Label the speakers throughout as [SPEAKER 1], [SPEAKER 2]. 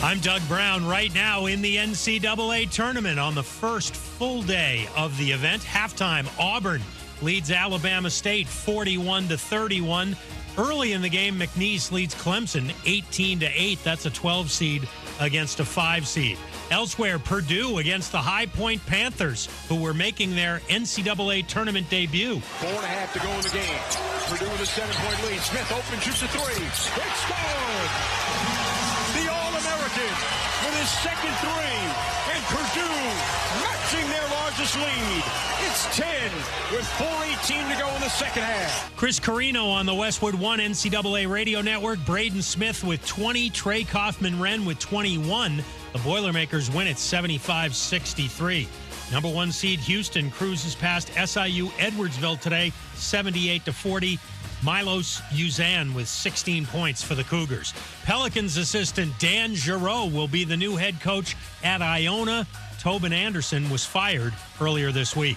[SPEAKER 1] I'm Doug Brown. Right now in the NCAA tournament on the first full day of the event. Halftime, Auburn leads Alabama State 41-31. Early in the game, McNeese leads Clemson 18-8. That's a 12 seed against a 5 seed. Elsewhere, Purdue against the High Point Panthers, who were making their NCAA tournament debut.
[SPEAKER 2] 4.5 to go in the game. Purdue with a 7-point lead. Smith open, shoots a three. It's good! The All-American with his second three. And Purdue matching their largest lead. It's 10 with 4:18 to go in the second half.
[SPEAKER 1] Chris Carino on the Westwood One NCAA radio network. Braden Smith with 20. Trey Kaufman-Wren with 21. The Boilermakers win at 75-63. Number 1 seed Houston cruises past SIU Edwardsville today, 78-40. Milos Uzan with 16 points for the Cougars. Pelicans assistant Dan Giroux will be the new head coach at Iona. Tobin Anderson was fired earlier this week.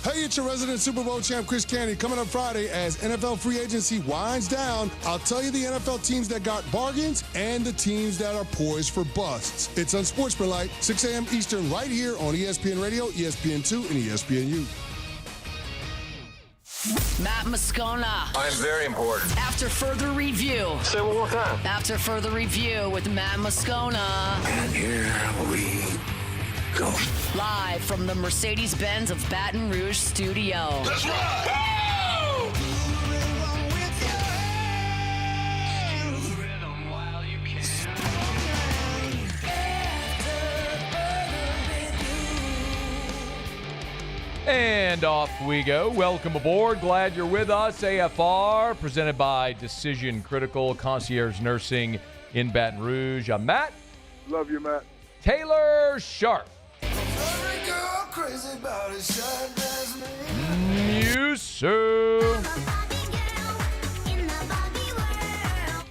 [SPEAKER 3] Hey, it's your resident Super Bowl champ, Chris Canty. Coming up Friday as NFL free agency winds down, I'll tell you the NFL teams that got bargains and the teams that are poised for busts. It's Unsportsmanlike, 6 a.m. Eastern, right here on ESPN Radio, ESPN2, and ESPNU.
[SPEAKER 4] Matt Moscona.
[SPEAKER 5] I'm very important.
[SPEAKER 4] After further review.
[SPEAKER 5] Say it one more time.
[SPEAKER 4] After further review with Matt Moscona.
[SPEAKER 5] And here we go.
[SPEAKER 4] Live from the Mercedes-Benz of Baton Rouge studio.
[SPEAKER 5] Let's ride! Woo!
[SPEAKER 6] And off we go. Welcome aboard. Glad you're with us. AFR, presented by Decision Critical Concierge Nursing in Baton Rouge. I'm Matt.
[SPEAKER 7] Love you, Matt.
[SPEAKER 6] Taylor Sharp. Musu.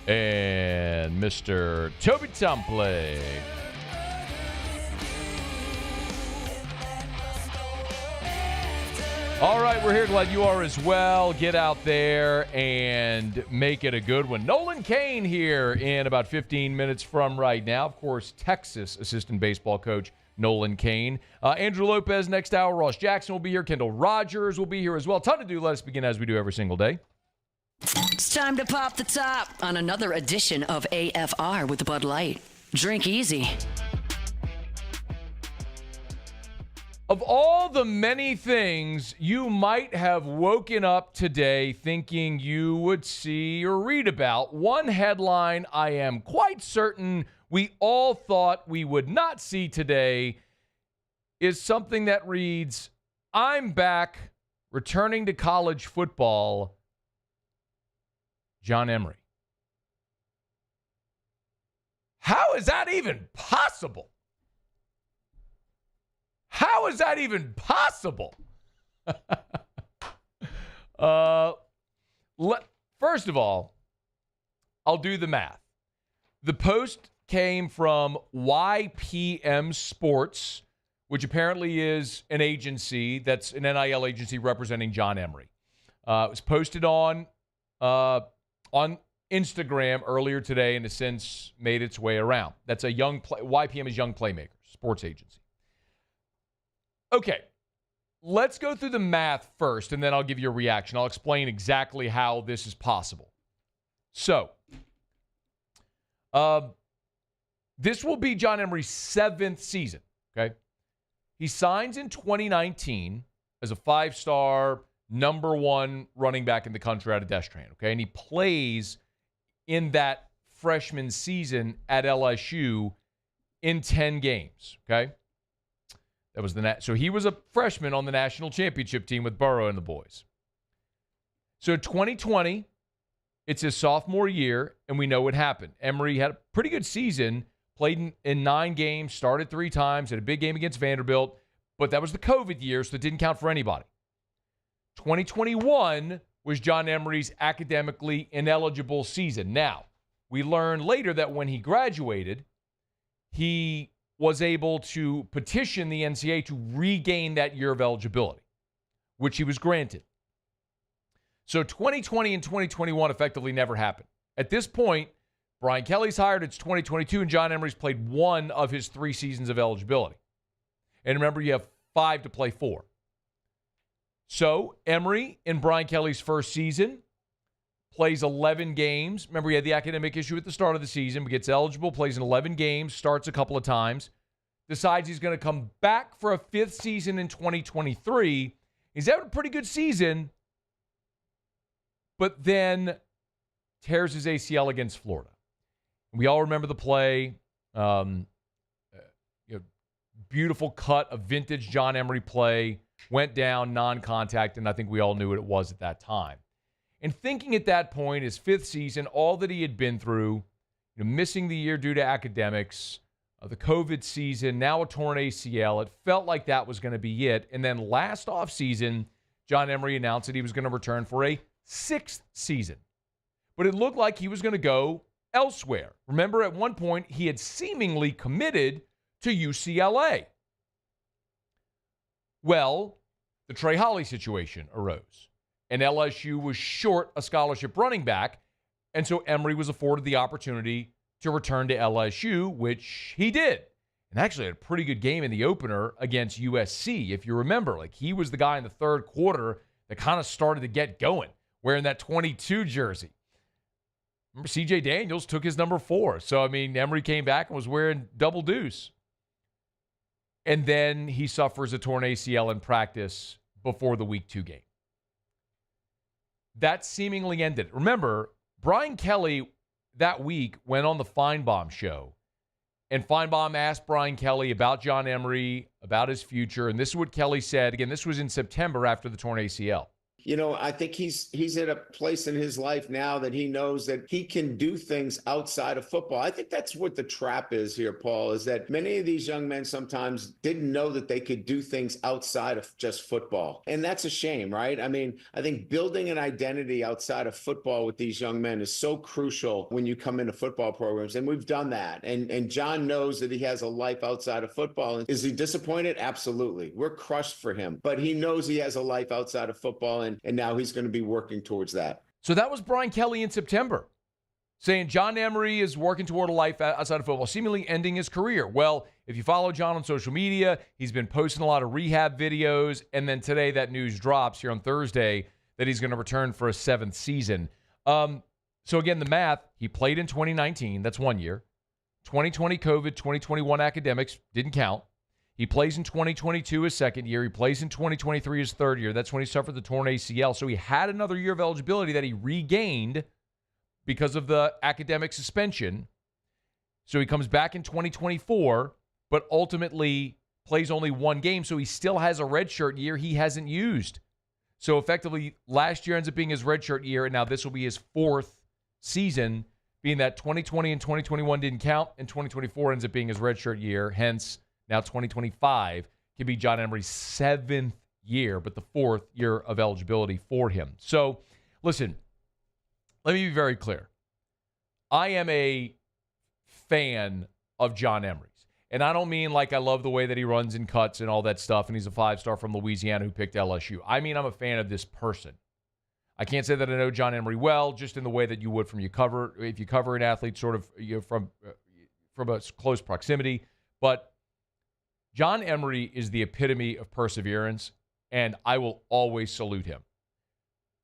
[SPEAKER 6] And Mr. Toby Tumpley. All right, we're here. Glad you are as well. Get out there and make it a good one. Nolan Cain here in about 15 minutes from right now. Of course, Texas assistant baseball coach Nolan Cain. Andrew Lopez next hour. Ross Jackson will be here. Kendall Rogers will be here as well. Ton to do. Let us begin as we do every single day.
[SPEAKER 4] It's time to pop the top on another edition of AFR with Bud Light. Drink easy.
[SPEAKER 6] Of all the many things you might have woken up today thinking you would see or read about, one headline I am quite certain we all thought we would not see today is something that reads, "I'm back, returning to college football, John Emery." How is that even possible? How is that even possible? First of all, I'll do the math. The post came from YPM Sports, which apparently is an agency that's an NIL agency representing John Emery. It was posted on Instagram earlier today and has since made its way around. That's YPM is Young Playmakers, sports agency. Okay, let's go through the math first, and then I'll give you a reaction. I'll explain exactly how this is possible. So, this will be John Emery's 7th season, okay? He signs in 2019 as a 5-star, number 1 running back in the country out of Destrehan, okay? And he plays in that freshman season at LSU in 10 games, okay? That was so he was a freshman on the national championship team with Burrow and the boys. So 2020, it's his sophomore year, and we know what happened. Emery had a pretty good season, played in 9 games, started 3 times, had a big game against Vanderbilt, but that was the COVID year, so it didn't count for anybody. 2021 was John Emery's academically ineligible season. Now, we learned later that when he graduated, he was able to petition the NCAA to regain that year of eligibility, which he was granted. So 2020 and 2021 effectively never happened. At this point, Brian Kelly's hired, it's 2022, and John Emery's played one of his 3 seasons of eligibility. And remember, you have 5 to play 4. So Emery, in Brian Kelly's first season, plays 11 games. Remember, he had the academic issue at the start of the season, but gets eligible, plays in 11 games, starts a couple of times, decides he's going to come back for a 5th season in 2023. He's having a pretty good season, but then tears his ACL against Florida. We all remember the play. Beautiful cut, a vintage John Emery play, went down, non-contact, and I think we all knew what it was at that time. And thinking at that point, his 5th season, all that he had been through, missing the year due to academics, the COVID season, now a torn ACL, it felt like that was going to be it. And then last offseason, John Emery announced that he was going to return for a 6th season. But it looked like he was going to go elsewhere. Remember, at one point, he had seemingly committed to UCLA. Well, the Trey Holly situation arose, and LSU was short a scholarship running back, and so Emery was afforded the opportunity to return to LSU, which he did. And actually had a pretty good game in the opener against USC, if you remember. Like, he was the guy in the 3rd quarter that kind of started to get going, wearing that 22 jersey. Remember, C.J. Daniels took his number 4. So, I mean, Emery came back and was wearing double deuce. And then he suffers a torn ACL in practice before the Week 2 game. That seemingly ended. Remember, Brian Kelly that week went on the Feinbaum show. And Feinbaum asked Brian Kelly about John Emery, about his future. And this is what Kelly said. Again, this was in September after the torn ACL.
[SPEAKER 7] I think he's at a place in his life now that he knows that he can do things outside of football. I think that's what the trap is here, Paul, is that many of these young men sometimes didn't know that they could do things outside of just football. And that's a shame, right? I mean, I think building an identity outside of football with these young men is so crucial when you come into football programs. And we've done that. And John knows that he has a life outside of football. Is he disappointed? Absolutely. We're crushed for him. But he knows he has a life outside of football. And now he's going to be working towards that.
[SPEAKER 6] So that was Brian Kelly in September, saying John Emery is working toward a life outside of football, seemingly ending his career. Well, if you follow John on social media, he's been posting a lot of rehab videos, and then today that news drops here on Thursday that he's going to return for a 7th season. So again, the math, he played in 2019, that's 1 year. 2020 COVID, 2021 academics, didn't count. He plays in 2022 his 2nd year. He plays in 2023 his 3rd year. That's when he suffered the torn ACL. So he had another year of eligibility that he regained because of the academic suspension. So he comes back in 2024, but ultimately plays only 1 game. So he still has a redshirt year he hasn't used. So effectively, last year ends up being his redshirt year, and now this will be his 4th season, being that 2020 and 2021 didn't count, and 2024 ends up being his redshirt year. Hence, now 2025 can be John Emery's 7th year, but the 4th year of eligibility for him. So, listen, let me be very clear. I am a fan of John Emery's. And I don't mean like I love the way that he runs and cuts and all that stuff, and he's a 5-star from Louisiana who picked LSU. I mean, I'm a fan of this person. I can't say that I know John Emery well, just in the way that you would if you cover an athlete sort of from a close proximity. But John Emery is the epitome of perseverance, and I will always salute him.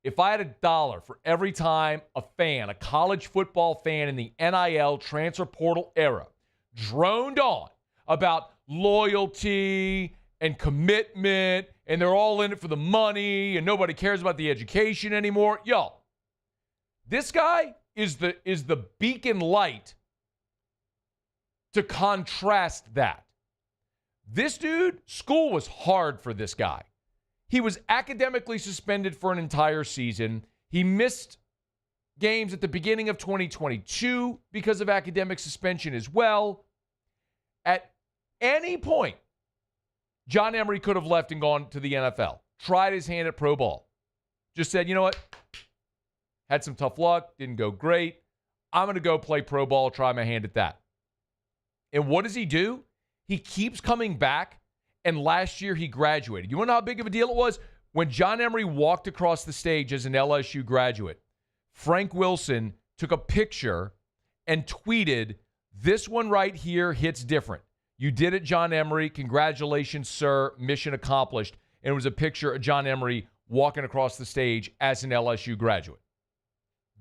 [SPEAKER 6] If I had $1 for every time a college football fan in the NIL transfer portal era, droned on about loyalty and commitment, and they're all in it for the money, and nobody cares about the education anymore, this guy is the beacon light to contrast that. This dude, school was hard for this guy. He was academically suspended for an entire season. He missed games at the beginning of 2022 because of academic suspension as well. At any point, John Emery could have left and gone to the NFL. Tried his hand at pro ball. Just said, you know what? Had some tough luck. Didn't go great. I'm going to go play pro ball, try my hand at that. And what does he do? He keeps coming back, and last year he graduated. You want to know how big of a deal it was? When John Emery walked across the stage as an LSU graduate, Frank Wilson took a picture and tweeted, "This one right here hits different. You did it, John Emery. Congratulations, sir. Mission accomplished." And it was a picture of John Emery walking across the stage as an LSU graduate.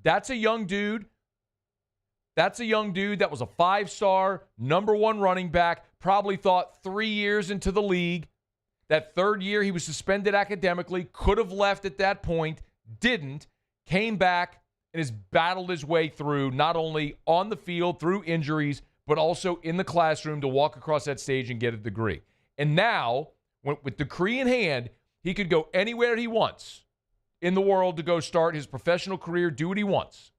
[SPEAKER 6] That's a young dude. That's a young dude that was a 5-star, number 1 running back, probably thought 3 years into the league. That third year he was suspended academically, could have left at that point, didn't, came back, and has battled his way through, not only on the field through injuries, but also in the classroom to walk across that stage and get a degree. And now, with degree in hand, he could go anywhere he wants in the world to go start his professional career, do what he wants.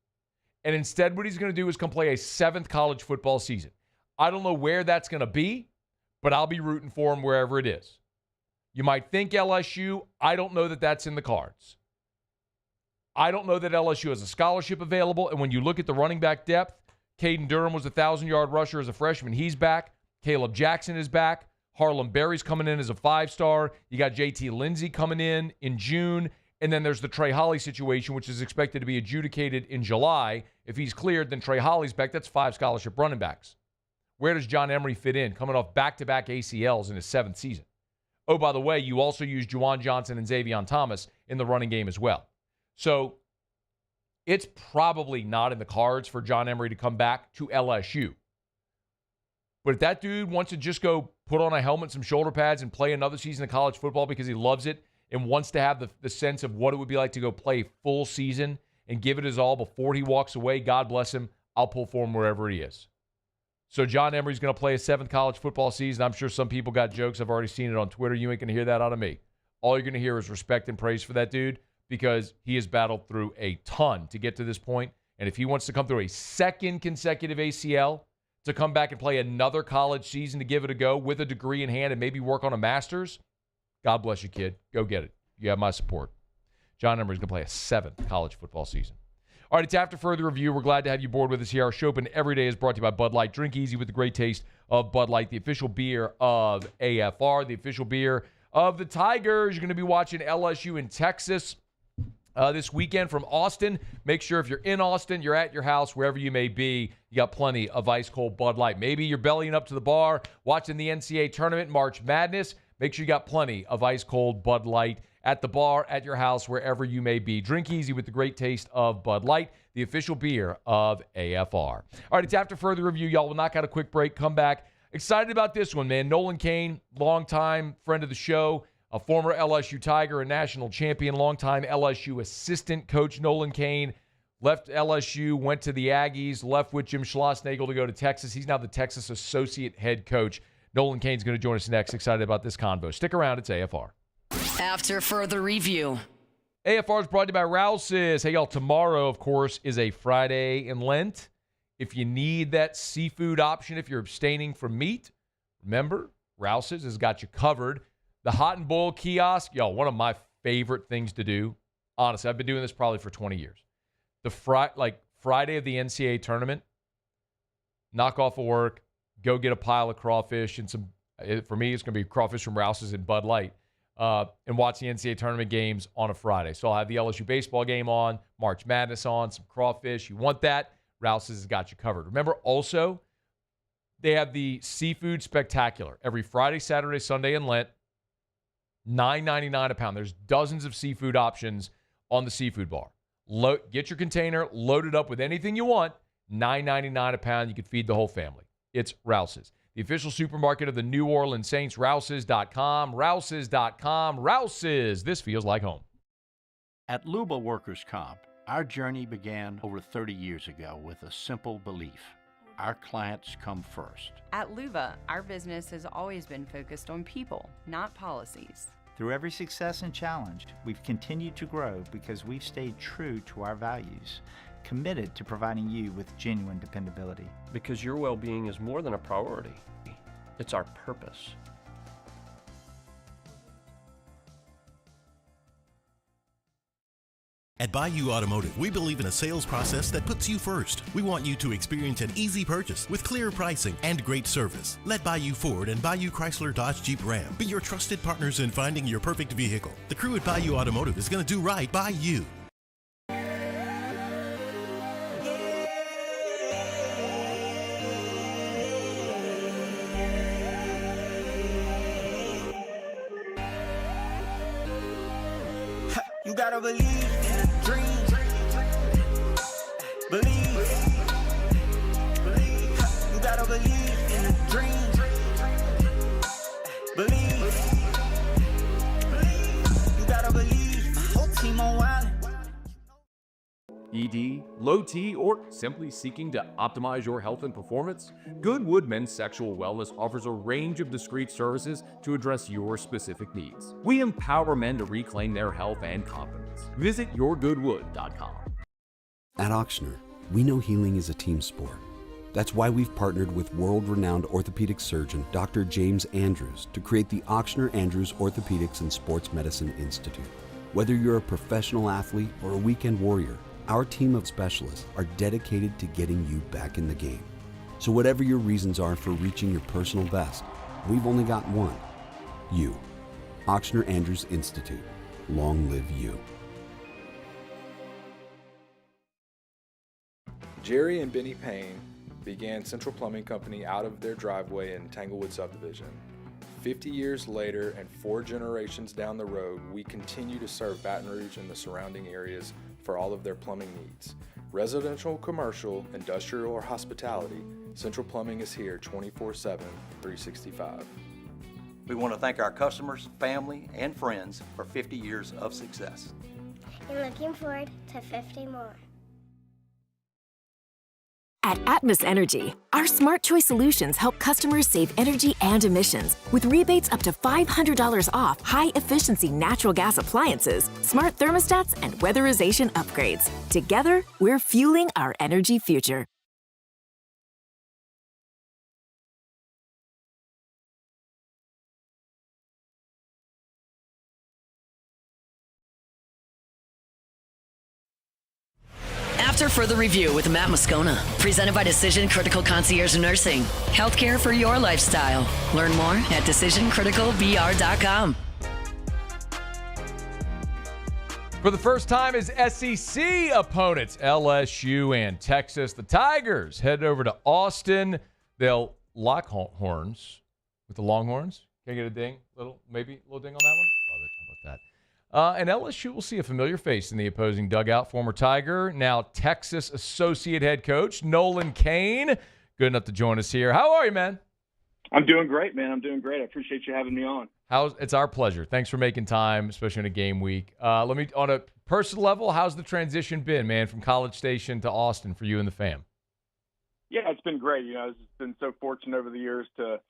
[SPEAKER 6] And instead, what he's going to do is come play a 7th college football season. I don't know where that's going to be, but I'll be rooting for him wherever it is. You might think LSU. I don't know that that's in the cards. I don't know that LSU has a scholarship available. And when you look at the running back depth, Caden Durham was a 1,000-yard rusher as a freshman. He's back. Caleb Jackson is back. Harlem Berry's coming in as a 5-star. You got JT Lindsey coming in June. And then there's the Trey Holly situation, which is expected to be adjudicated in July. If he's cleared, then Trey Holly's back. That's 5 scholarship running backs. Where does John Emery fit in, coming off back-to-back ACLs in his 7th season? Oh, by the way, you also use Juwan Johnson and Xavion Thomas in the running game as well. So it's probably not in the cards for John Emery to come back to LSU. But if that dude wants to just go put on a helmet, some shoulder pads, and play another season of college football because he loves it and wants to have the sense of what it would be like to go play a full season and give it his all before he walks away, God bless him, I'll pull for him wherever he is. So John Emery's going to play a 7th college football season. I'm sure some people got jokes. I've already seen it on Twitter. You ain't going to hear that out of me. All you're going to hear is respect and praise for that dude because he has battled through a ton to get to this point. And if he wants to come through a 2nd consecutive ACL to come back and play another college season to give it a go with a degree in hand and maybe work on a master's, God bless you, kid. Go get it. You have my support. John Emery's going to play a 7th college football season. All right, it's After Further Review. We're glad to have you aboard with us here. Our show open every day is brought to you by Bud Light. Drink easy with the great taste of Bud Light, the official beer of AFR, the official beer of the Tigers. You're going to be watching LSU in Texas this weekend from Austin. Make sure if you're in Austin, you're at your house, wherever you may be, you got plenty of ice-cold Bud Light. Maybe you're bellying up to the bar, watching the NCAA tournament, March Madness. Make sure you got plenty of ice-cold Bud Light at the bar, at your house, wherever you may be. Drink easy with the great taste of Bud Light, the official beer of AFR. All right, it's After Further Review. Y'all will knock out a quick break, come back. Excited about this one, man. Nolan Cain, longtime friend of the show, a former LSU Tiger, a national champion, longtime LSU assistant coach Nolan Cain. Left LSU, went to the Aggies, left with Jim Schlossnagle to go to Texas. He's now the Texas associate head coach. Nolan Cain's going to join us next. Excited about this convo. Stick around. It's AFR.
[SPEAKER 4] After Further Review.
[SPEAKER 6] AFR is brought to you by Rouse's. Hey, y'all, tomorrow, of course, is a Friday in Lent. If you need that seafood option, if you're abstaining from meat, remember, Rouse's has got you covered. The hot and boiled kiosk, y'all, one of my favorite things to do. Honestly, I've been doing this probably for 20 years. The Friday of the NCAA tournament, knock off of work, go get a pile of crawfish and for me, it's going to be crawfish from Rouse's and Bud Light. And watch the NCAA tournament games on a Friday. So I'll have the LSU baseball game on, March Madness on, some crawfish. You want that? Rouse's has got you covered. Remember, also, they have the Seafood Spectacular every Friday, Saturday, Sunday, and Lent. $9.99 a pound. There's dozens of seafood options on the seafood bar. Get your container, load it up with anything you want. $9.99 a pound. You can feed the whole family. It's Rouse's. The official supermarket of the New Orleans Saints, Rouse's.com, Rouse's.com, Rouse's. This feels like home.
[SPEAKER 8] At Luba Workers' Comp, our journey began over 30 years ago with a simple belief. Our clients come first.
[SPEAKER 9] At Luba, our business has always been focused on people, not policies.
[SPEAKER 10] Through every success and challenge, we've continued to grow because we've stayed true to our values, committed to providing you with genuine dependability.
[SPEAKER 11] Because your well-being is more than a priority. It's our purpose.
[SPEAKER 12] At Bayou Automotive, we believe in a sales process that puts you first. We want you to experience an easy purchase with clear pricing and great service. Let Bayou Ford and Bayou Chrysler Dodge Jeep Ram be your trusted partners in finding your perfect vehicle. The crew at Bayou Automotive is going to do right by you.
[SPEAKER 13] gotta believe in the dream. Believe. You gotta believe in the dream. Believe. You gotta believe. My whole team on wild.
[SPEAKER 14] ED, low T, or simply seeking to optimize your health and performance? Goodwood Men's Sexual Wellness offers a range of discreet services to address your specific needs. We empower men to reclaim their health and confidence. Visit yourgoodwood.com.
[SPEAKER 15] At Ochsner, we know healing is a team sport. That's why we've partnered with world-renowned orthopedic surgeon Dr. James Andrews to create the Ochsner Andrews Orthopedics and Sports Medicine Institute. Whether you're a professional athlete or a weekend warrior, our team of specialists are dedicated to getting you back in the game. So whatever your reasons are for reaching your personal best, we've only got one. You. Ochsner Andrews Institute. Long live you.
[SPEAKER 16] Jerry and Benny Payne began Central Plumbing Company out of their driveway in Tanglewood subdivision. 50 years later and 4 generations down the road, we continue to serve Baton Rouge and the surrounding areas for all of their plumbing needs. Residential, commercial, industrial, or hospitality, Central Plumbing is here 24/7, 365.
[SPEAKER 17] We want to thank our customers, family, and friends for 50 years of success.
[SPEAKER 18] And looking forward to 50 more.
[SPEAKER 19] At Atmos Energy, our smart choice solutions help customers save energy and emissions with rebates up to $500 off high-efficiency natural gas appliances, smart thermostats, and weatherization upgrades. Together, we're fueling our energy future.
[SPEAKER 4] After further review with Matt Moscona, presented by Decision Critical Concierge Nursing. Healthcare for your lifestyle. Learn more at decisioncriticalvr.com.
[SPEAKER 6] For the first time as SEC opponents, LSU and Texas, the Tigers head over to Austin. They'll lock horns with the Longhorns. Can I get a ding? Maybe a little ding on that one? Love it. How about that? And LSU will see a familiar face in the opposing dugout. Former Tiger, now Texas associate head coach, Nolan Cain. Good enough to join us here. How are you, man?
[SPEAKER 20] I'm doing great, man. I'm doing great. I appreciate you having me on.
[SPEAKER 6] It's our pleasure. Thanks for making time, especially in a game week. On a personal level, how's the transition been, man, from College Station to Austin for you and the fam?
[SPEAKER 20] Yeah, it's been great. I've been so fortunate over the years to,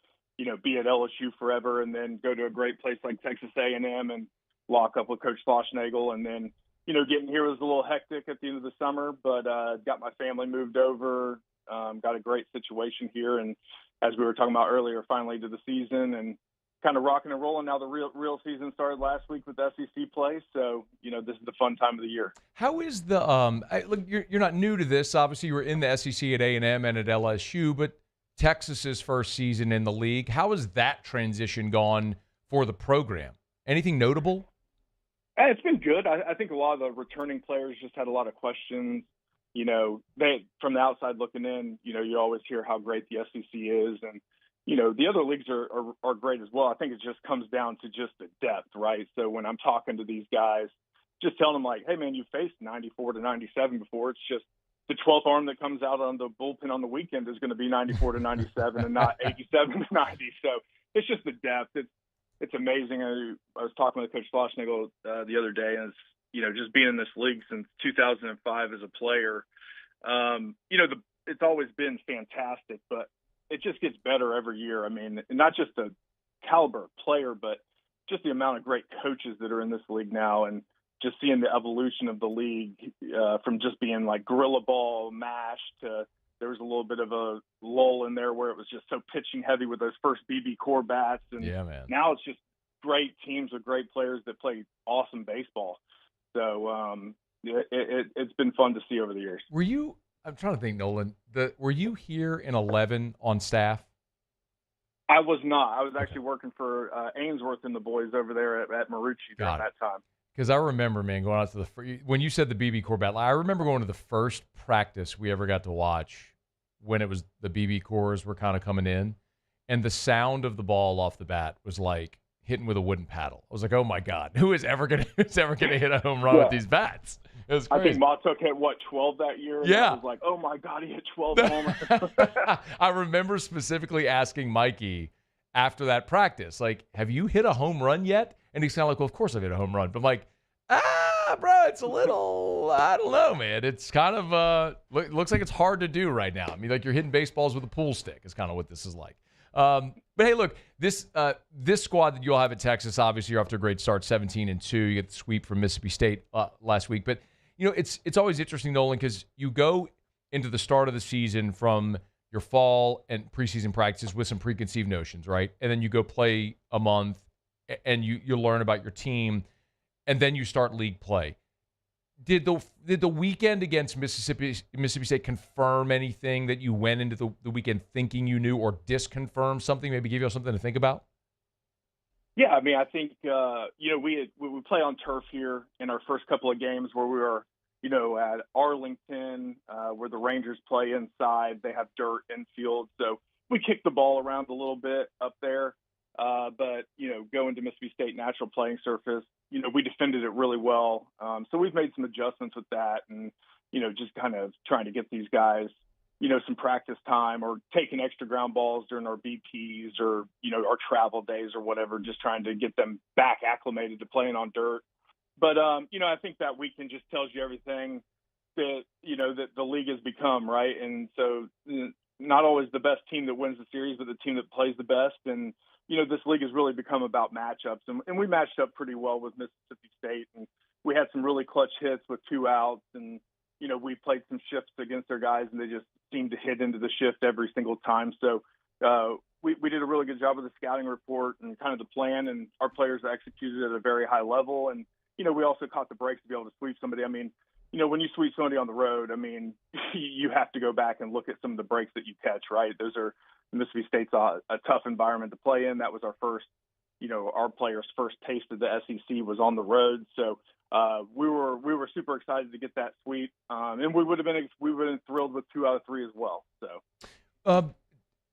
[SPEAKER 20] be at LSU forever and then go to a great place like Texas A&M and lock up with Coach Schlossnagle. And then, getting here was a little hectic at the end of the summer, but got my family moved over, got a great situation here. And as we were talking about earlier, finally to the season and kind of rocking and rolling. Now the real season started last week with SEC play. So, this is the fun time of the year.
[SPEAKER 6] How is the look, you're not new to this. Obviously, you were in the SEC at A&M and at LSU, but Texas's first season in the league. How has that transition gone for the program? Anything notable?
[SPEAKER 20] It's been good. I think a lot of the returning players just had a lot of questions. They from the outside looking in, you always hear how great the SEC is. And, the other leagues are great as well. I think it just comes down to just the depth, right? So when I'm talking to these guys, just telling them like, hey, man, you faced 94 to 97 before. It's just the 12th arm that comes out on the bullpen on the weekend is going to be 94 to 97 and not 87 to 90. So it's just the depth. It's amazing. I was talking with Coach Schlossnagle the other day, and just being in this league since 2005 as a player, it's always been fantastic, but it just gets better every year. I mean, not just the caliber of player, but just the amount of great coaches that are in this league now, and just seeing the evolution of the league from just being like gorilla ball mash to there was a little bit of a lull in there where it was just so pitching heavy with those first BB core bats. And
[SPEAKER 6] yeah, man.
[SPEAKER 20] Now it's just great teams with great players that play awesome baseball. So it's been fun to see over the years.
[SPEAKER 6] I'm trying to think, Nolan, were you here in 11 on staff?
[SPEAKER 20] I was not. I was actually working for Ainsworth and the boys over there at Marucci during that time.
[SPEAKER 6] Because I remember, man, going out to when you said the BB core battle, I remember going to the first practice we ever got to watch when it was the BB cores were kind of coming in, and the sound of the ball off the bat was like hitting with a wooden paddle. I was like, oh my God, who's ever gonna hit a home run with these bats? It was crazy.
[SPEAKER 20] I think Matuk hit 12 that year.
[SPEAKER 6] Yeah.
[SPEAKER 20] I was like, oh my God, he hit 12 homers.
[SPEAKER 6] I remember specifically asking Mikey after that practice, like, have you hit a home run yet? And he's kind of like, well, of course I've hit a home run. But I'm like, bro, it's a little, I don't know, man. It's kind of, looks like it's hard to do right now. I mean, like you're hitting baseballs with a pool stick is kind of what this is like. But hey, look, this squad that you'll have at Texas, obviously you're off to a great start, 17-2. You get the sweep from Mississippi State last week. But, you know, it's always interesting, Nolan, because you go into the start of the season from your fall and preseason practices with some preconceived notions, right? And then you go play a month and you learn about your team, and then you start league play. Did the weekend against Mississippi State confirm anything that you went into the weekend thinking you knew, or disconfirm something, maybe give you something to think about?
[SPEAKER 20] Yeah, I mean, I think, we play on turf here in our first couple of games where we were, at Arlington, where the Rangers play inside. They have dirt infield. So we kicked the ball around a little bit up there. But going to Mississippi State natural playing surface, we defended it really well. So we've made some adjustments with that and, just kind of trying to get these guys, some practice time or taking extra ground balls during our BPs or, our travel days or whatever, just trying to get them back acclimated to playing on dirt. But, I think that weekend just tells you everything that, that the league has become, right? And so not always the best team that wins the series, but the team that plays the best. And, this league has really become about matchups. And we matched up pretty well with Mississippi State. And we had some really clutch hits with 2 outs. And, we played some shifts against their guys, and they just seemed to hit into the shift every single time. So we did a really good job with the scouting report and kind of the plan, and our players executed at a very high level. And, we also caught the breaks to be able to sweep somebody. I mean, when you sweep somebody on the road, I mean, you have to go back and look at some of the breaks that you catch, right? Those are Mississippi State's a tough environment to play in. That was our first, our players' first taste of the SEC was on the road. So we were super excited to get that sweep, and we would have been thrilled with 2 out of 3 as well. So.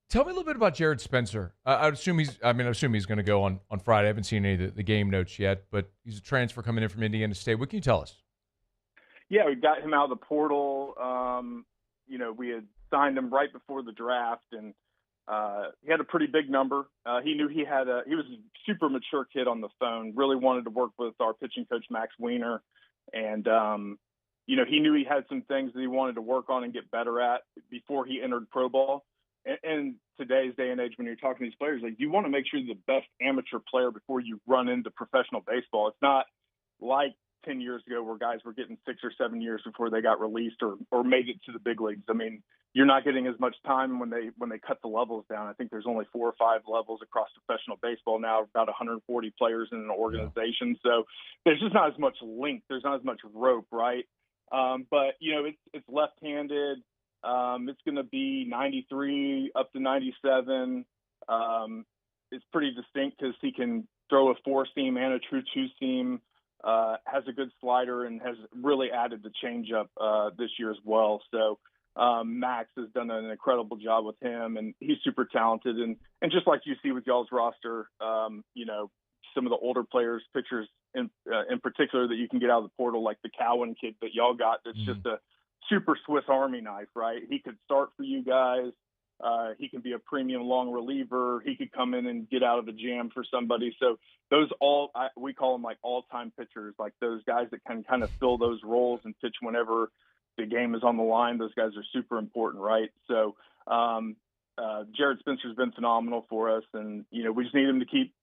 [SPEAKER 6] Tell me a little bit about Jared Spencer. I assume he's going to go on Friday. I haven't seen any of the game notes yet, but he's a transfer coming in from Indiana State. What can you tell us?
[SPEAKER 20] Yeah, we got him out of the portal. We had signed him right before the draft, and he had a pretty big number. He knew he was a super mature kid on the phone, really wanted to work with our pitching coach, Max Weiner. And, he knew he had some things that he wanted to work on and get better at before he entered pro ball. And today's day and age, when you're talking to these players, like, you want to make sure you're the best amateur player before you run into professional baseball. It's not like 10 years ago where guys were getting 6 or 7 years before they got released or made it to the big leagues. I mean, you're not getting as much time when they cut the levels down. I think there's only 4 or 5 levels across professional baseball now, about 140 players in an organization. So there's just not as much length. There's not as much rope, right? But, it's left-handed. It's going to be 93 up to 97. It's pretty distinct because he can throw a 4-seam and a true 2-seam, has a good slider, and has really added the changeup this year as well. So Max has done an incredible job with him, and he's super talented. And just like you see with y'all's roster, some of the older players, pitchers in particular that you can get out of the portal, like the Cowan kid that y'all got, that's just a super Swiss Army knife, right? He could start for you guys. He can be a premium long reliever. He could come in and get out of a jam for somebody. So those we call them like all-time pitchers, like those guys that can kind of fill those roles and pitch whenever the game is on the line. Those guys are super important, right? So Jared Spencer's been phenomenal for us, and we just need him to keep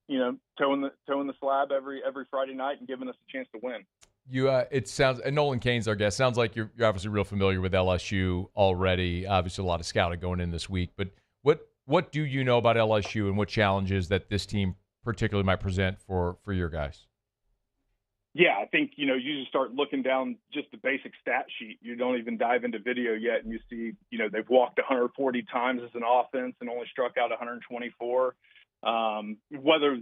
[SPEAKER 20] toeing the slab every Friday night and giving us a chance to win.
[SPEAKER 6] It sounds, and Nolan Cain's our guest. Sounds like you're obviously real familiar with LSU already. Obviously, a lot of scouting going in this week. But what do you know about LSU and what challenges that this team particularly might present for your guys?
[SPEAKER 20] Yeah, I think you just start looking down just the basic stat sheet. You don't even dive into video yet, and you see they've walked 140 times as an offense and only struck out 124. Whether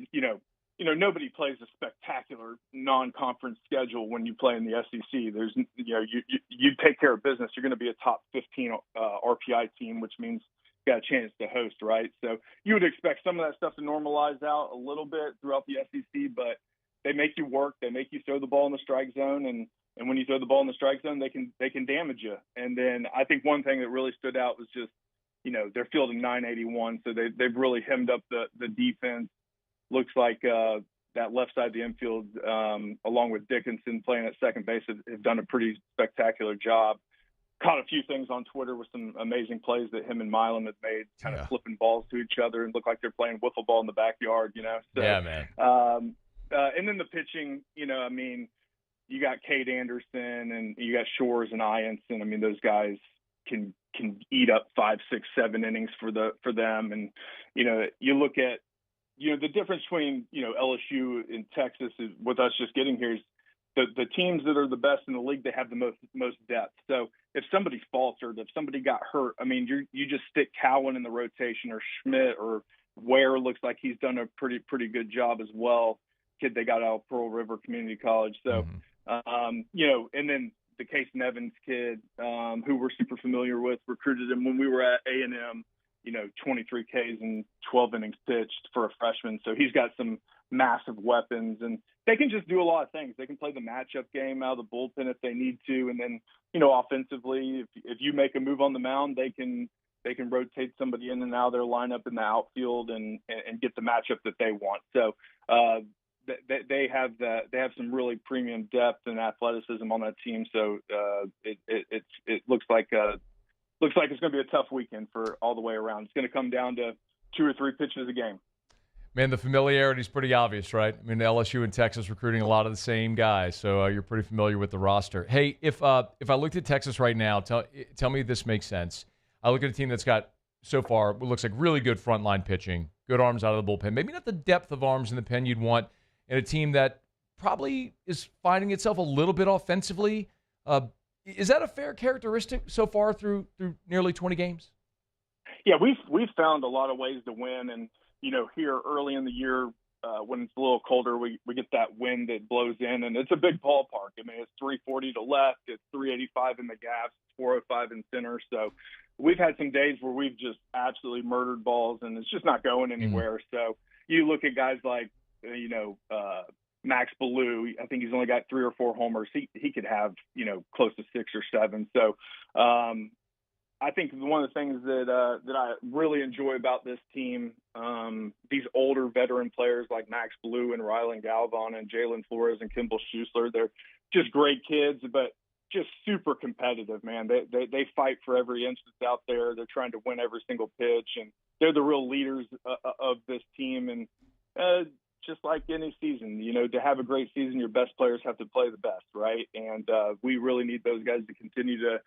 [SPEAKER 20] nobody plays a spectacular non-conference schedule when you play in the SEC. There's, you take care of business. You're going to be a top 15 RPI team, which means got a chance to host, right? So you would expect some of that stuff to normalize out a little bit throughout the SEC, but they make you work. They make you throw the ball in the strike zone, and when you throw the ball in the strike zone, they can damage you. And then I think one thing that really stood out was just, they're fielding 981, so they've really hemmed up the defense. Looks like that left side of the infield, along with Dickinson playing at second base, have done a pretty spectacular job. Caught a few things on Twitter with some amazing plays that him and Milam have made, kind of flipping balls to each other and look like they're playing wiffle ball in the backyard, So,
[SPEAKER 6] yeah, man.
[SPEAKER 20] And then the pitching, you got Cade Anderson and you got Shores and Ianson. Those guys can eat up 5, 6, 7 innings for them. And, you look at, the difference between, LSU and Texas is with us just getting here is the teams that are the best in the league, they have the most depth. So if somebody faltered, if somebody got hurt, you just stick Cowan in the rotation, or Schmidt, or Ware looks like he's done a pretty good job as well. Kid they got out of Pearl River Community College. So, and then the Case Nevins kid, who we're super familiar with, recruited him when we were at A&M, 23 Ks and 12 innings pitched for a freshman. So he's got some massive weapons, and they can just do a lot of things. They can play the matchup game out of the bullpen if they need to. And then, offensively, if you make a move on the mound, they can rotate somebody in and out of their lineup in the outfield and get the matchup that they want. So, they have some really premium depth and athleticism on that team. So it looks like it's going to be a tough weekend for all the way around. It's going to come down to 2 or 3 pitches a game.
[SPEAKER 6] Man, the familiarity is pretty obvious, right? LSU and Texas recruiting a lot of the same guys, so you're pretty familiar with the roster. Hey, if I looked at Texas right now, tell me if this makes sense. I look at a team that's got, so far, what looks like really good frontline pitching, good arms out of the bullpen, maybe not the depth of arms in the pen you'd want, and a team that probably is finding itself a little bit offensively. Is that a fair characteristic so far through nearly 20 games?
[SPEAKER 20] Yeah, we've found a lot of ways to win, and here early in the year when it's a little colder, we get that wind that blows in, and it's a big ballpark. It's 340 to left, it's 385 in the gaps, 405 in center. So we've had some days where we've just absolutely murdered balls, and it's just not going anywhere. So you look at guys like Max Ballou. I think he's only got 3 or 4 homers. He could have close to 6 or 7. So I think one of the things that I really enjoy about this team, these older veteran players like Max Ballou and Rylan Galvan and Jalen Flores and Kimball Schuessler, they're just great kids, but just super competitive, man. They fight for every inch that's out there. They're trying to win every single pitch, and they're the real leaders of this team. And just like any season, to have a great season, your best players have to play the best, right? And we really need those guys to continue to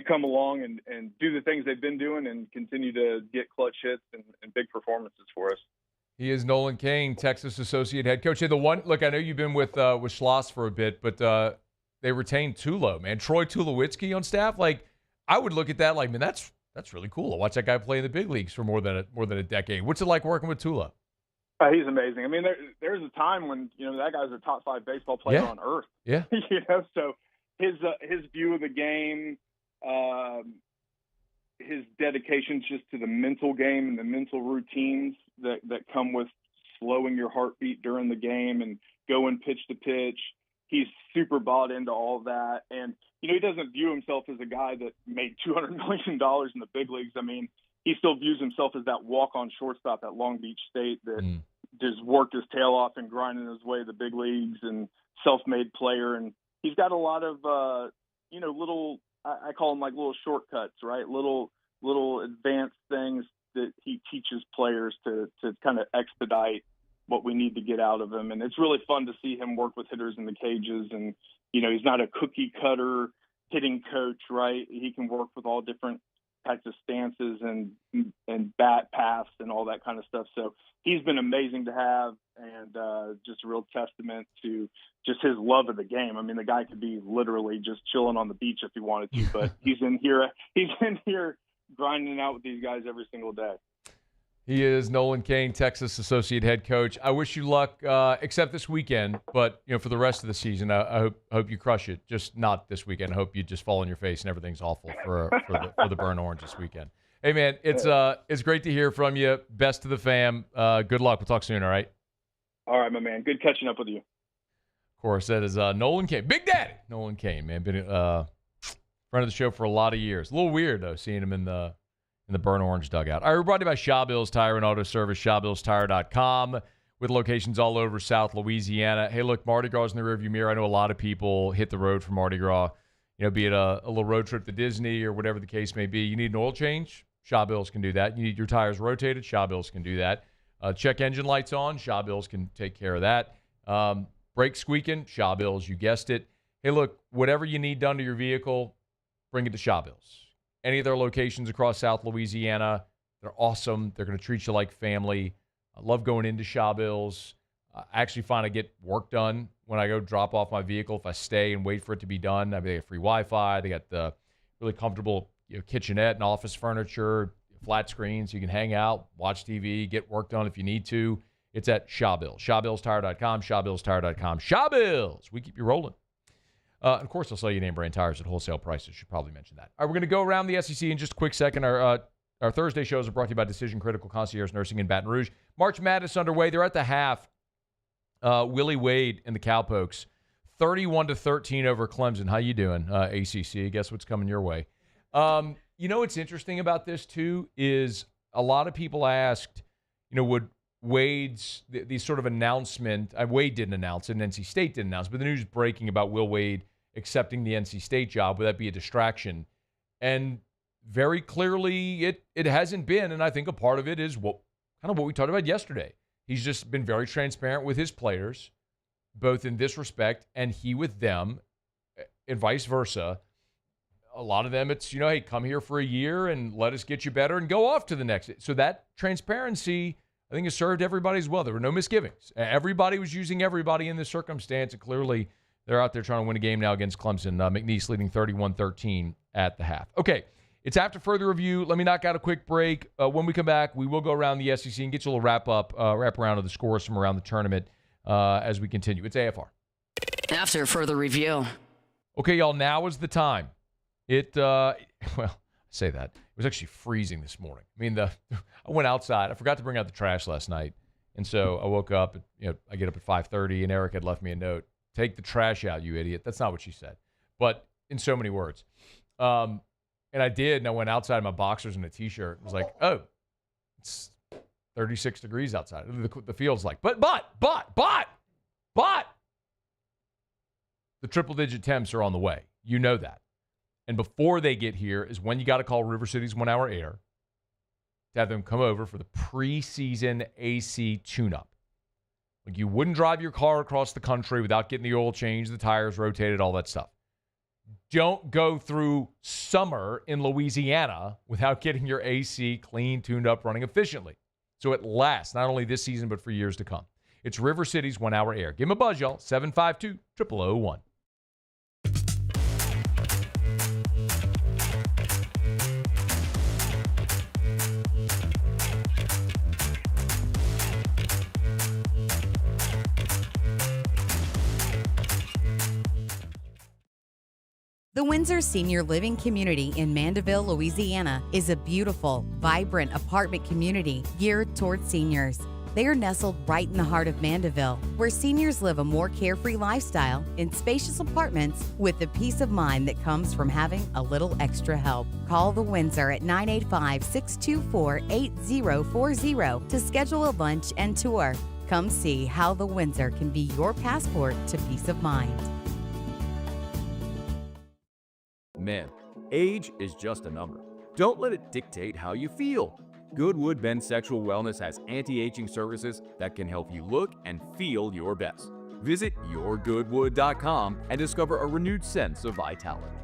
[SPEAKER 20] come along and do the things they've been doing and continue to get clutch hits and big performances for us.
[SPEAKER 6] He is Nolan Cain, Texas Associate Head Coach. Hey, look, I know you've been with Schloss for a bit, but they retained Tulo, man. Troy Tulowitzki on staff. Like, I would look at that like, man, that's really cool. I watched that guy play in the big leagues for more than a decade. What's it like working with Tulo?
[SPEAKER 20] He's amazing. There's a time when that guy's a top 5 baseball player on earth.
[SPEAKER 6] Yeah.
[SPEAKER 20] So his view of the game, his dedication just to the mental game and the mental routines that come with slowing your heartbeat during the game and going pitch to pitch. He's super bought into all of that. And, he doesn't view himself as a guy that made $200 million in the big leagues. He still views himself as that walk-on shortstop at Long Beach State that just worked his tail off and grinding his way to the big leagues and self-made player. And he's got a lot of, little, I call them like little shortcuts, right? Little advanced things that he teaches players to kind of expedite what we need to get out of him. And it's really fun to see him work with hitters in the cages. And, he's not a cookie cutter hitting coach, right? He can work with all different types of stances and bat paths and all that kind of stuff. So he's been amazing to have, and just a real testament to just his love of the game. The guy could be literally just chilling on the beach if he wanted to, but he's in here grinding out with these guys every single day.
[SPEAKER 6] He is Nolan Cain, Texas Associate Head Coach. I wish you luck, except this weekend, but for the rest of the season, I hope you crush it. Just not this weekend. I hope you just fall on your face and everything is awful for the Burn Orange this weekend. Hey, Hey, man, it's great to hear from you. Best to the fam. Good luck. We'll talk soon, all right?
[SPEAKER 20] All right, my man. Good catching up with you.
[SPEAKER 6] Of course, that is Nolan Cain. Big Daddy Nolan Cain, man. Been friend of the show for a lot of years. A little weird, though, seeing him in the burnt orange dugout. All right, we're brought to you by Shaw Bills Tire and Auto Service, ShawBillsTire.com, with locations all over South Louisiana. Hey, look, Mardi Gras in the rearview mirror. I know a lot of people hit the road for Mardi Gras, be it a little road trip to Disney or whatever the case may be. You need an oil change? Shaw Bills can do that. You need your tires rotated? Shaw Bills can do that. Check engine lights on? Shaw Bills can take care of that. Brakes squeaking? Shaw Bills, you guessed it. Hey, look, whatever you need done to your vehicle, bring it to Shaw Bills. Any of their locations across South Louisiana, they're awesome. They're going to treat you like family. I love going into Shaw Bills. I actually find I get work done when I go drop off my vehicle if I stay and wait for it to be done. I mean, they got free Wi-Fi. They got the really comfortable kitchenette and office furniture, flat screens. You can hang out, watch TV, get work done if you need to. It's at Shaw Bills. ShawBillsTire.com, ShawBillsTire.com. Shaw Bills. We keep you rolling. Of course, they'll sell you name brand tires at wholesale prices. Should probably mention that. All right, we're going to go around the SEC in just a quick second. Our Thursday shows are brought to you by Decision Critical Concierge Nursing in Baton Rouge. March Madness underway. They're at the half. Willie Wade and the Cowpokes, 31-13 over Clemson. How you doing, ACC? Guess what's coming your way? What's interesting about this, too, is a lot of people asked, would Wade's, the sort of announcement, Wade didn't announce it and NC State didn't announce it, but the news breaking about Will Wade accepting the NC State job, would that be a distraction? And very clearly it hasn't been, and I think a part of it is what we talked about yesterday. He's just been very transparent with his players, both in this respect and he with them, and vice versa. A lot of them, it's, hey, come here for a year and let us get you better and go off to the next. So that transparency, I think, has served everybody as well. There were no misgivings. Everybody was using everybody in this circumstance, and clearly they're out there trying to win a game now against Clemson. McNeese leading 31-13 at the half. Okay, it's after further review. Let me knock out a quick break. When we come back, we will go around the SEC and get you a little wrap around of the scores from around the tournament as we continue. It's AFR.
[SPEAKER 4] After further review.
[SPEAKER 6] Okay, y'all, now is the time. Say that. It was actually freezing this morning. I mean, I went outside. I forgot to bring out the trash last night. And so I woke up, I get up at 5:30, and Eric had left me a note. Take the trash out, you idiot. That's not what she said, but in so many words. And I did, and I went outside in my boxers and a T-shirt. It was like, oh, it's 36 degrees outside. The field's like, but the triple-digit temps are on the way. You know that. And before they get here is when you got to call River City's 1 Hour Air to have them come over for the preseason AC tune-up. Like, you wouldn't drive your car across the country without getting the oil changed, the tires rotated, all that stuff. Don't go through summer in Louisiana without getting your AC clean, tuned up, running efficiently. So it lasts not only this season, but for years to come. It's River City's 1 Hour Air. Give them a buzz, y'all. 752-0001.
[SPEAKER 21] The Windsor Senior Living Community in Mandeville, Louisiana is a beautiful, vibrant apartment community geared towards seniors. They are nestled right in the heart of Mandeville, where seniors live a more carefree lifestyle in spacious apartments with the peace of mind that comes from having a little extra help. Call the Windsor at 985-624-8040 to schedule a lunch and tour. Come see how the Windsor can be your passport to peace of mind.
[SPEAKER 14] Man, age is just a number. Don't let it dictate how you feel. Goodwood Men's Sexual Wellness has anti-aging services that can help you look and feel your best. Visit yourgoodwood.com and discover a renewed sense of vitality.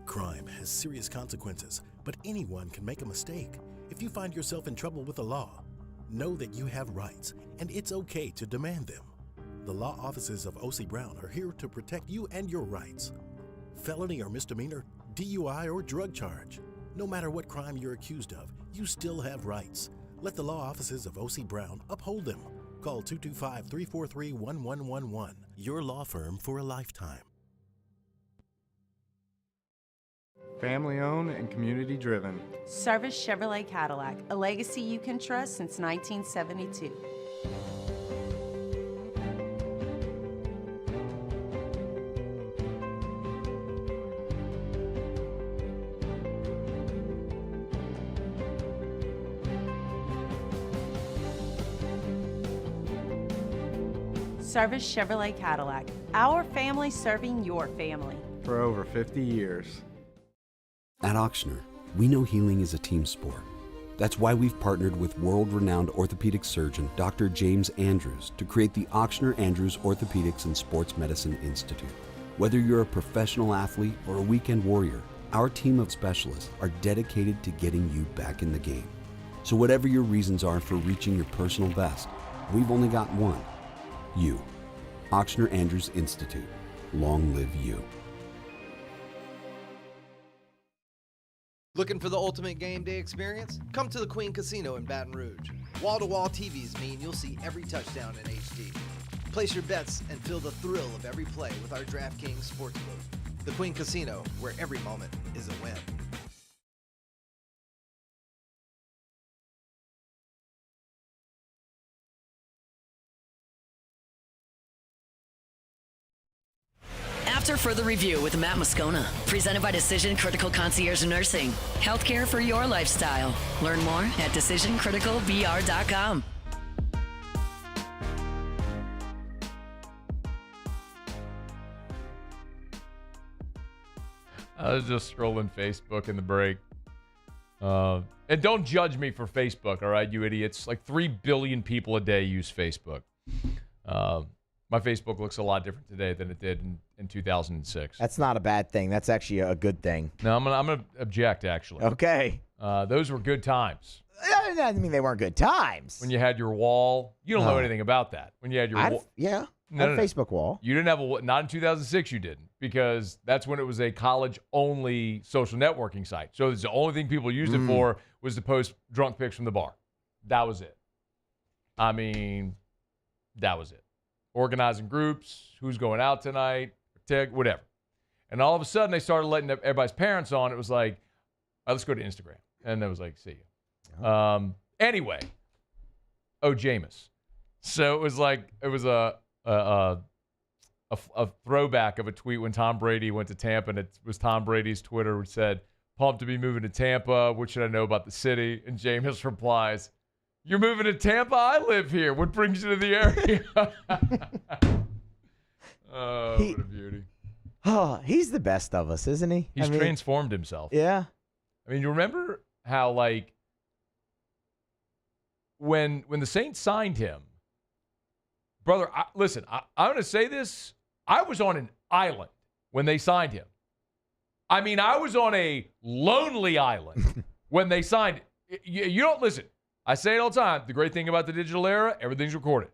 [SPEAKER 12] Crime has serious consequences, but anyone can make a mistake. If you find yourself in trouble with the law, know that you have rights, and it's okay to demand them. The law offices of O.C. Brown are here to protect you and your rights. Felony or misdemeanor, DUI or drug charge. No matter what crime you're accused of, you still have rights. Let the law offices of O.C. Brown uphold them. Call 225-343-1111. Your law firm for a lifetime.
[SPEAKER 2] Family owned and community driven.
[SPEAKER 9] Service Chevrolet Cadillac, a legacy you can trust since 1972. Service Chevrolet Cadillac, our family serving your family.
[SPEAKER 2] For over 50 years.
[SPEAKER 15] At Auctioner, we know healing is a team sport. That's why we've partnered with world-renowned orthopedic surgeon Dr. James Andrews to create the Auctioner Andrews Orthopedics and Sports Medicine Institute. Whether you're a professional athlete or a weekend warrior, our team of specialists are dedicated to getting you back in the game. So whatever your reasons are for reaching your personal best, we've only got one. You. Auctioner Andrews Institute. Long live you.
[SPEAKER 22] Looking for the ultimate game day experience? Come to the Queen Casino in Baton Rouge. Wall-to-wall TVs mean you'll see every touchdown in HD. Place your bets and feel the thrill of every play with our DraftKings Sportsbook. The Queen Casino, where every moment is a win.
[SPEAKER 4] After further review with Matt Moscona, presented by Decision Critical Concierge Nursing. Healthcare for your lifestyle. Learn more at decisioncriticalbr.com.
[SPEAKER 6] I was just scrolling Facebook in the break. And don't judge me for Facebook, all right, you idiots. Like 3 billion people a day use Facebook. My Facebook looks a lot different today than it did in 2006.
[SPEAKER 23] That's not a bad thing. That's actually a good thing.
[SPEAKER 6] No, I'm gonna object, actually.
[SPEAKER 23] Okay.
[SPEAKER 6] Those were good times.
[SPEAKER 23] I mean, they weren't good times.
[SPEAKER 6] When you had your wall. You don't know anything about that. When you had your wall.
[SPEAKER 23] Yeah. I had a Facebook wall.
[SPEAKER 6] You didn't have a not in 2006 you didn't, because that's when it was a college-only social networking site. So the only thing people used it for was to post drunk pics from the bar. That was it. I mean, that was it. Organizing groups, who's going out tonight, whatever. And all of a sudden, they started letting everybody's parents on. It was like, all right, let's go to Instagram. And it was like, see you. Anyway, Jameis. So it was like, it was a throwback of a tweet when Tom Brady went to Tampa, and it was Tom Brady's Twitter, which said, pumped to be moving to Tampa. What should I know about the city? And Jameis replies, you're moving to Tampa? I live here. What brings you to the area? What a beauty.
[SPEAKER 23] Oh, he's the best of us, isn't he?
[SPEAKER 6] He's transformed himself.
[SPEAKER 23] Yeah.
[SPEAKER 6] I mean, you remember how, like, when the Saints signed him, brother, listen, I'm going to say this. I was on an island when they signed him. I mean, I was on a lonely island when they signed it. You don't listen. I say it all the time. The great thing about the digital era, everything's recorded.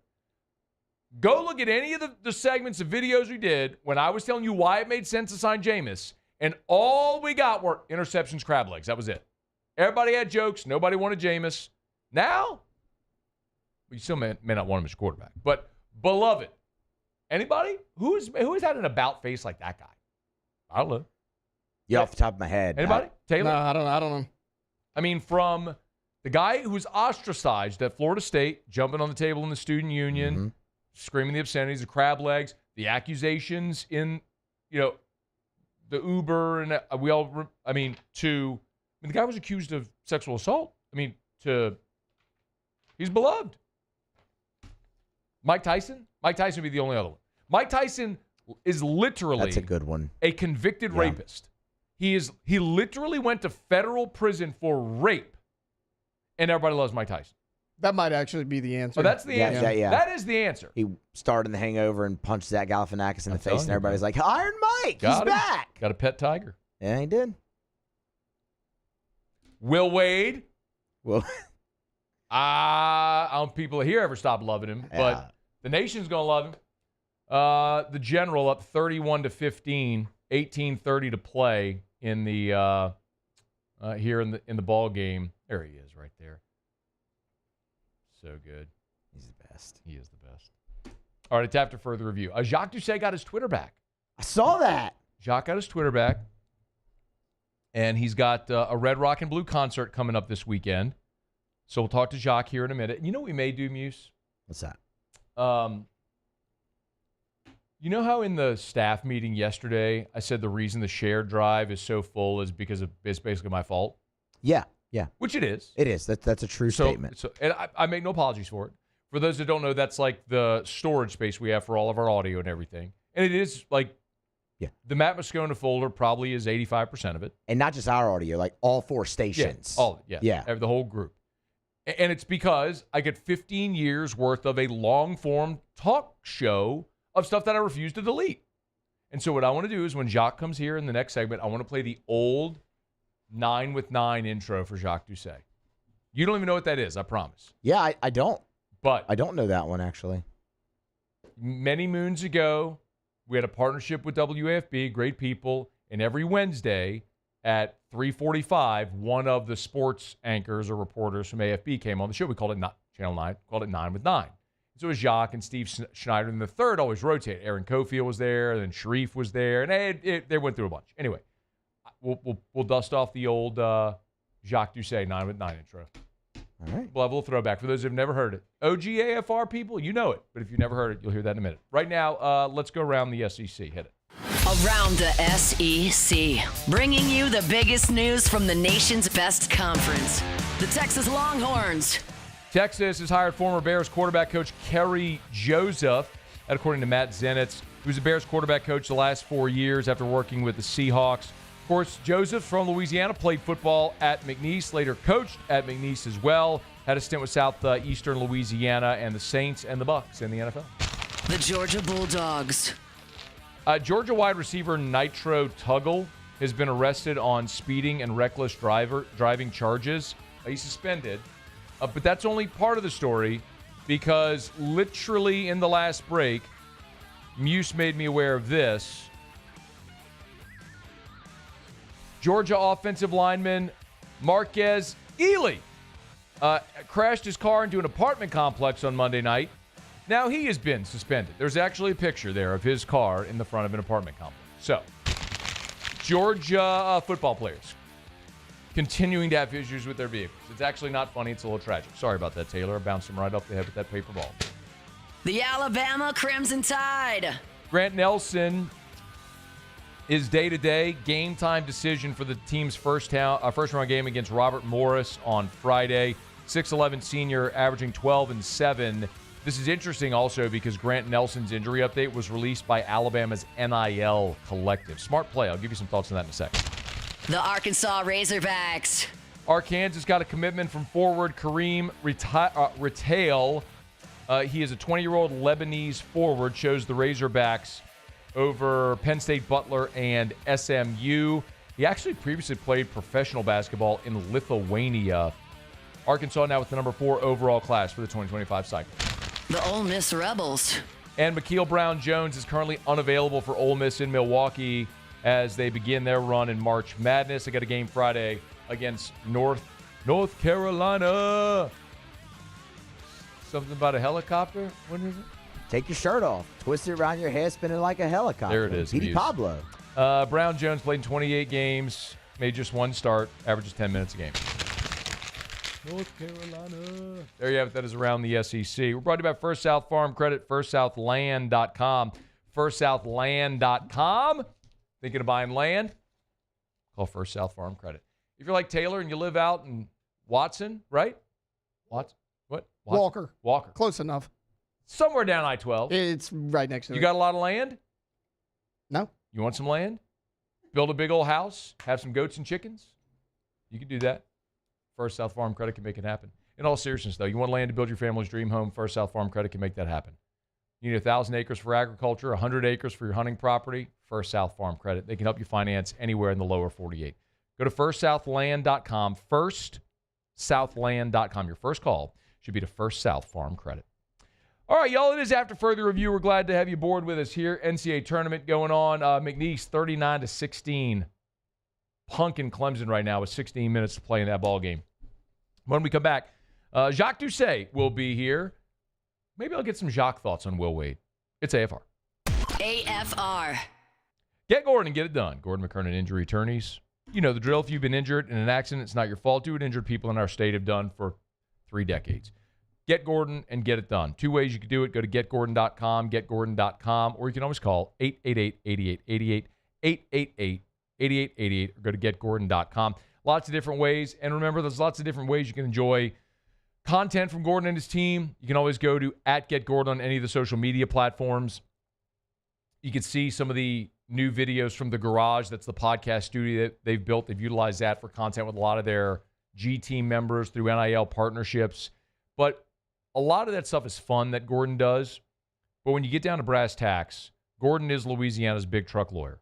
[SPEAKER 6] Go look at any of the segments of videos we did when I was telling you why it made sense to sign Jameis, and all we got were interceptions, crab legs. That was it. Everybody had jokes. Nobody wanted Jameis. Now, you still may not want him as a quarterback, but beloved. Anybody? Who has had an about face like that guy? I don't know.
[SPEAKER 23] Yeah, off the top of my head.
[SPEAKER 6] Anybody? Taylor?
[SPEAKER 24] No, I don't know.
[SPEAKER 6] I mean, from the guy who was ostracized at Florida State, jumping on the table in the student union, screaming the obscenities, the crab legs, the accusations in, the Uber, and the guy was accused of sexual assault. He's beloved. Mike Tyson? Mike Tyson would be the only other one. Mike Tyson is literally
[SPEAKER 23] that's a good one.
[SPEAKER 6] A convicted rapist. He literally went to federal prison for rape, and everybody loves Mike Tyson.
[SPEAKER 24] That might actually be the answer.
[SPEAKER 6] Oh, that's the answer.
[SPEAKER 23] Yeah.
[SPEAKER 6] That is the answer.
[SPEAKER 23] He starred in The Hangover and punched Zach Galifianakis in the face, and everybody's like, Iron Mike, he's back.
[SPEAKER 6] Got a pet tiger.
[SPEAKER 23] Yeah, he did.
[SPEAKER 6] Will Wade. I don't think people here ever stop loving him, but the nation's going to love him. The General up 31-15, 18:30 to play in the here in the ball game. There he is, right there. So good.
[SPEAKER 23] He's the best.
[SPEAKER 6] He is the best. All right, it's after further review. Jacques Doucet got his Twitter back.
[SPEAKER 23] I saw that.
[SPEAKER 6] Jacques got his Twitter back. And he's got a Red, Rock, and Blue concert coming up this weekend. So we'll talk to Jacques here in a minute. You know what we may do, Muse?
[SPEAKER 23] What's that?
[SPEAKER 6] You know how in the staff meeting yesterday, I said the reason the shared drive is so full is because it's basically my fault?
[SPEAKER 23] Yeah.
[SPEAKER 6] Which it is.
[SPEAKER 23] It is. That's a true statement.
[SPEAKER 6] And I make no apologies for it. For those that don't know, that's like the storage space we have for all of our audio and everything. And it is like the Matt Moscona folder probably is 85% of it.
[SPEAKER 23] And not just our audio, like all 4 stations.
[SPEAKER 6] Yeah. The whole group. And it's because I get 15 years worth of a long-form talk show of stuff that I refuse to delete. And so what I want to do is when Jacques comes here in the next segment, I want to play the old 9 with 9 intro for Jacques Doucet. You don't even know what that is, I promise.
[SPEAKER 23] Yeah, I don't.
[SPEAKER 6] But
[SPEAKER 23] I don't know that one, actually.
[SPEAKER 6] Many moons ago, we had a partnership with WAFB, great people, and every Wednesday at 3:45, one of the sports anchors or reporters from AFB came on the show. We called it Channel 9, called it 9 with 9. So it was Jacques and Steve Schneider, and the third always rotated. Aaron Cofield was there, and then Sharif was there, and they went through a bunch. Anyway, we'll dust off the old Jacques Doucet 9 with 9 intro.
[SPEAKER 23] All right.
[SPEAKER 6] We'll have a little throwback. For those who have never heard it, OGAFR people, you know it. But if you've never heard it, you'll hear that in a minute. Right now, let's go around the SEC. Hit it.
[SPEAKER 4] Around the SEC, bringing you the biggest news from the nation's best conference, the Texas Longhorns.
[SPEAKER 6] Texas has hired former Bears quarterback coach Kerry Joseph, that according to Matt Zenitz, who's a Bears quarterback coach the last 4 years after working with the Seahawks. Of course, Joseph from Louisiana played football at McNeese, later coached at McNeese as well, had a stint with Southeastern Louisiana and the Saints and the Bucs in the NFL.
[SPEAKER 4] The Georgia Bulldogs.
[SPEAKER 6] Georgia wide receiver Nitro Tuggle has been arrested on speeding and reckless driving charges. He's suspended. But that's only part of the story because literally in the last break, Muse made me aware of this. Georgia offensive lineman Marquez Ely crashed his car into an apartment complex on Monday night. Now he has been suspended. There's actually a picture there of his car in the front of an apartment complex. So, Georgia football players continuing to have issues with their vehicles. It's actually not funny. It's a little tragic. Sorry about that, Taylor. I bounced him right off the head with that paper ball.
[SPEAKER 4] The Alabama Crimson Tide.
[SPEAKER 6] Grant Nelson is day-to-day game time decision for the team's first round game against Robert Morris on Friday. 6'11 senior, averaging 12 and 7. This is interesting also because Grant Nelson's injury update was released by Alabama's NIL collective. Smart play. I'll give you some thoughts on that in a second.
[SPEAKER 4] The Arkansas Razorbacks.
[SPEAKER 6] Arkansas got a commitment from forward Kareem Retail. He is a 20-year-old Lebanese forward, chose the Razorbacks over Penn State Butler and SMU. He actually previously played professional basketball in Lithuania. Arkansas now with the number 4 overall class for the 2025 cycle.
[SPEAKER 4] The Ole Miss Rebels.
[SPEAKER 6] And Makeel Brown-Jones is currently unavailable for Ole Miss in Milwaukee as they begin their run in March Madness. They got a game Friday against North Carolina. Something about a helicopter? What is it?
[SPEAKER 23] Take your shirt off. Twist it around your head, spinning like a helicopter.
[SPEAKER 6] There it is.
[SPEAKER 23] Petey Pablo.
[SPEAKER 6] Brown-Jones played in 28 games, made just one start, averages 10 minutes a game. North Carolina. There you have it. That is around the SEC. We're brought to you by First South Farm Credit, firstsouthland.com. Firstsouthland.com. Thinking of buying land? Call First South Farm Credit. If you're like Taylor and you live out in Watson, right? Watson? What? Watson? Walker.
[SPEAKER 24] Close enough.
[SPEAKER 6] Somewhere down I-12.
[SPEAKER 24] It's right next to it.
[SPEAKER 6] You got a lot of land?
[SPEAKER 24] No.
[SPEAKER 6] You want some land? Build a big old house? Have some goats and chickens? You can do that. First South Farm Credit can make it happen. In all seriousness, though, you want land to build your family's dream home, First South Farm Credit can make that happen. You need 1,000 acres for agriculture, 100 acres for your hunting property, First South Farm Credit. They can help you finance anywhere in the lower 48. Go to firstsouthland.com, firstsouthland.com. Your first call should be to First South Farm Credit. All right, y'all, it is after further review. We're glad to have you aboard with us here. NCAA tournament going on. McNeese 39-16. Punking Clemson right now with 16 minutes to play in that ball game. When we come back, Jacques Doucet will be here. Maybe I'll get some Jacques thoughts on Will Wade. It's AFR.
[SPEAKER 4] AFR.
[SPEAKER 6] Get Gordon and get it done. Gordon McKernan Injury Attorneys. you know the drill. If you've been injured in an accident, it's not your fault. Do what injured people in our state have done for 3 decades. Get Gordon and get it done. 2 ways you can do it. Go to getgordon.com, getgordon.com, or you can always call 888-8888, 888-8888, or go to getgordon.com. Lots of different ways. And remember, there's lots of different ways you can enjoy content from Gordon and his team. You can always go to @GetGordon on any of the social media platforms. You can see some of the new videos from the garage. That's the podcast studio that they've built. They've utilized that for content with a lot of their G team members through NIL partnerships. But a lot of that stuff is fun that Gordon does. But when you get down to brass tacks, Gordon is Louisiana's big truck lawyer.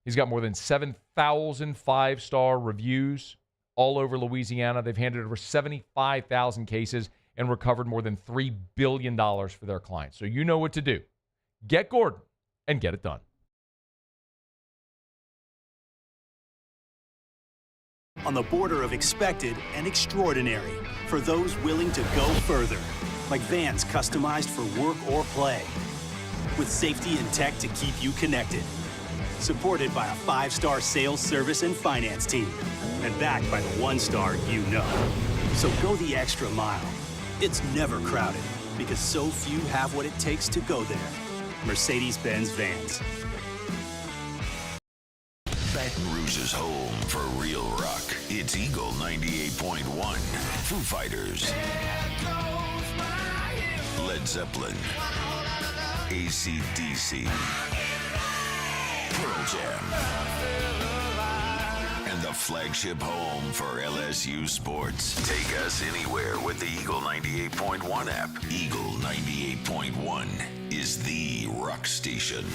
[SPEAKER 6] He's got more than 7,000 five-star reviews all over Louisiana. They've handled over 75,000 cases and recovered more than $3 billion for their clients. So you know what to do. Get Gordon and get it done.
[SPEAKER 1] On the border of expected and extraordinary for those willing to go further, like vans customized for work or play, with safety and tech to keep you connected. Supported by a 5-star sales, service, and finance team, and backed by the 1-star you know. So go the extra mile. It's never crowded because so few have what it takes to go there. Mercedes-Benz Vans.
[SPEAKER 3] Baton Rouge's home for real rock. It's Eagle 98.1. Foo Fighters. Led Zeppelin. AC/DC. Pearl Jam. And the flagship home for LSU sports. Take us anywhere with the Eagle 98.1 app. Eagle 98.1 is the rock station.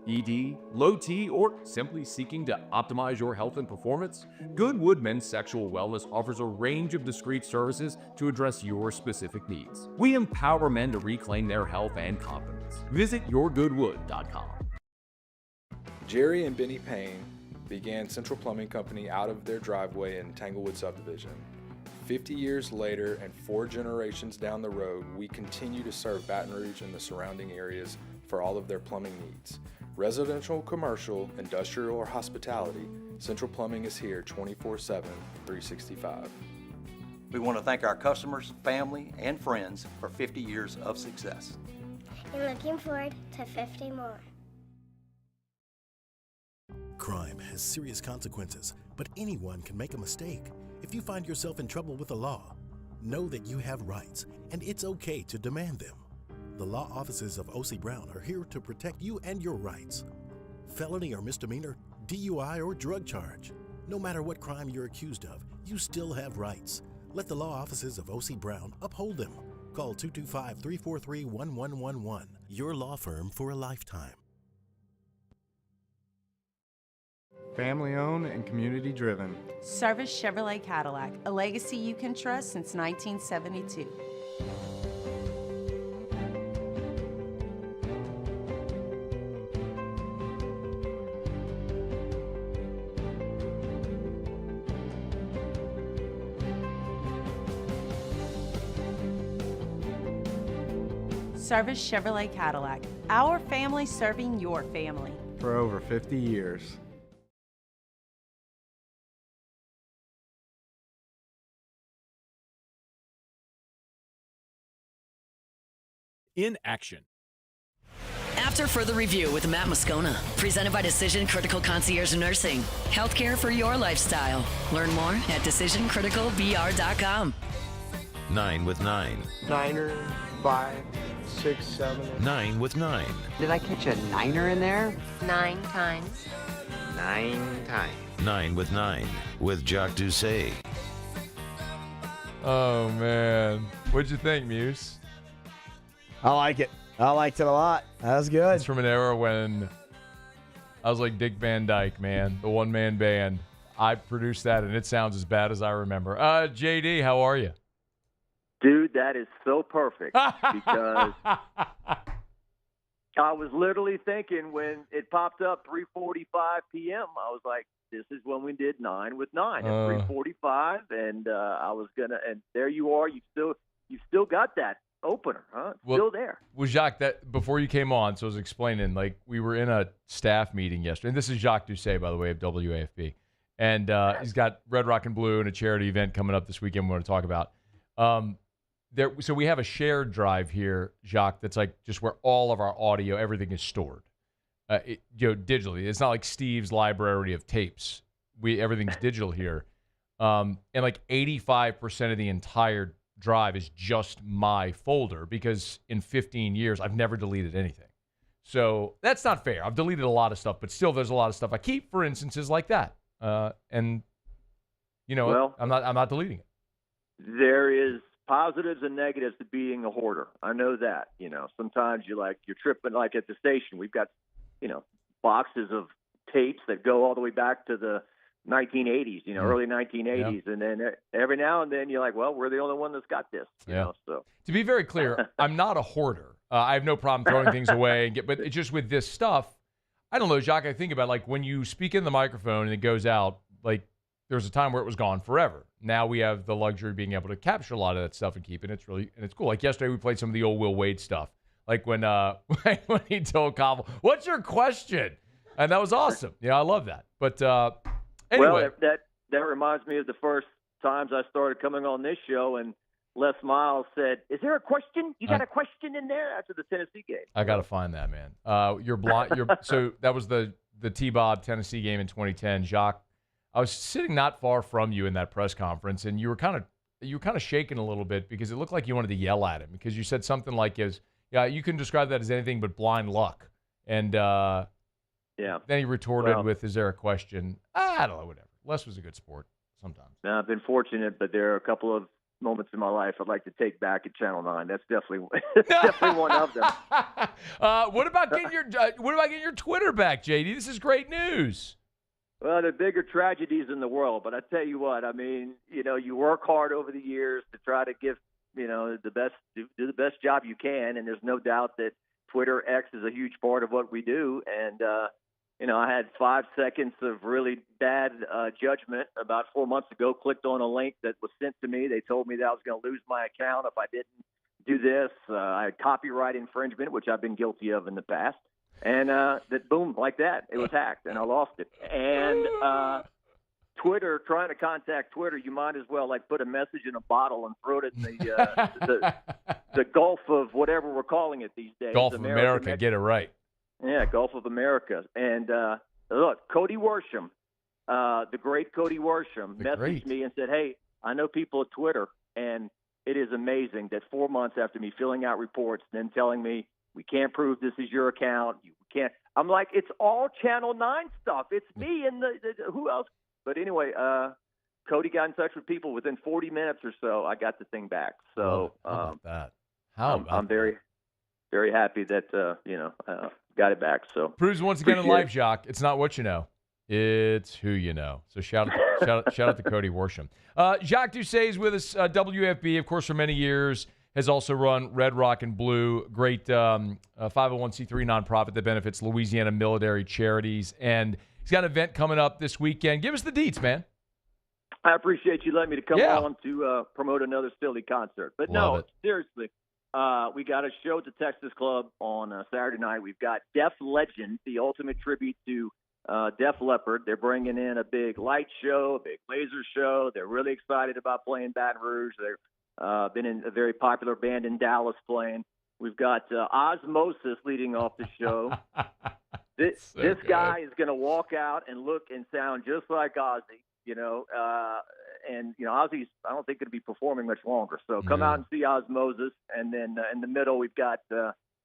[SPEAKER 14] ED, low T, or simply seeking to optimize your health and performance? Goodwood Men's Sexual Wellness offers a range of discreet services to address your specific needs. We empower men to reclaim their health and confidence. Visit yourgoodwood.com.
[SPEAKER 16] Jerry and Benny Payne began Central Plumbing Company out of their driveway in Tanglewood subdivision. 50 years later and 4 generations down the road, we continue to serve Baton Rouge and the surrounding areas for all of their plumbing needs. Residential, commercial, industrial, or hospitality, Central Plumbing is here 24/7, 365.
[SPEAKER 17] We want to thank our customers, family, and friends for 50 years of success.
[SPEAKER 18] And looking forward to 50 more.
[SPEAKER 12] Crime has serious consequences, but anyone can make a mistake. If you find yourself in trouble with the law, know that you have rights, and it's okay to demand them. The law offices of O.C. Brown are here to protect you and your rights. Felony or misdemeanor, DUI or drug charge. No matter what crime you're accused of, you still have rights. Let the law offices of O.C. Brown uphold them. Call 225-343-1111. Your law firm for a lifetime.
[SPEAKER 2] Family owned and community driven.
[SPEAKER 9] Service Chevrolet Cadillac, a legacy you can trust since 1972. Service Chevrolet Cadillac, our family serving your family.
[SPEAKER 2] For over 50 years.
[SPEAKER 5] In action.
[SPEAKER 4] After further review with Matt Moscona, presented by Decision Critical Concierge Nursing. Healthcare for your lifestyle. Learn more at decisioncriticalbr.com.
[SPEAKER 3] 9 with 9.
[SPEAKER 24] 9, 5, 6, 7.
[SPEAKER 3] 9 with 9.
[SPEAKER 7] Did I catch a niner in there?
[SPEAKER 18] 9 times.
[SPEAKER 7] 9 times.
[SPEAKER 3] 9 with 9 with Jacques Doucet.
[SPEAKER 6] Oh, man. What'd you think, Muse?
[SPEAKER 23] I like it. I liked it a lot. That was good.
[SPEAKER 6] It's from an era when I was like Dick Van Dyke, man. The one-man band. I produced that, and it sounds as bad as I remember. JD, how are you?
[SPEAKER 25] Dude, that is so perfect because I was literally thinking when it popped up 3:45 p.m., I was like, this is when we did 9 with 9 at 3:45, and I was gonna, and there you are. You still got that opener, huh?
[SPEAKER 6] Well,
[SPEAKER 25] Still there.
[SPEAKER 6] Well, Jacques, that before you came on, so I was explaining, like, we were in a staff meeting yesterday. And this is Jacques Doucet, by the way, of WAFB. And he's got Red Rock and Blue and a charity event coming up this weekend we want to talk about. So we have a shared drive here, Jacques, that's like just where all of our audio, everything is stored, digitally. It's not like Steve's library of tapes. Everything's digital here. And like 85% of the entire drive is just my folder because in 15 years, I've never deleted anything. So that's not fair. I've deleted a lot of stuff, but still there's a lot of stuff I keep for instances like that. I'm not deleting it.
[SPEAKER 25] There is positives and negatives to being a hoarder. I know that. Sometimes you're tripping, like at the station. We've got, boxes of tapes that go all the way back to the 1980s, early 1980s. Yeah. And then every now and then you're like, well, we're the only one that's got this. So
[SPEAKER 6] to be very clear, I'm not a hoarder. I have no problem throwing things away but it's just with this stuff. I don't know, Jacques, I think about like when you speak in the microphone and it goes out, like there was a time where it was gone forever. Now we have the luxury of being able to capture a lot of that stuff and keep it. It's cool. Like yesterday we played some of the old Will Wade stuff. Like when he told Cobble, "What's your question?" And that was awesome. I love that. But anyway.
[SPEAKER 25] Well, that reminds me of the first times I started coming on this show, and Les Miles said, "Is there a question? You got a question in there?" After the Tennessee game.
[SPEAKER 6] I got to find that, man. You're blind. So that was the T-Bob Tennessee game in 2010. Jacques, I was sitting not far from you in that press conference, and you were kind of shaking a little bit because it looked like you wanted to yell at him because you said something like, you can describe that as anything but blind luck." And then he retorted with, "Is there a question?" I don't know, whatever. Les was a good sport sometimes.
[SPEAKER 25] Now, I've been fortunate, but there are a couple of moments in my life I'd like to take back at Channel 9. That's definitely one of them.
[SPEAKER 6] What about getting your Twitter back, JD? This is great news.
[SPEAKER 25] Well, there are bigger tragedies in the world, but I tell you what, I mean, you work hard over the years to try to give, do the best job you can, and there's no doubt that Twitter X is a huge part of what we do. And I had 5 seconds of really bad judgment about 4 months ago. Clicked on a link that was sent to me. They told me that I was going to lose my account if I didn't do this. I had copyright infringement, which I've been guilty of in the past. And that boom, like that, it was hacked, and I lost it. And Twitter, trying to contact Twitter, you might as well put a message in a bottle and throw it in the Gulf of whatever we're calling it these days.
[SPEAKER 6] Gulf of America, get it right.
[SPEAKER 25] Yeah, Gulf of America. And look, Cody Worsham, the great Cody Worsham, messaged me and said, "Hey, I know people at Twitter, and it is amazing that 4 months after me filling out reports and then telling me, we can't prove this is your account. You can't." I'm like, it's all Channel 9 stuff. It's me and who else? But anyway, Cody got in touch with people within 40 minutes or so. I got the thing back. So
[SPEAKER 6] how about that?
[SPEAKER 25] I'm very, very happy that got it back. So
[SPEAKER 6] proves once again in life, Jacques, it's not what you know, it's who you know. So shout out to Cody Worsham. Jacques Doucet is with us. WFB, of course, for many years. Has also run Red Rock and Blue, great 501c3 nonprofit that benefits Louisiana military charities. And he's got an event coming up this weekend. Give us the deets, man.
[SPEAKER 25] I appreciate you letting me to come on to promote another Philly concert. But seriously, we got a show at the Texas Club on Saturday night. We've got Def Legend, the ultimate tribute to Def Leppard. They're bringing in a big light show, a big laser show. They're really excited about playing Baton Rouge. They're been in a very popular band in Dallas playing. We've got Osmosis leading off the show. This guy is going to walk out and look and sound just like Ozzy, and Ozzy's, I don't think, going to be performing much longer. So come out and see Osmosis. And then in the middle, we've got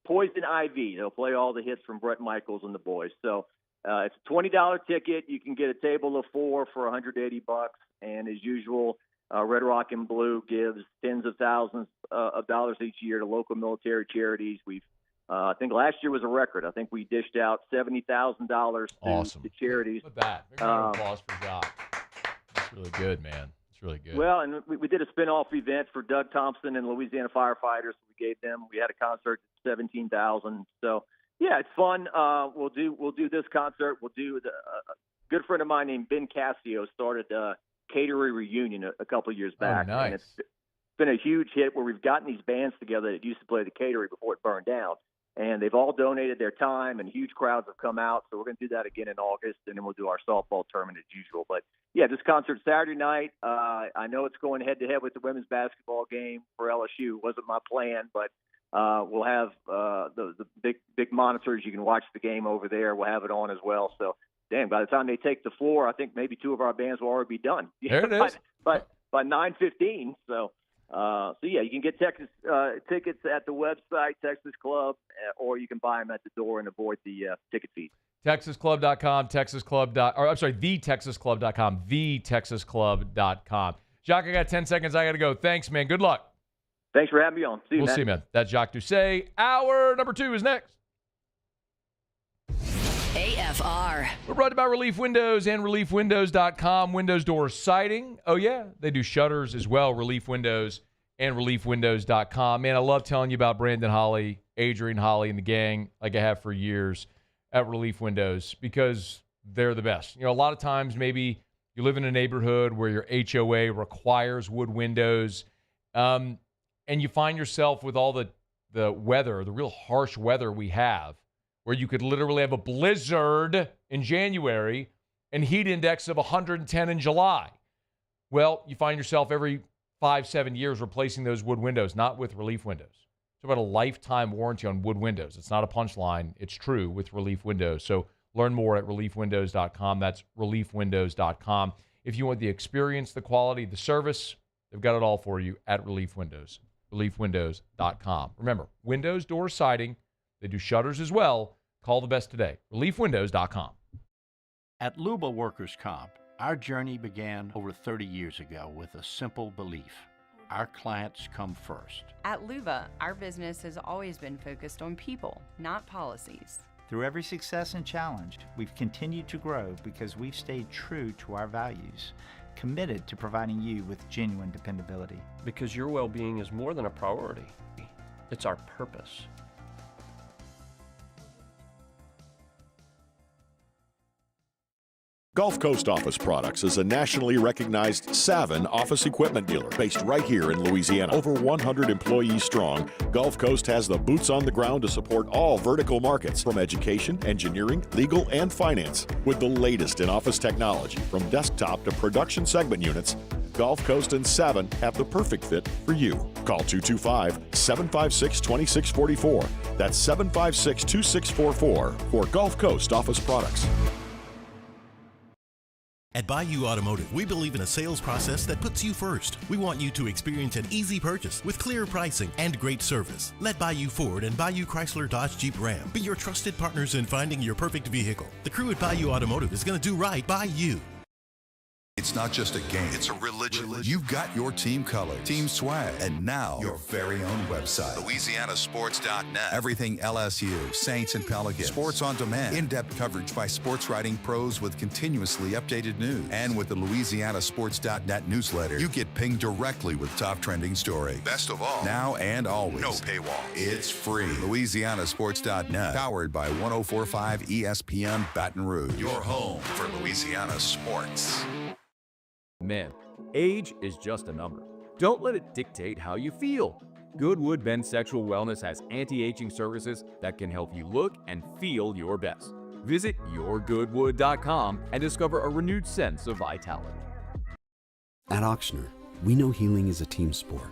[SPEAKER 25] Poison Ivy. They'll play all the hits from Bret Michaels and the boys. So it's a $20 ticket. You can get a table of 4 for $180. And as usual, Red Rock and Blue gives tens of thousands of dollars each year to local military charities. We've, I think last year was a record. I think we dished out $70,000 to charities.
[SPEAKER 6] Look at that. Big round of applause for Jacques. That's really good, man. It's really good.
[SPEAKER 25] Well, and we did a spin-off event for Doug Thompson and Louisiana firefighters. We had a concert at $17,000. So yeah, it's fun. We'll do this concert. We'll do a good friend of mine named Ben Cassio started Catering Reunion a couple of years back.
[SPEAKER 6] Oh, nice.
[SPEAKER 25] been a huge hit where we've gotten these bands together that used to play the Catering before it burned down. And they've all donated their time, and huge crowds have come out. So we're going to do that again in August, and then we'll do our softball tournament as usual. But, yeah, this concert Saturday night, I know it's going head-to-head with the women's basketball game for LSU. It wasn't my plan, but we'll have the big monitors. You can watch the game over there. We'll have it on as well. So, damn, by the time they take the floor, I think maybe 2 of our bands will already be done.
[SPEAKER 6] There it is.
[SPEAKER 25] But by 9:15, so yeah, you can get Texas tickets at the website, Texas Club, or you can buy them at the door and avoid the ticket fees.
[SPEAKER 6] TexasClub.com, TheTexasClub.com, TheTexasClub.com. Jacques, I got 10 seconds. I got to go. Thanks, man. Good luck.
[SPEAKER 25] Thanks for having me on. See you,
[SPEAKER 6] We'll see you, man. That's Jacques Doucet. Hour number 2 is next.
[SPEAKER 4] AFR.
[SPEAKER 6] We're brought to you by Relief Windows and ReliefWindows.com. Windows door siding. Oh, yeah. They do shutters as well. Relief Windows and ReliefWindows.com. Man, I love telling you about Brandon Holly, Adrian Holly, and the gang like I have for years at Relief Windows because they're the best. You know, a lot of times maybe you live in a neighborhood where your HOA requires wood windows, and you find yourself with all the weather, the real harsh weather we have, where you could literally have a blizzard in January and heat index of 110 in July. Well, you find yourself every 5-7 years replacing those wood windows, not with Relief Windows. It's about a lifetime warranty on wood windows. It's not a punchline. It's true with Relief Windows. So learn more at ReliefWindows.com. That's ReliefWindows.com. If you want the experience, the quality, the service, they've got it all for you at Relief Windows. ReliefWindows.com. Remember, windows, doors, siding. They do shutters as well. Call the best today. ReliefWindows.com.
[SPEAKER 8] At Luba Workers' Comp, our journey began over 30 years ago with a simple belief. Our clients come first.
[SPEAKER 10] At Luba, our business has always been focused on people, not policies.
[SPEAKER 11] Through every success and challenge, we've continued to grow because we've stayed true to our values, committed to providing you with genuine dependability.
[SPEAKER 13] Because your well-being is more than a priority. It's our purpose.
[SPEAKER 19] Gulf Coast Office Products is a nationally recognized Savin office equipment dealer based right here in Louisiana. Over 100 employees strong, Gulf Coast has the boots on the ground to support all vertical markets from education, engineering, legal, and finance. With the latest in office technology from desktop to production segment units, Gulf Coast and Savin have the perfect fit for you. Call 225-756-2644. That's 756-2644 for Gulf Coast Office Products.
[SPEAKER 12] At Bayou Automotive, we believe in a sales process that puts you first. We want you to experience an easy purchase with clear pricing and great service. Let Bayou Ford and Bayou Chrysler Dodge Jeep Ram be your trusted partners in finding your perfect vehicle. The crew at Bayou Automotive is going to do right by you.
[SPEAKER 26] It's not just a game, it's a religion. You've got your team colors, team swag, and now your very own website. LouisianaSports.net. Everything LSU, Saints, and Pelicans. Sports on demand. In-depth coverage by sports writing pros with continuously updated news. And with the LouisianaSports.net newsletter, you get pinged directly with top trending stories. Best of all, now and always, no paywall. It's free. LouisianaSports.net. Powered by 104.5 ESPN Baton Rouge. Your home for Louisiana sports.
[SPEAKER 14] Men, age is just a number. Don't let it dictate how you feel. Goodwood Men's Sexual Wellness has anti-aging services that can help you look and feel your best. Visit yourgoodwood.com and discover a renewed sense of vitality.
[SPEAKER 15] At Ochsner, we know healing is a team sport.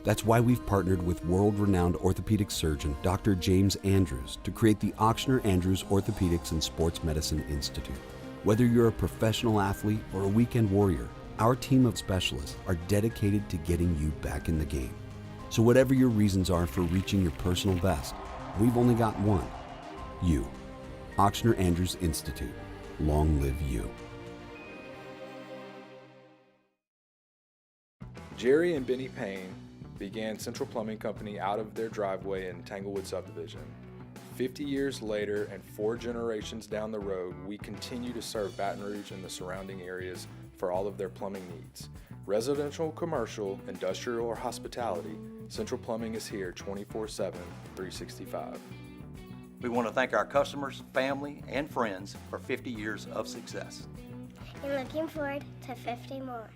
[SPEAKER 15] That's why we've partnered with world-renowned orthopedic surgeon Dr. James Andrews to create the Ochsner Andrews Orthopedics and Sports Medicine Institute. Whether you're a professional athlete or a weekend warrior, our team of specialists are dedicated to getting you back in the game. So whatever your reasons are for reaching your personal best, we've only got one. You. Ochsner Andrews Institute. Long live you.
[SPEAKER 16] Jerry and Benny Payne began Central Plumbing Company out of their driveway in Tanglewood Subdivision. 50 years later and 4 generations down the road, we continue to serve Baton Rouge and the surrounding areas for all of their plumbing needs. Residential, commercial, industrial, or hospitality, Central Plumbing is here 24/7, 365.
[SPEAKER 17] We want to thank our customers, family, and friends for 50 years of success.
[SPEAKER 18] And looking forward to 50 more.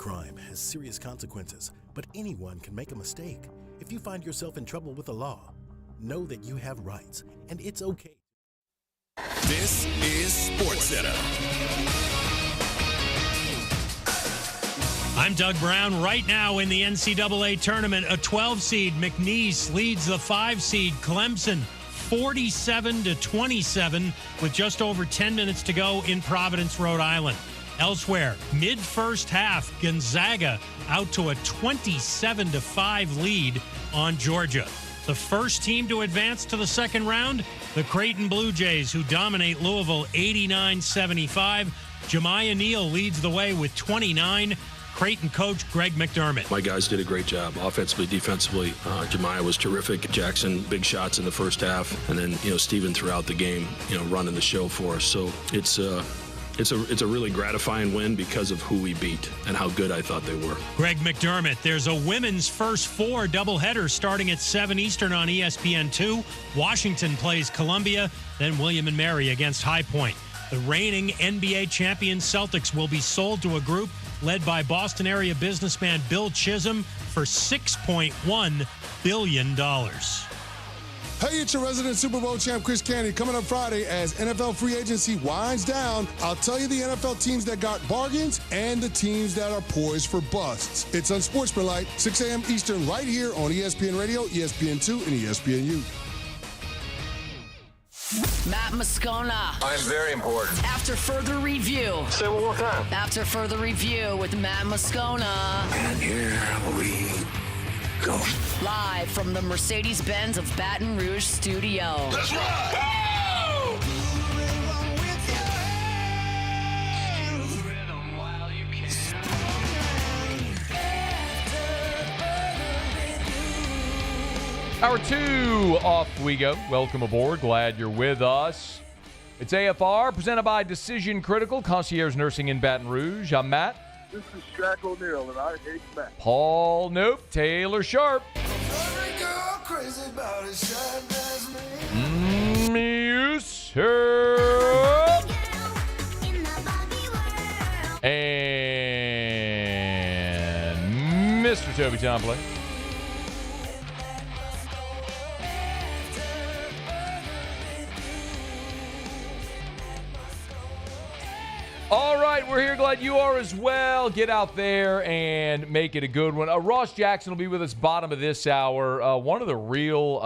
[SPEAKER 12] crime has serious consequences, but anyone can make a mistake. If you find yourself in trouble with the law, know that you have rights, and it's okay.
[SPEAKER 1] This is SportsCenter.
[SPEAKER 2] I'm Doug Brown. Right now in the NCAA tournament, a 12 seed McNeese leads the 5 seed Clemson 47-27 with just over 10 minutes to go in Providence, Rhode Island. Elsewhere, mid-first half, Gonzaga out to a 27-5 lead on Georgia. The first team to advance to the second round, the Creighton Blue Jays, who dominate Louisville 89-75. Jemiah Neal leads the way with 29. Creighton coach Greg McDermott.
[SPEAKER 9] My guys did a great job offensively, defensively. Jemiah was terrific. Jackson, big shots in the first half. And then, Steven throughout the game, running the show for us. So it's a really gratifying win because of who we beat and how good I thought they were.
[SPEAKER 2] Greg McDermott. There's a women's first 4 doubleheader starting at 7 Eastern on ESPN2. Washington plays Columbia, then William & Mary against High Point. The reigning NBA champion Celtics will be sold to a group led by Boston area businessman Bill Chisholm for $6.1 billion.
[SPEAKER 20] Hey, it's your resident Super Bowl champ, Chris Candy, coming up Friday as NFL free agency winds down. I'll tell you the NFL teams that got bargains and the teams that are poised for busts. It's Unsportsmanlike, 6 a.m. Eastern, right here on ESPN Radio, ESPN2, and ESPNU.
[SPEAKER 4] Matt Moscona.
[SPEAKER 21] I'm very important.
[SPEAKER 4] After further review.
[SPEAKER 21] Say it one more time.
[SPEAKER 4] After further review with Matt Moscona.
[SPEAKER 21] And here we go.
[SPEAKER 4] Live from the Mercedes-Benz of Baton Rouge studio.
[SPEAKER 21] That's right. Woo!
[SPEAKER 6] Hour 2, off we go. Welcome aboard. Glad you're with us. It's AFR, presented by Decision Critical, Concierge Nursing in Baton Rouge. I'm Matt.
[SPEAKER 22] This is Shaq O'Neal, and I hate Matt.
[SPEAKER 6] Paul, nope. Taylor Sharp. And Mr. Toby Tomplin. All right, we're here. Glad you are as well. Get out there and make it a good one. Ross Jackson will be with us bottom of this hour. One of the real,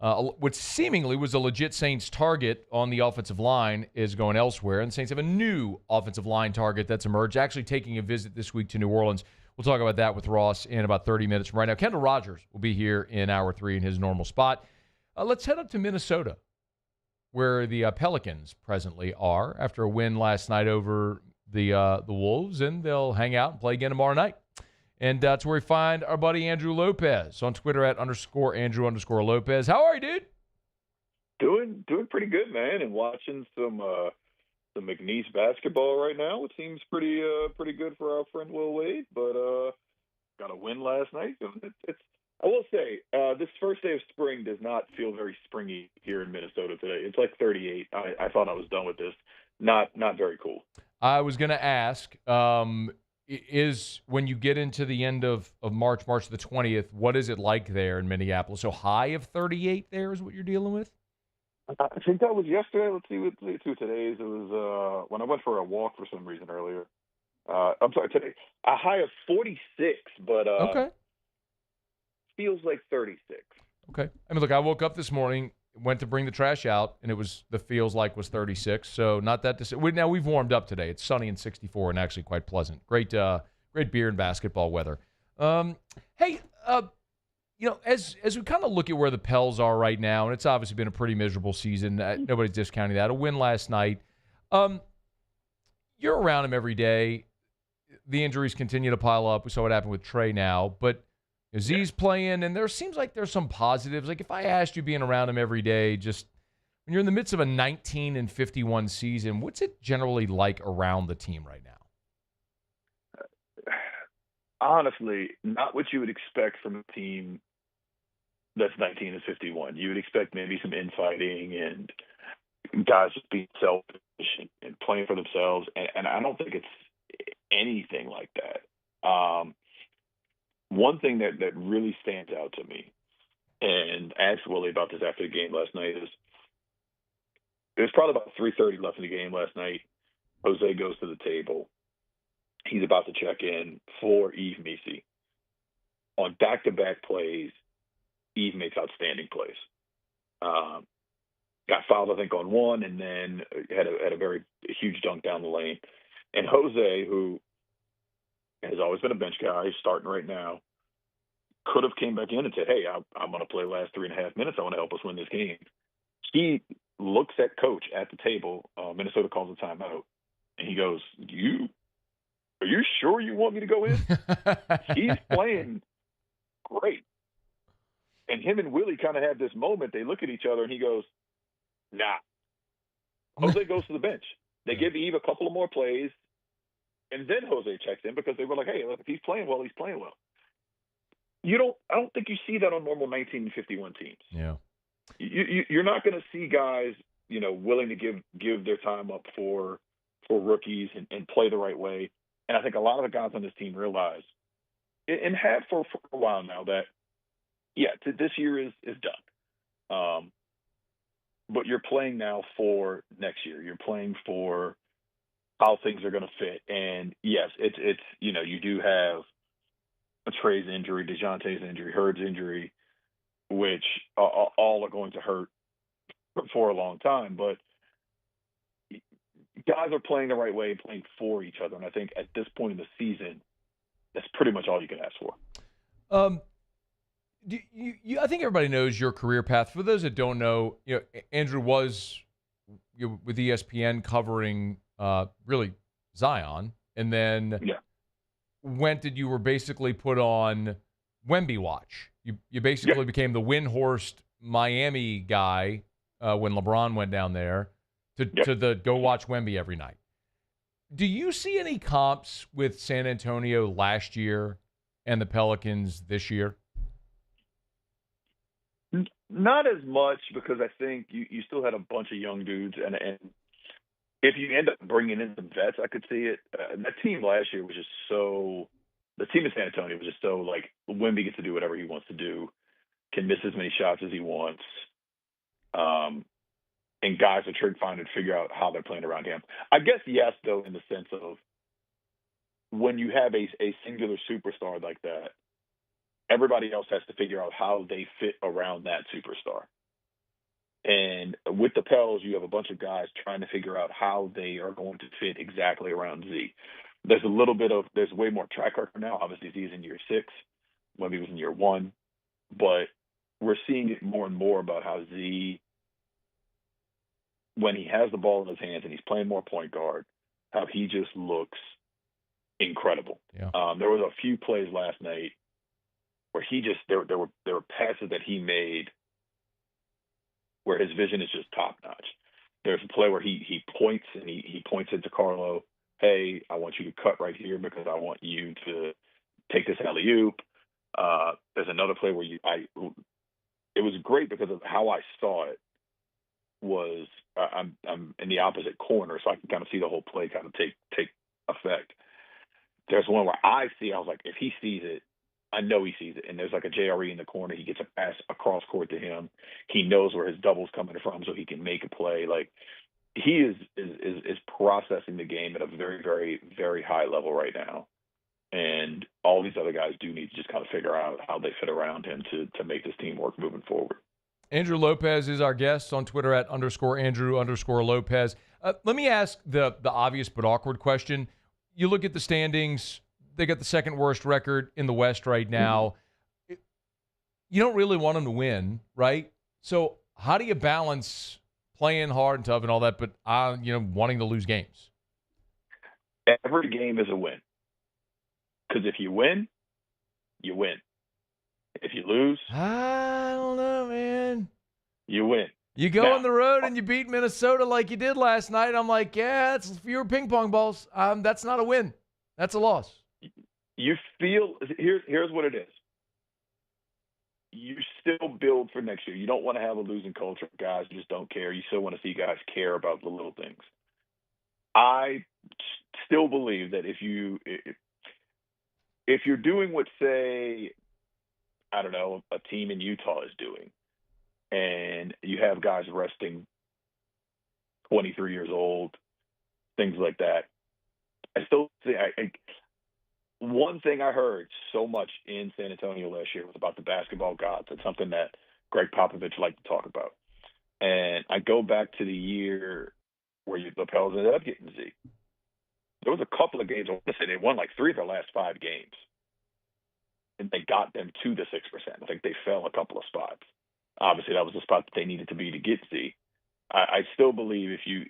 [SPEAKER 6] what seemingly was a legit Saints target on the offensive line is going elsewhere. And the Saints have a new offensive line target that's emerged, actually taking a visit this week to New Orleans. We'll talk about that with Ross in about 30 minutes from right now. Kendall Rogers will be here in hour 3 in his normal spot. Let's head up to Minnesota, where the Pelicans presently are after a win last night over the Wolves, and they'll hang out and play again tomorrow night. And that's where we find our buddy Andrew Lopez on Twitter at _Andrew_Lopez. How are you, dude?
[SPEAKER 27] Doing pretty good, man, and watching some McNeese basketball right now. It seems pretty good for our friend Will Wade, but got a win last night. I will say, this first day of spring does not feel very springy here in Minnesota today. It's like 38. I thought I was done with this. Not very cool.
[SPEAKER 6] I was going to ask, is when you get into the end of March the 20th, what is it like there in Minneapolis? So high of 38 there is what you're dealing with?
[SPEAKER 27] I think that was yesterday. Let's see what today's. It was when I went for a walk for some reason earlier. I'm sorry, today. A high of 46, but
[SPEAKER 6] okay.
[SPEAKER 27] Feels like 36.
[SPEAKER 6] Okay. I mean, look, I woke up this morning, went to bring the trash out, and the feels like was 36. So not that now we've warmed up today. It's sunny and 64 and actually quite pleasant. Great beer and basketball weather. Hey, as we kind of look at where the Pels are right now, and it's obviously been a pretty miserable season. Nobody's discounting that. A win last night. You're around them every day. The injuries continue to pile up. We saw what happened with Trey now, but Z's playing, and there seems like there's some positives. Like if I asked you being around him every day, just when you're in the midst of a 19-51 season, what's it generally like around the team right now?
[SPEAKER 27] Honestly, not what you would expect from a team that's 19-51. You would expect maybe some infighting and guys just being selfish and playing for themselves, and I don't think it's anything like that. One thing that really stands out to me, and I asked Willie about this after the game last night, is it was probably about 3:30 left in the game last night. Jose goes to the table. He's about to check in for Yves Missi. On back-to-back plays, Yves makes outstanding plays. Got fouled, I think, on one, and then had a very huge dunk down the lane. And Jose, who has always been a bench guy, he's starting right now, could have came back in and said, hey, I'm going to play the last 3.5 minutes. I want to help us win this game. He looks at coach at the table. Minnesota calls a timeout. And he goes, are you sure you want me to go in? He's playing great. And him and Willie kind of have this moment. They look at each other, and he goes, nah. Jose goes to the bench. They give Yves a couple of more plays, and then Jose checks in because they were like, hey, look, if he's playing well, he's playing well. I don't think you see that on normal 1951 teams.
[SPEAKER 6] Yeah.
[SPEAKER 27] You're not going to see guys, willing to give their time up for rookies and play the right way. And I think a lot of the guys on this team realize, and have for a while now, that, this year is done. But you're playing now for next year. You're playing for how things are going to fit. And yes, it's you do have a Trey's injury, DeJounte's injury, Hurd's injury, which all are going to hurt for a long time. But guys are playing the right way, playing for each other. And I think at this point in the season, that's pretty much all you can ask for.
[SPEAKER 6] I think everybody knows your career path. For those that don't know, Andrew was with ESPN covering really Zion, and then you were basically put on Wemby watch. You basically became the Windhorst Miami guy when LeBron went down there to the go watch Wemby every night. Do you see any comps with San Antonio last year and the Pelicans this year?
[SPEAKER 27] Not as much, because I think you still had a bunch of young dudes, and if you end up bringing in some vets, I could see it. That team last year was just so – the team in San Antonio was just so, like, Wemby gets to do whatever he wants to do, can miss as many shots as he wants, and guys are trying to figure out how they're playing around him. I guess yes, though, in the sense of when you have a singular superstar like that, everybody else has to figure out how they fit around that superstar. And with the Pels, you have a bunch of guys trying to figure out how they are going to fit exactly around Z. There's way more track record now. Obviously, Z's in year 6. Wemby was in year 1. But we're seeing it more and more about how Z, when he has the ball in his hands and he's playing more point guard, how he just looks incredible.
[SPEAKER 6] Yeah.
[SPEAKER 27] There was a few plays last night where there were passes that he made where his vision is just top notch. There's a play where he points and he points into Carlo, hey, I want you to cut right here because I want you to take this alley-oop. There's another play where it was great because of how I saw it. Was I'm in the opposite corner, so I can kind of see the whole play kind of take effect. There's one where I was like, if he sees it, I know he sees it. And there's like a JRE in the corner. He gets a pass across court to him. He knows where his double's coming from, so he can make a play. Like, he is processing the game at a very, very, very high level right now. And all these other guys do need to just kind of figure out how they fit around him to make this team work moving forward.
[SPEAKER 6] Andrew Lopez is our guest on Twitter at @Andrew_Lopez. Let me ask the obvious but awkward question. You look at the standings. They got the second worst record in the West right now. You don't really want them to win, right? So how do you balance playing hard and tough and all that, but wanting to lose games?
[SPEAKER 27] Every game is a win. Because if you win, you win. If you lose,
[SPEAKER 6] I don't know, man.
[SPEAKER 27] You win.
[SPEAKER 6] You go on the road and you beat Minnesota like you did last night. I'm like, yeah, it's fewer ping pong balls. That's not a win. That's a loss.
[SPEAKER 27] You feel here's what it is. You still build for next year. You don't want to have a losing culture. Guys just don't care. You still want to see guys care about the little things. I still believe that if you're doing what, say, I don't know, a team in Utah is doing, and you have guys resting 23 years old, things like that, I still think one thing I heard so much in San Antonio last year was about the basketball gods. It's something that Greg Popovich liked to talk about. And I go back to the year where the Pels ended up getting Z. There was a couple of games, I want to say they won like 3 of their last 5 games. And they got them to the 6%. I think they fell a couple of spots. Obviously, that was the spot that they needed to be to get Z. I still believe if you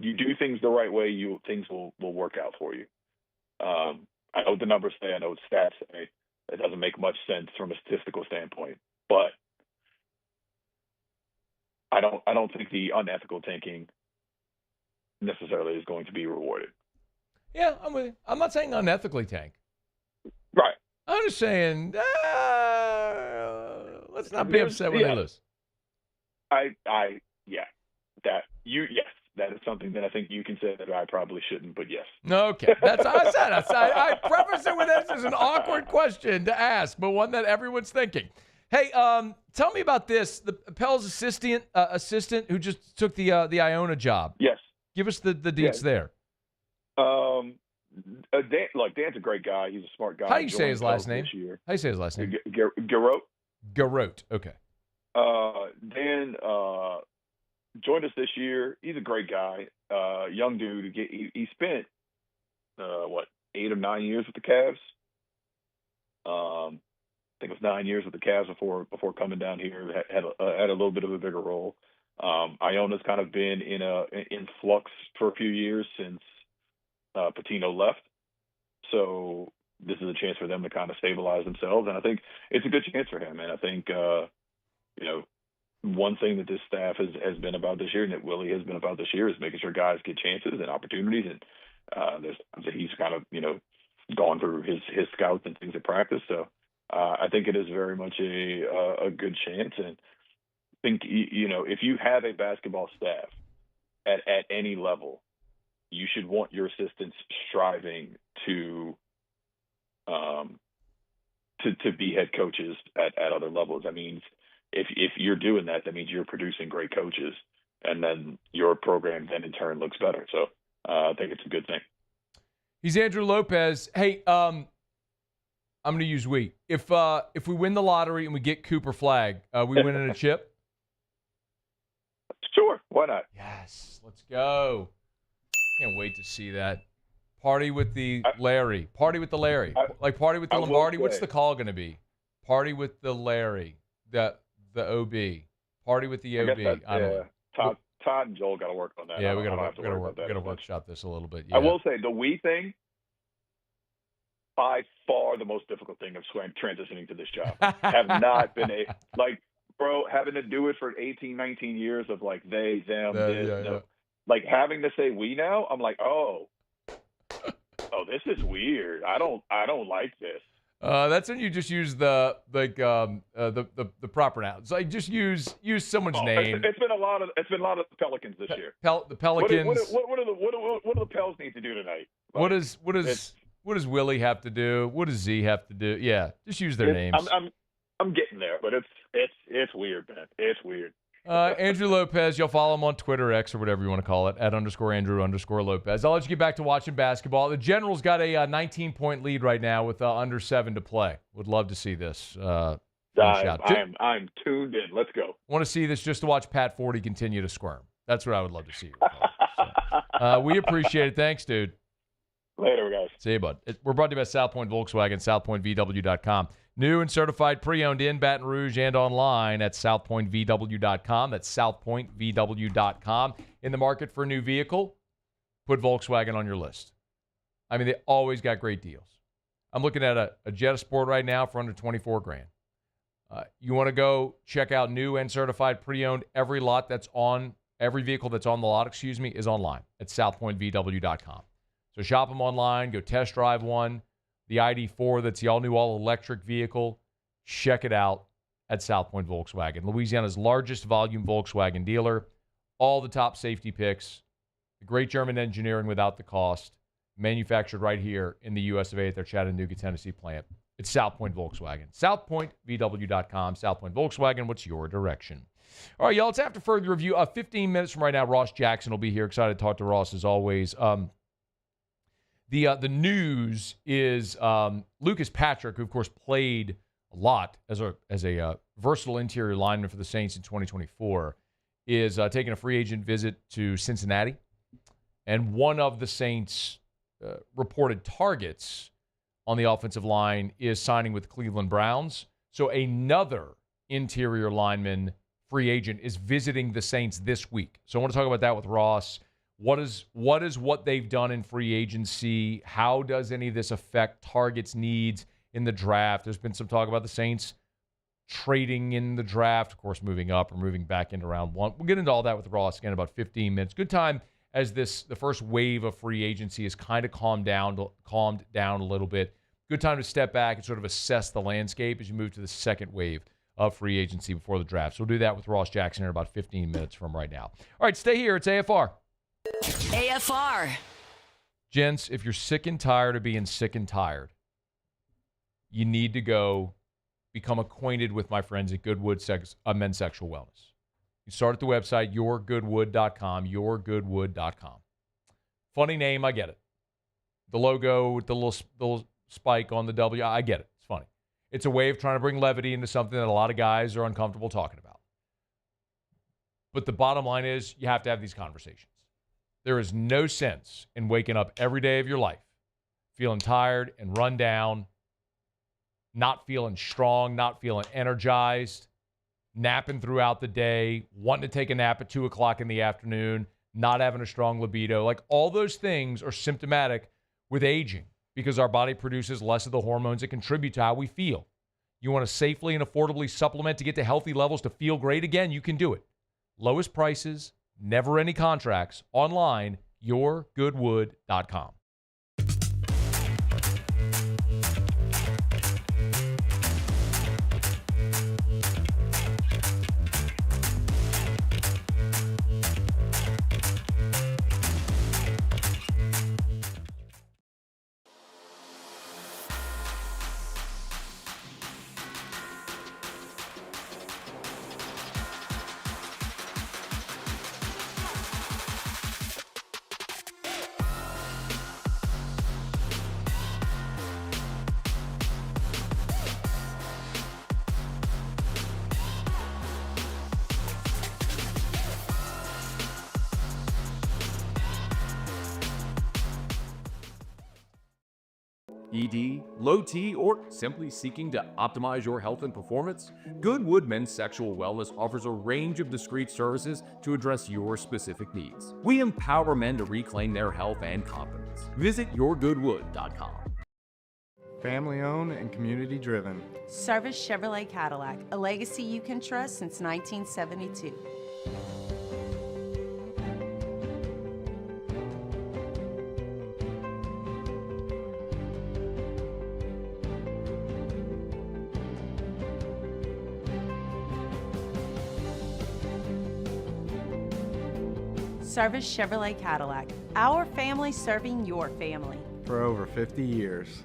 [SPEAKER 27] do things the right way, things will work out for you. I know what the numbers say. I know what stats say. It doesn't make much sense from a statistical standpoint, but I don't think the unethical tanking necessarily is going to be rewarded.
[SPEAKER 6] Yeah, I'm with you. I'm not saying unethically tank.
[SPEAKER 27] Right.
[SPEAKER 6] I'm just saying let's not be upset when they lose. That is something that I think you can say that I probably shouldn't, but yes. Okay, that's how I said. I preface it with this as an awkward question to ask, but one that everyone's thinking. Hey, tell me about this. The Pels assistant who just took the Iona job.
[SPEAKER 27] Yes.
[SPEAKER 6] Give us the deets there.
[SPEAKER 27] Dan's a great guy. He's a smart guy.
[SPEAKER 6] How do you say his last name? How do you say his last name?
[SPEAKER 27] Garot.
[SPEAKER 6] Garot. Okay.
[SPEAKER 27] Dan joined us this year. He's a great guy. Young dude. He spent 8 or 9 years with the Cavs. I think it was 9 years with the Cavs before coming down here. Had a little bit of a bigger role. Iona's kind of been in flux for a few years since Patino left. So this is a chance for them to kind of stabilize themselves, and I think it's a good chance for him. And I think one thing that this staff has been about this year, and that Willie has been about this year, is making sure guys get chances and opportunities. And he's kind of gone through his scouts and things at practice. So I think it is very much a good chance. And I think if you have a basketball staff at any level, you should want your assistants striving to be head coaches at other levels. That means if you're doing that, that means you're producing great coaches, and then your program then in turn looks better. So I think it's a good thing.
[SPEAKER 6] He's Andrew Lopez. Hey, I'm going to use we. If we win the lottery and we get Cooper Flag, we winning a chip?
[SPEAKER 27] Sure, why not?
[SPEAKER 6] Yes, let's go. Can't wait to see that. Party with the Larry. Party with the Larry. Like party with the Lombardi. What's the call going to be? Party with the Larry. The OB. Party with the OB. I don't know.
[SPEAKER 27] Todd and Joel got to work on that.
[SPEAKER 6] Yeah, we got to workshop this a little bit. Yeah.
[SPEAKER 27] I will say the we thing, by far the most difficult thing of transitioning to this job. Have not been having to do it for 18, 19 years of like they, them, this. No. Like having to say we now, I'm like, oh, this is weird. I don't like this.
[SPEAKER 6] That's when you just use the proper nouns. Like just use someone's name.
[SPEAKER 27] It's been a lot of the Pelicans this year.
[SPEAKER 6] The Pelicans.
[SPEAKER 27] What do the Pels need to do tonight?
[SPEAKER 6] Like, what does Willie have to do? What does Z have to do? Yeah, just use their names.
[SPEAKER 27] I'm getting there, but it's weird, man. It's weird.
[SPEAKER 6] Andrew Lopez, you'll follow him on Twitter, X, or whatever you want to call it, @_Andrew_Lopez. I'll let you get back to watching basketball. The Generals got a 19-point lead right now with under 7 to play. Would love to see this.
[SPEAKER 27] I'm tuned in. Let's go.
[SPEAKER 6] Want to see this just to watch Pat Forty continue to squirm. That's what I would love to see. So, we appreciate it. Thanks, dude.
[SPEAKER 27] Later, guys.
[SPEAKER 6] See you, bud. We're brought to you by South Point Volkswagen, southpointvw.com. New and certified pre-owned in Baton Rouge and online at southpointvw.com. That's southpointvw.com. In the market for a new vehicle, put Volkswagen on your list. I mean, they always got great deals. I'm looking at a Jetta Sport right now for under $24,000. You want to go check out new and certified pre-owned. Every vehicle that's on the lot, is online at southpointvw.com. So shop them online, go test drive one. The ID4, that's the all-new, all-electric vehicle. Check it out at South Point Volkswagen, Louisiana's largest volume Volkswagen dealer. All the top safety picks, the great German engineering without the cost. manufactured right here in the US of A at their Chattanooga, Tennessee plant. It's South Point Volkswagen. SouthPointVW.com. South Point Volkswagen, what's your direction? All right, y'all, it's after further review. 15 minutes from right now, Ross Jackson will be here. Excited to talk to Ross as always. The news is Lucas Patrick, who, of course, played a lot as a versatile interior lineman for the Saints in 2024, is taking a free agent visit to Cincinnati. And one of the Saints' reported targets on the offensive line is signing with Cleveland Browns. So another interior lineman free agent is visiting the Saints this week. So I want to talk about that with Ross. What is what they've done in free agency? How does any of this affect targets' needs in the draft? There's been some talk about the Saints trading in the draft, of course, moving up or moving back into round one. We'll get into all that with Ross again in about 15 minutes. Good time as the first wave of free agency has kind of calmed down a little bit. Good time to step back and sort of assess the landscape as you move to the second wave of free agency before the draft. So we'll do that with Ross Jackson in about 15 minutes from right now. All right, stay here. It's AFR.
[SPEAKER 4] AFR.
[SPEAKER 6] Gents, if you're sick and tired of being sick and tired, you need to go become acquainted with my friends at Goodwood Men's Sexual Wellness. You start at the website, yourgoodwood.com, yourgoodwood.com. Funny name, I get it. The logo with the little spike on the W, I get it. It's funny. It's a way of trying to bring levity into something that a lot of guys are uncomfortable talking about. But the bottom line is you have to have these conversations. There is no sense in waking up every day of your life feeling tired and run down, not feeling strong, not feeling energized, napping throughout the day, wanting to take a nap at 2 o'clock in the afternoon, not having a strong libido. Like, all those things are symptomatic with aging because our body produces less of the hormones that contribute to how we feel. You want to safely and affordably supplement to get to healthy levels to feel great again? You can do it. Lowest prices, never any contracts, online, yourgoodwood.com.
[SPEAKER 14] ED, low T, or simply seeking to optimize your health and performance? Goodwood Men's Sexual Wellness offers a range of discreet services to address your specific needs. We empower men to reclaim their health and confidence. Visit yourgoodwood.com.
[SPEAKER 3] Family owned and community driven.
[SPEAKER 10] Service Chevrolet Cadillac, a legacy you can trust since 1972. Service Chevrolet Cadillac, our family serving your family.
[SPEAKER 3] For over 50 years.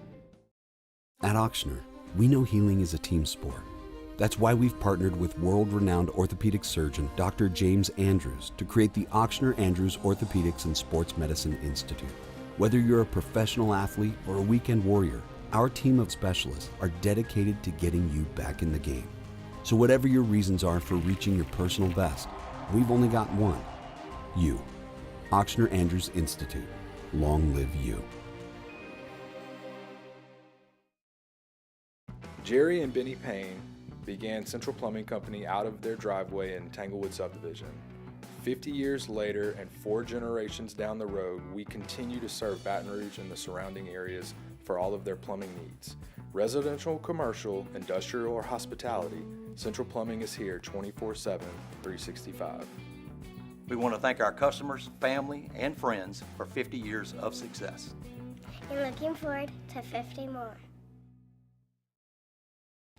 [SPEAKER 15] At Auctioner, we know healing is a team sport. That's why we've partnered with world-renowned orthopedic surgeon Dr. James Andrews to create the Auctioner Andrews Orthopedics and Sports Medicine Institute. Whether you're a professional athlete or a weekend warrior, our team of specialists are dedicated to getting you back in the game. So whatever your reasons are for reaching your personal best, we've only got one. You. Auctioner Andrews Institute. Long live you.
[SPEAKER 16] Jerry and Benny Payne began Central Plumbing Company out of their driveway in Tanglewood subdivision. 50 years later and 4 generations down the road, we continue to serve Baton Rouge and the surrounding areas for all of their plumbing needs. Residential, commercial, industrial, or hospitality, Central Plumbing is here 24/7, 365.
[SPEAKER 17] We want to thank our customers, family, and friends for 50 years of success.
[SPEAKER 18] And looking forward to 50 more.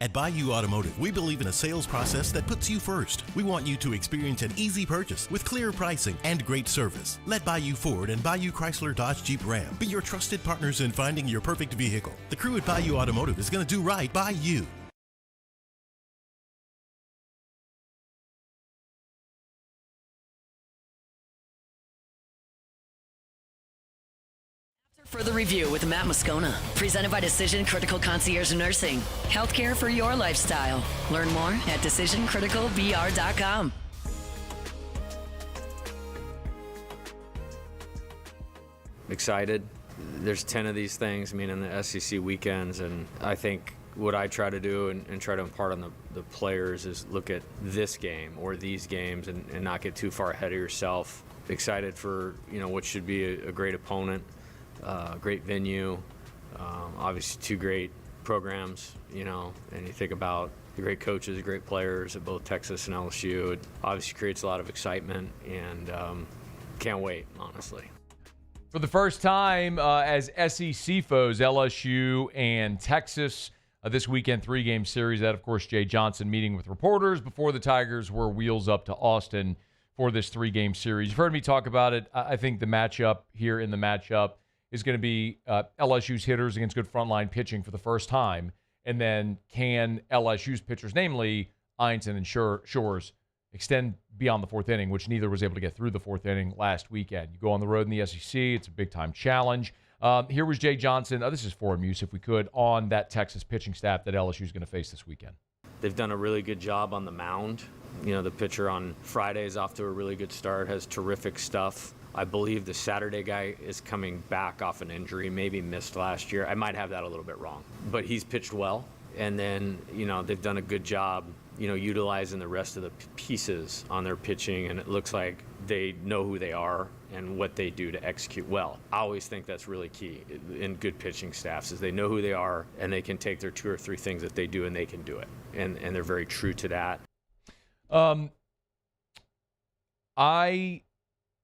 [SPEAKER 12] At Bayou Automotive, we believe in a sales process that puts you first. We want you to experience an easy purchase with clear pricing and great service. Let Bayou Ford and Bayou Chrysler Dodge Jeep Ram be your trusted partners in finding your perfect vehicle. The crew at Bayou Automotive is going to do right by you.
[SPEAKER 4] Further review with Matt Moscona, presented by Decision Critical Concierge Nursing. Healthcare for your lifestyle. Learn more at decisioncriticalbr.com.
[SPEAKER 5] Excited. There's 10 of these things, in the SEC weekends, and I think what I try to do and try to impart on the players is look at this game or these games and not get too far ahead of yourself. Excited for, what should be a great opponent. Great venue, obviously two great programs, and you think about the great coaches, the great players at both Texas and LSU. It obviously creates a lot of excitement, and can't wait, honestly.
[SPEAKER 6] For the first time as SEC foes, LSU and Texas, this weekend 3-game series. That, of course, Jay Johnson meeting with reporters before the Tigers were wheels up to Austin for this 3-game series. You've heard me talk about it. I think the matchup here in the matchup is going to be LSU's hitters against good frontline pitching for the first time. And then can LSU's pitchers, namely Einstein and Shores, extend beyond the fourth inning, which neither was able to get through the fourth inning last weekend. You go on the road in the SEC. It's a big-time challenge. Here was Jay Johnson. This is for him, use, if we could, on that Texas pitching staff that LSU is going to face this weekend.
[SPEAKER 5] They've done a really good job on the mound. The pitcher on Friday is off to a really good start, has terrific stuff. I believe the Saturday guy is coming back off an injury, maybe missed last year. I might have that a little bit wrong. But he's pitched well. And then, they've done a good job, utilizing the rest of the pieces on their pitching. And it looks like they know who they are and what they do to execute well. I always think that's really key in good pitching staffs is they know who they are and they can take their 2 or 3 things that they do and they can do it. And they're very true to that.
[SPEAKER 6] I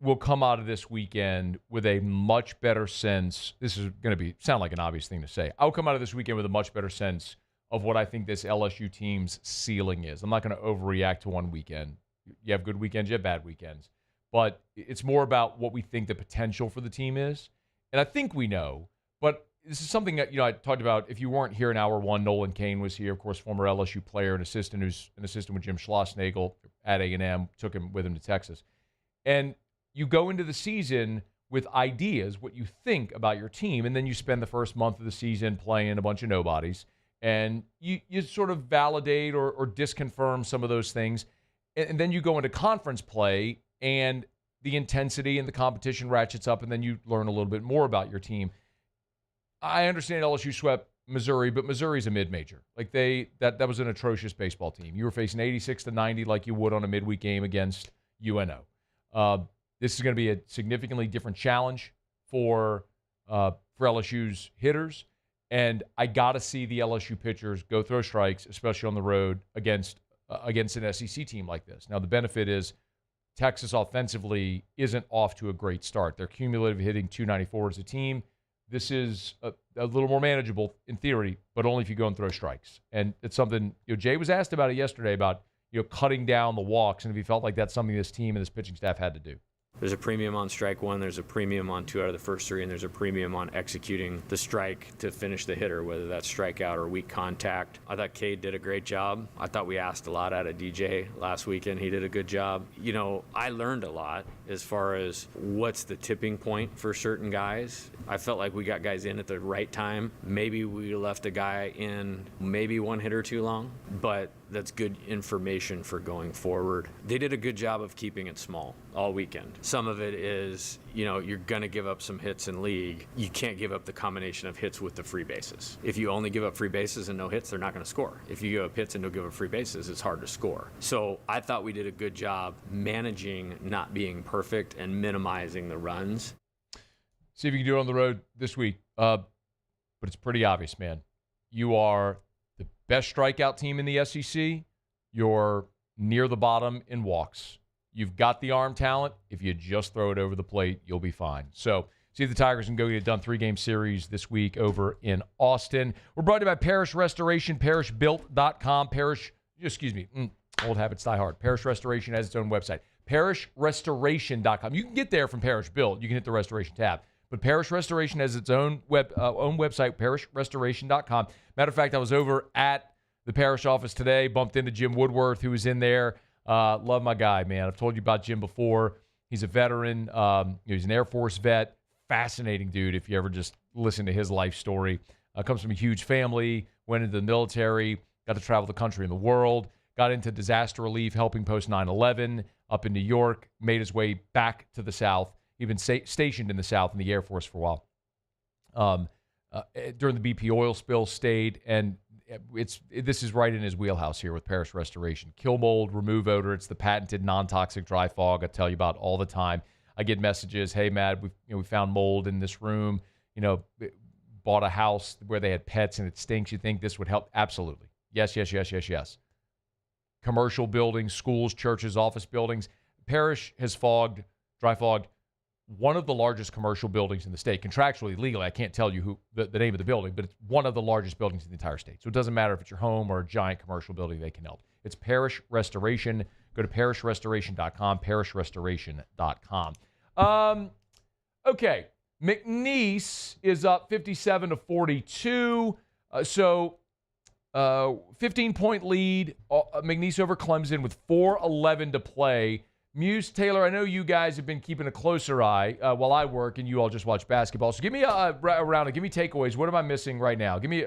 [SPEAKER 6] will come out of this weekend with a much better sense. This is going to sound like an obvious thing to say. I'll come out of this weekend with a much better sense of what I think this LSU team's ceiling is. I'm not going to overreact to one weekend. You have good weekends, you have bad weekends. But it's more about what we think the potential for the team is. And I think we know, but this is something that, I talked about. If you weren't here in hour one, Nolan Cain was here, of course, former LSU player and assistant, who's an assistant with Jim Schlossnagle at A&M, took him with him to Texas. And you go into the season with ideas, what you think about your team, and then you spend the first month of the season playing a bunch of nobodies, and you sort of validate or disconfirm some of those things. And then you go into conference play, and the intensity and the competition ratchets up, and then you learn a little bit more about your team. I understand LSU swept Missouri, but Missouri's a mid-major. Like that was an atrocious baseball team. You were facing 86-90 like you would on a midweek game against UNO. This is going to be a significantly different challenge for LSU's hitters, and I got to see the LSU pitchers go throw strikes, especially on the road against an SEC team like this. Now, the benefit is Texas offensively isn't off to a great start. They're cumulative hitting 294 as a team. This is a little more manageable in theory, but only if you go and throw strikes. And it's something, Jay was asked about it yesterday about, cutting down the walks, and if he felt like that's something this team and this pitching staff had to do.
[SPEAKER 5] There's a premium on strike one, there's a premium on 2 out of the first 3, and there's a premium on executing the strike to finish the hitter, whether that's strikeout or weak contact. I thought Cade did a great job. I thought we asked a lot out of DJ last weekend. He did a good job. I learned a lot as far as what's the tipping point for certain guys. I felt like we got guys in at the right time. Maybe we left a guy in maybe one hitter too long, but that's good information for going forward. They did a good job of keeping it small all weekend. Some of it is, you're going to give up some hits in league. You can't give up the combination of hits with the free bases. If you only give up free bases and no hits, they're not going to score. If you give up hits and don't give up free bases, it's hard to score. So I thought we did a good job managing not being perfect and minimizing the runs.
[SPEAKER 6] See if you can do it on the road this week. But it's pretty obvious, man. You are the best strikeout team in the SEC. You're near the bottom in walks. You've got the arm talent. If you just throw it over the plate, you'll be fine. So See if the Tigers can go get it done. 3-game series this week over in Austin. We're brought to you by Parish Restoration, parishbuilt.com. Old habits die hard. Parish Restoration has its own website. parishrestoration.com. You can get there from Parish Built. You can hit the Restoration tab. But Parish Restoration has its own website, parishrestoration.com. Matter of fact, I was over at the Parish office today, bumped into Jim Woodworth, who was in there. Love my guy, man. I've told you about Jim before. He's a veteran. He's an Air Force vet. Fascinating dude if you ever just listen to his life story. Comes from a huge family, went into the military, got to travel the country and the world, got into disaster relief, helping post 9/11 up in New York, made his way back to the South. He'd been stationed in the South in the Air Force for a while. During the BP oil spill, stayed, and this is right in his wheelhouse here with Parish Restoration. Kill mold, remove odor. It's the patented non-toxic dry fog I tell you about all the time. I get messages, hey, Matt, we found mold in this room. Bought a house where they had pets and it stinks. You think this would help? Absolutely. Yes. Commercial buildings, schools, churches, office buildings. Parish has dry fogged one of the largest commercial buildings in the state. Contractually, legally, I can't tell you the name of the building, but it's one of the largest buildings in the entire state. So it doesn't matter if it's your home or a giant commercial building, they can help. It's Parish Restoration. Go to parishrestoration.com, parishrestoration.com. Okay. McNeese is up 57-42. 15-point lead. McNeese over Clemson with 4:11 to play. Muse, Taylor, I know you guys have been keeping a closer eye while I work and you all just watch basketball. So give me a round of, give me takeaways. What am I missing right now? Give me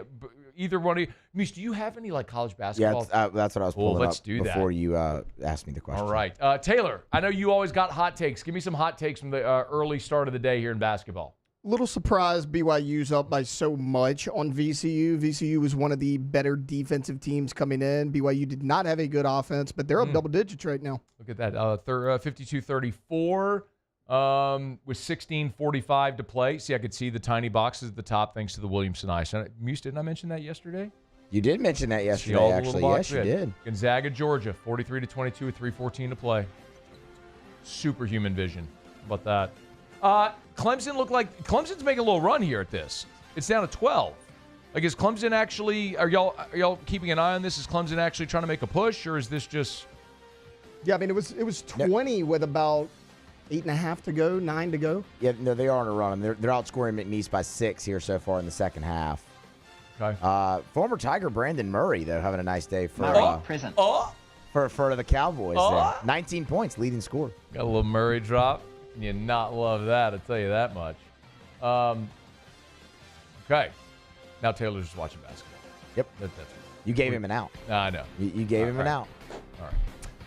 [SPEAKER 6] either one of you. Muse, do you have any college basketball?
[SPEAKER 7] Yeah, that's what I was pulling
[SPEAKER 6] let's
[SPEAKER 7] up
[SPEAKER 6] do that
[SPEAKER 7] before you asked me the question.
[SPEAKER 6] All right. Taylor, I know you always got hot takes. Give me some hot takes from the early start of the day here in basketball.
[SPEAKER 8] Little surprised BYU's up by so much on VCU. VCU was one of the better defensive teams coming in. BYU did not have a good offense, but they're up double digits right now.
[SPEAKER 6] Look at that. 52-34 with 16:45 to play. See, I could see the tiny boxes at the top thanks to the Williamson Ice. Muse, didn't I mention that yesterday?
[SPEAKER 7] You did mention that yesterday, actually. Yes, you did.
[SPEAKER 6] Gonzaga, Georgia, 43-22 with 3:14 to play. Superhuman vision. How about that? Clemson looked like Clemson's making a little run here at this. It's down to 12. Is Clemson actually? Are y'all keeping an eye on this? Is Clemson actually trying to make a push, or is this just?
[SPEAKER 8] Yeah, I mean it was 20 with about 8.5 to go, 9 to go.
[SPEAKER 7] Yeah, no, they are on a run. They're outscoring McNeese by 6 here so far in the second half.
[SPEAKER 6] Okay.
[SPEAKER 7] Former Tiger Brandon Murray, though, having a nice day for
[SPEAKER 11] prison.
[SPEAKER 7] For the Cowboys. There. 19 points, leading score.
[SPEAKER 6] Got a little Murray drop. You not love that, I'll tell you that much. Okay. Now Taylor's just watching basketball.
[SPEAKER 7] Yep.
[SPEAKER 6] That's
[SPEAKER 7] you gave him an out.
[SPEAKER 6] I know.
[SPEAKER 7] You gave him an out.
[SPEAKER 6] All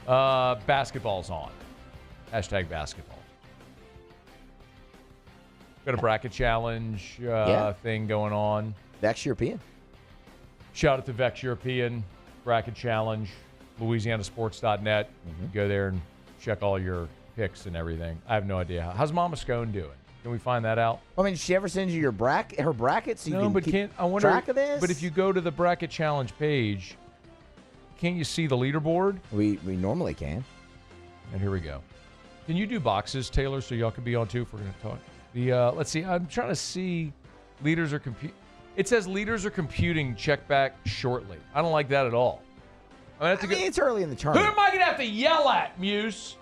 [SPEAKER 6] right. Basketball's on. Hashtag basketball. Got a bracket challenge thing going on.
[SPEAKER 7] Vex European.
[SPEAKER 6] Shout out to Vex European. Bracket challenge. LouisianaSports.net. Go there and check all your picks and everything. I have no idea. How's Mama Scone doing? Can we find that out?
[SPEAKER 7] I mean, did she ever send you her bracket so you can keep track of this?
[SPEAKER 6] But if you go to the bracket challenge page, can't you see the leaderboard?
[SPEAKER 7] We normally can.
[SPEAKER 6] And here we go. Can you do boxes, Taylor, so y'all can be on too if we're going to talk? Let's see. I'm trying to see. Leaders are It says leaders are computing. Check back shortly. I don't like that at all.
[SPEAKER 7] I mean, it's early in the
[SPEAKER 6] Who
[SPEAKER 7] tournament.
[SPEAKER 6] am I going to have to yell at, Muse?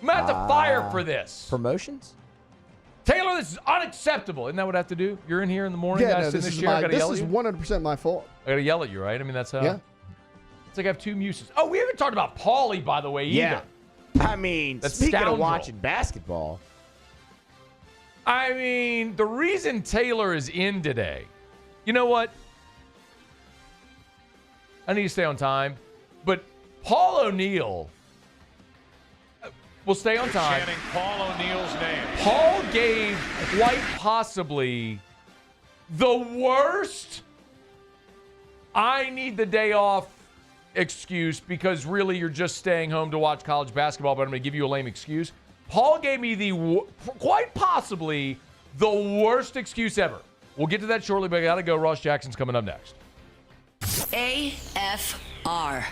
[SPEAKER 6] I'm going to have to fire for this.
[SPEAKER 7] Promotions?
[SPEAKER 6] Taylor, this is unacceptable. Isn't that what I have to do? You're in here in the morning,
[SPEAKER 8] Yeah,
[SPEAKER 6] guys,
[SPEAKER 8] no,
[SPEAKER 6] sitting
[SPEAKER 8] this
[SPEAKER 6] in
[SPEAKER 8] is
[SPEAKER 6] this chair. I gotta yell at you?
[SPEAKER 8] 100% my fault.
[SPEAKER 6] I got to yell at you, right? I mean, that's how.
[SPEAKER 8] Yeah.
[SPEAKER 6] It's like I have two muses. Oh, we haven't talked about Paulie, by the way, either.
[SPEAKER 7] Yeah. I mean,
[SPEAKER 6] That's
[SPEAKER 7] speaking
[SPEAKER 6] scoundrel.
[SPEAKER 7] of watching basketball.
[SPEAKER 6] I mean, the reason Taylor is in today, you know what? I need to stay on time, but Paul O'Neill will stay on time.
[SPEAKER 1] Chanting Paul O'Neill's name.
[SPEAKER 6] Paul gave quite possibly the worst I need the day off excuse because really you're just staying home to watch college basketball, but I'm going to give you a lame excuse. Paul gave me quite possibly the worst excuse ever. We'll get to that shortly, but I got to go. Ross Jackson's coming up next.
[SPEAKER 4] AFR.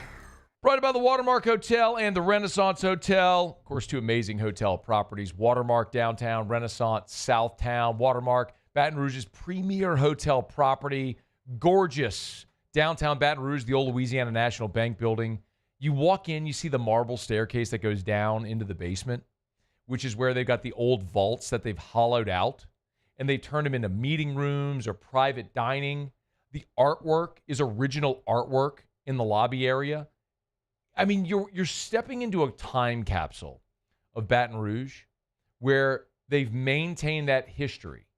[SPEAKER 6] Brought by the Watermark Hotel and the Renaissance Hotel. Of course, two amazing hotel properties. Watermark downtown, Renaissance Southtown. Watermark, Baton Rouge's premier hotel property. Gorgeous. Downtown Baton Rouge, the old Louisiana National Bank building. You walk in, you see the marble staircase that goes down into the basement, which is where they've got the old vaults that they've hollowed out, and they turned them into meeting rooms or private dining. The artwork is original artwork in the lobby area. I mean, you're stepping into a time capsule of Baton Rouge where they've maintained that history,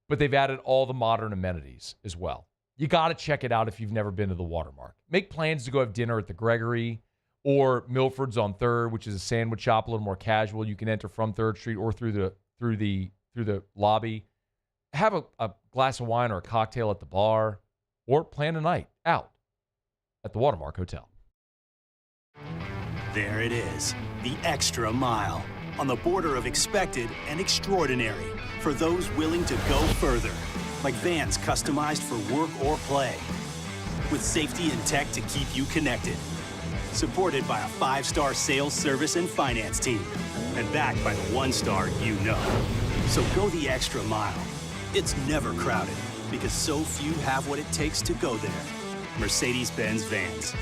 [SPEAKER 6] but they've added all the modern amenities as well. You got to check it out if you've never been to the Watermark. Make plans to go have dinner at the Gregory or Milford's on 3rd, which is a sandwich shop, a little more casual. You can enter from 3rd Street or through the lobby. Have a glass of wine or a cocktail at the bar, or plan a night out at the Watermark Hotel.
[SPEAKER 11] There it is, the extra mile, on the border of expected and extraordinary for those willing to go further, like vans customized for work or play, with safety and tech to keep you connected, supported by a 5-star sales, service, and finance team, and backed by the 1-star you know. So go the extra mile. It's never crowded, because so few have what it takes to go there. Mercedes-Benz Vans.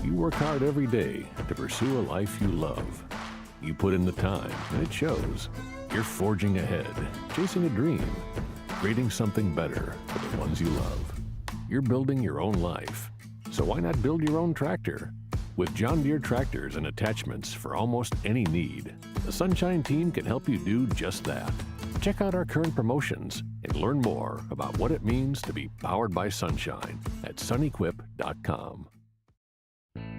[SPEAKER 13] You work hard every day to pursue a life you love. You put in the time, and it shows. You're forging ahead, chasing a dream, creating something better for the ones you love. You're building your own life, so why not build your own tractor? With John Deere tractors and attachments for almost any need, the Sunshine team can help you do just that. Check out our current promotions and learn more about what it means to be powered by Sunshine at sunequip.com.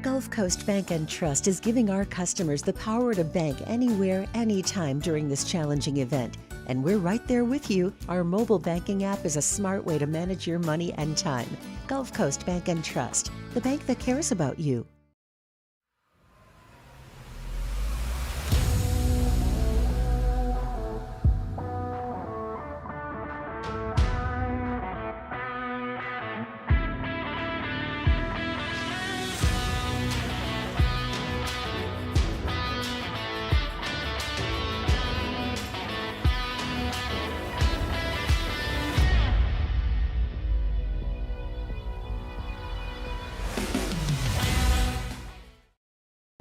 [SPEAKER 19] Gulf Coast Bank and Trust is giving our customers the power to bank anywhere, anytime during this challenging event. And we're right there with you. Our mobile banking app is a smart way to manage your money and time. Gulf Coast Bank and Trust, the bank that cares about you.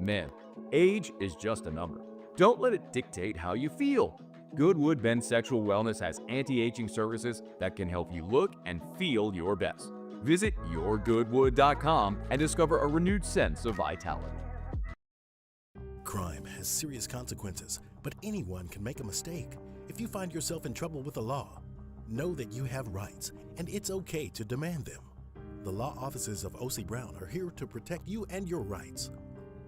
[SPEAKER 14] Man, age is just a number. Don't let it dictate how you feel. Goodwood Men's Sexual Wellness has anti-aging services that can help you look and feel your best. Visit yourgoodwood.com and discover a renewed sense of vitality.
[SPEAKER 12] Crime has serious consequences, but anyone can make a mistake. If you find yourself in trouble with the law, know that you have rights, and it's okay to demand them. The law offices of O.C. Brown are here to protect you and your rights.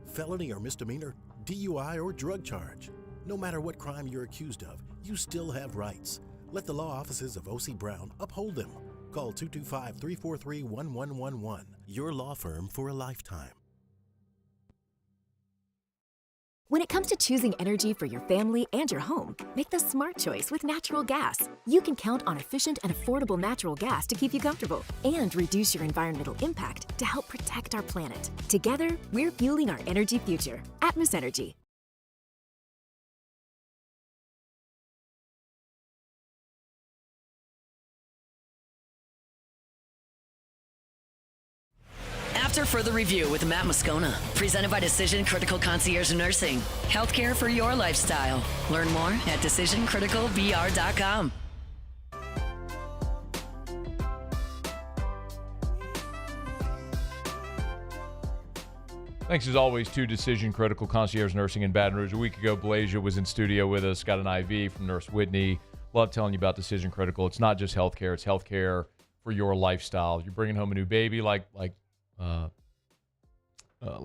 [SPEAKER 12] Felony or misdemeanor, DUI or drug charge. No matter what crime you're accused of, you still have rights. Let the law offices of O.C. Brown uphold them. Call 225-343-1111. Your law firm for a lifetime.
[SPEAKER 23] When it comes to choosing energy for your family and your home, make the smart choice with natural gas. You can count on efficient and affordable natural gas to keep you comfortable and reduce your environmental impact to help protect our planet. Together, we're fueling our energy future. Atmos Energy.
[SPEAKER 4] After further review with Matt Moscona, presented by Decision Critical Concierge Nursing. Healthcare for your lifestyle. Learn more at decisioncriticalbr.com.
[SPEAKER 6] Thanks as always to Decision Critical Concierge Nursing in Baton Rouge. A week ago, Blazia was in studio with us, got an IV from Nurse Whitney. Love telling you about Decision Critical. It's not just healthcare, it's healthcare for your lifestyle. You're bringing home a new baby like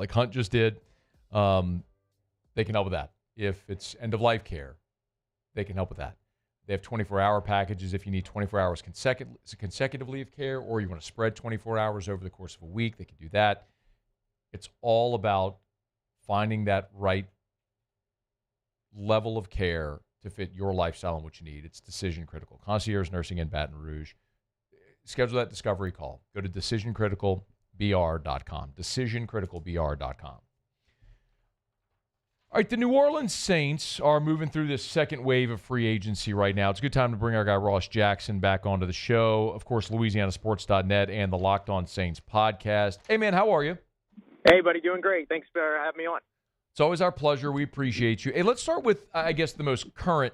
[SPEAKER 6] Hunt just did. They can help with that. If it's end-of-life care, they can help with that. They have 24-hour packages if you need 24 hours consecutively of care, or you want to spread 24 hours over the course of a week, they can do that. It's all about finding that right level of care to fit your lifestyle and what you need. It's Decision Critical. Concierge Nursing in Baton Rouge. schedule that discovery call. Go to decisioncriticalbr.com. Decisioncriticalbr.com. All right, the New Orleans Saints are moving through this second wave of free agency right now. It's a good time to bring our guy Ross Jackson back onto the show. Of course, LouisianaSports.net and the Locked On Saints podcast. Hey, man, how are you?
[SPEAKER 2] Hey, buddy, doing great. Thanks for having me on.
[SPEAKER 6] It's always our pleasure. We appreciate you. Hey, let's start with, I guess, the most current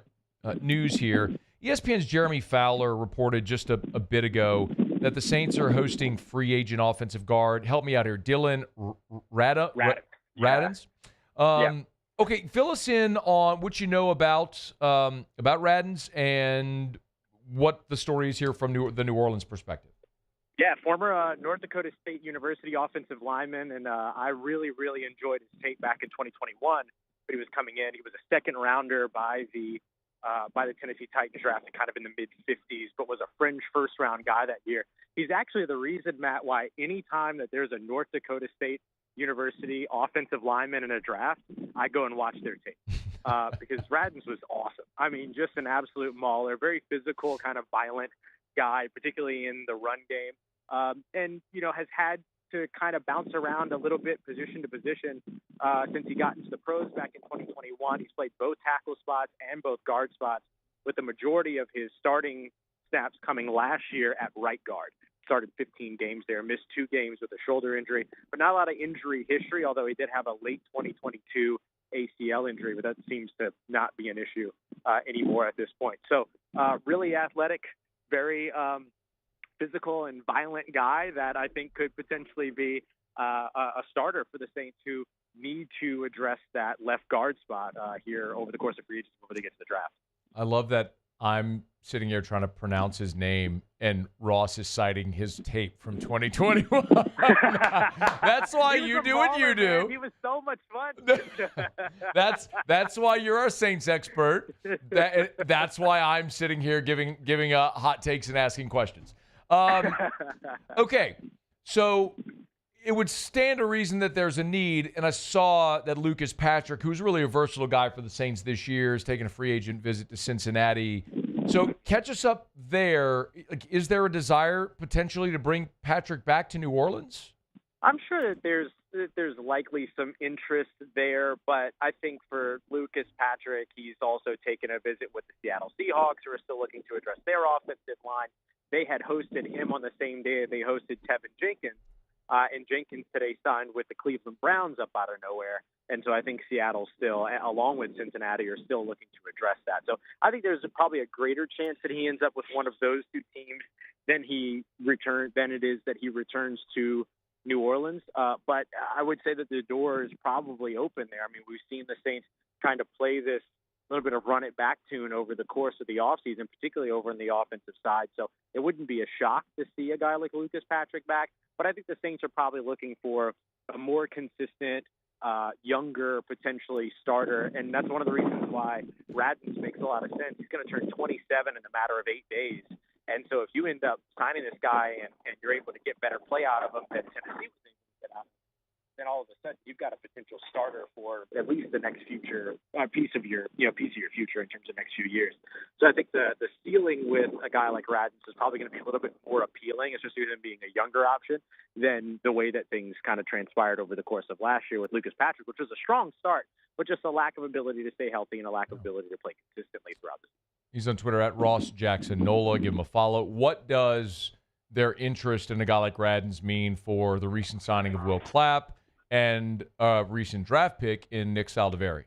[SPEAKER 6] news here. ESPN's Jeremy Fowler reported just a bit ago that the Saints are hosting free agent offensive guard. Help me out here. Dylan Radins?
[SPEAKER 2] Yeah.
[SPEAKER 6] Okay, fill us in on what you know about Radins and what the story is here from the New Orleans perspective.
[SPEAKER 2] Yeah, former North Dakota State University offensive lineman, and I really, really enjoyed his tape back in 2021. But he was coming in. He was a second rounder by the Tennessee Titans, drafted kind of in the mid-50s, but was a fringe first-round guy that year. He's actually the reason, Matt, why any time that there's a North Dakota State University offensive lineman in a draft, I go and watch their tape because Radins was awesome. I mean, just an absolute mauler, very physical, kind of violent guy, particularly in the run game, and has had to kind of bounce around a little bit position to position since he got into the pros back in 2021. He's played both tackle spots and both guard spots, with the majority of his starting snaps coming last year at right guard. Started 15 games there, missed 2 games with a shoulder injury, but not a lot of injury history, although he did have a late 2022 ACL injury, but that seems to not be an issue anymore at this point. So really athletic, very physical and violent guy that I think could potentially be a starter for the Saints, who need to address that left guard spot here over the course of free agency before they get to the draft.
[SPEAKER 6] I love that I'm sitting here trying to pronounce his name, and Ross is citing his tape from 2021. That's why you do what you do.
[SPEAKER 2] Man. He was so much fun.
[SPEAKER 6] That's why you're our Saints expert. That's why I'm sitting here giving hot takes and asking questions. Okay, so it would stand to reason that there's a need, and I saw that Lucas Patrick, who's really a versatile guy for the Saints this year, is taking a free agent visit to Cincinnati. So catch us up there. Is there a desire potentially to bring Patrick back to New Orleans?
[SPEAKER 2] I'm sure that there's likely some interest there, but I think for Lucas Patrick, he's also taken a visit with the Seattle Seahawks, who are still looking to address their offensive line. They had hosted him on the same day they hosted Tevin Jenkins. And Jenkins today signed with the Cleveland Browns up out of nowhere. And so I think Seattle still, along with Cincinnati, are still looking to address that. So I think there's probably a greater chance that he ends up with one of those two teams than it is that he returns to New Orleans. But I would say that the door is probably open there. I mean, we've seen the Saints kind of play this little bit of run it back tune over the course of the offseason, particularly over in the offensive side. So it wouldn't be a shock to see a guy like Lucas Patrick back, but I think the Saints are probably looking for a more consistent, younger, potentially starter. And that's one of the reasons why Radins makes a lot of sense. He's going to turn 27 in a matter of 8 days. And so if you end up signing this guy and you're able to get better play out of him than Tennessee was able to get out of him, then all of a sudden you've got a potential starter for at least the next future piece of your future in terms of next few years. So I think the ceiling with a guy like Radins is probably going to be a little bit more appealing, especially with him being a younger option, than the way that things kind of transpired over the course of last year with Lucas Patrick, which was a strong start, but just a lack of ability to stay healthy and a lack of ability to play consistently throughout the season.
[SPEAKER 6] He's on Twitter at Ross Jackson Nola. Give him a follow. What does their interest in a guy like Radins mean for the recent signing of Will Clapp and a recent draft pick in Nick Saldiveri?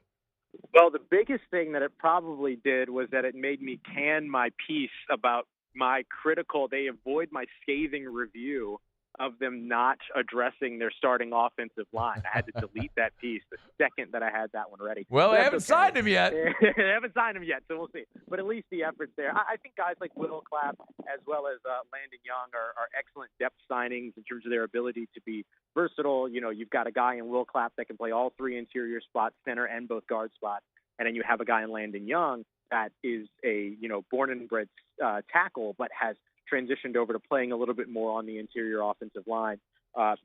[SPEAKER 2] Well, the biggest thing that it probably did was that it made me can my piece about they avoid my scathing review of them not addressing their starting offensive line. I had to delete that piece the second that I had that one ready.
[SPEAKER 6] Well, they haven't signed him yet.
[SPEAKER 2] They haven't signed him yet, so we'll see. But at least the effort's there. I think guys like Will Clapp as well as Landon Young are excellent depth signings in terms of their ability to be versatile. You know, you've got a guy in Will Clapp that can play all 3 interior spots, center and both guard spots. And then you have a guy in Landon Young that is a, born and bred tackle, but has transitioned over to playing a little bit more on the interior offensive line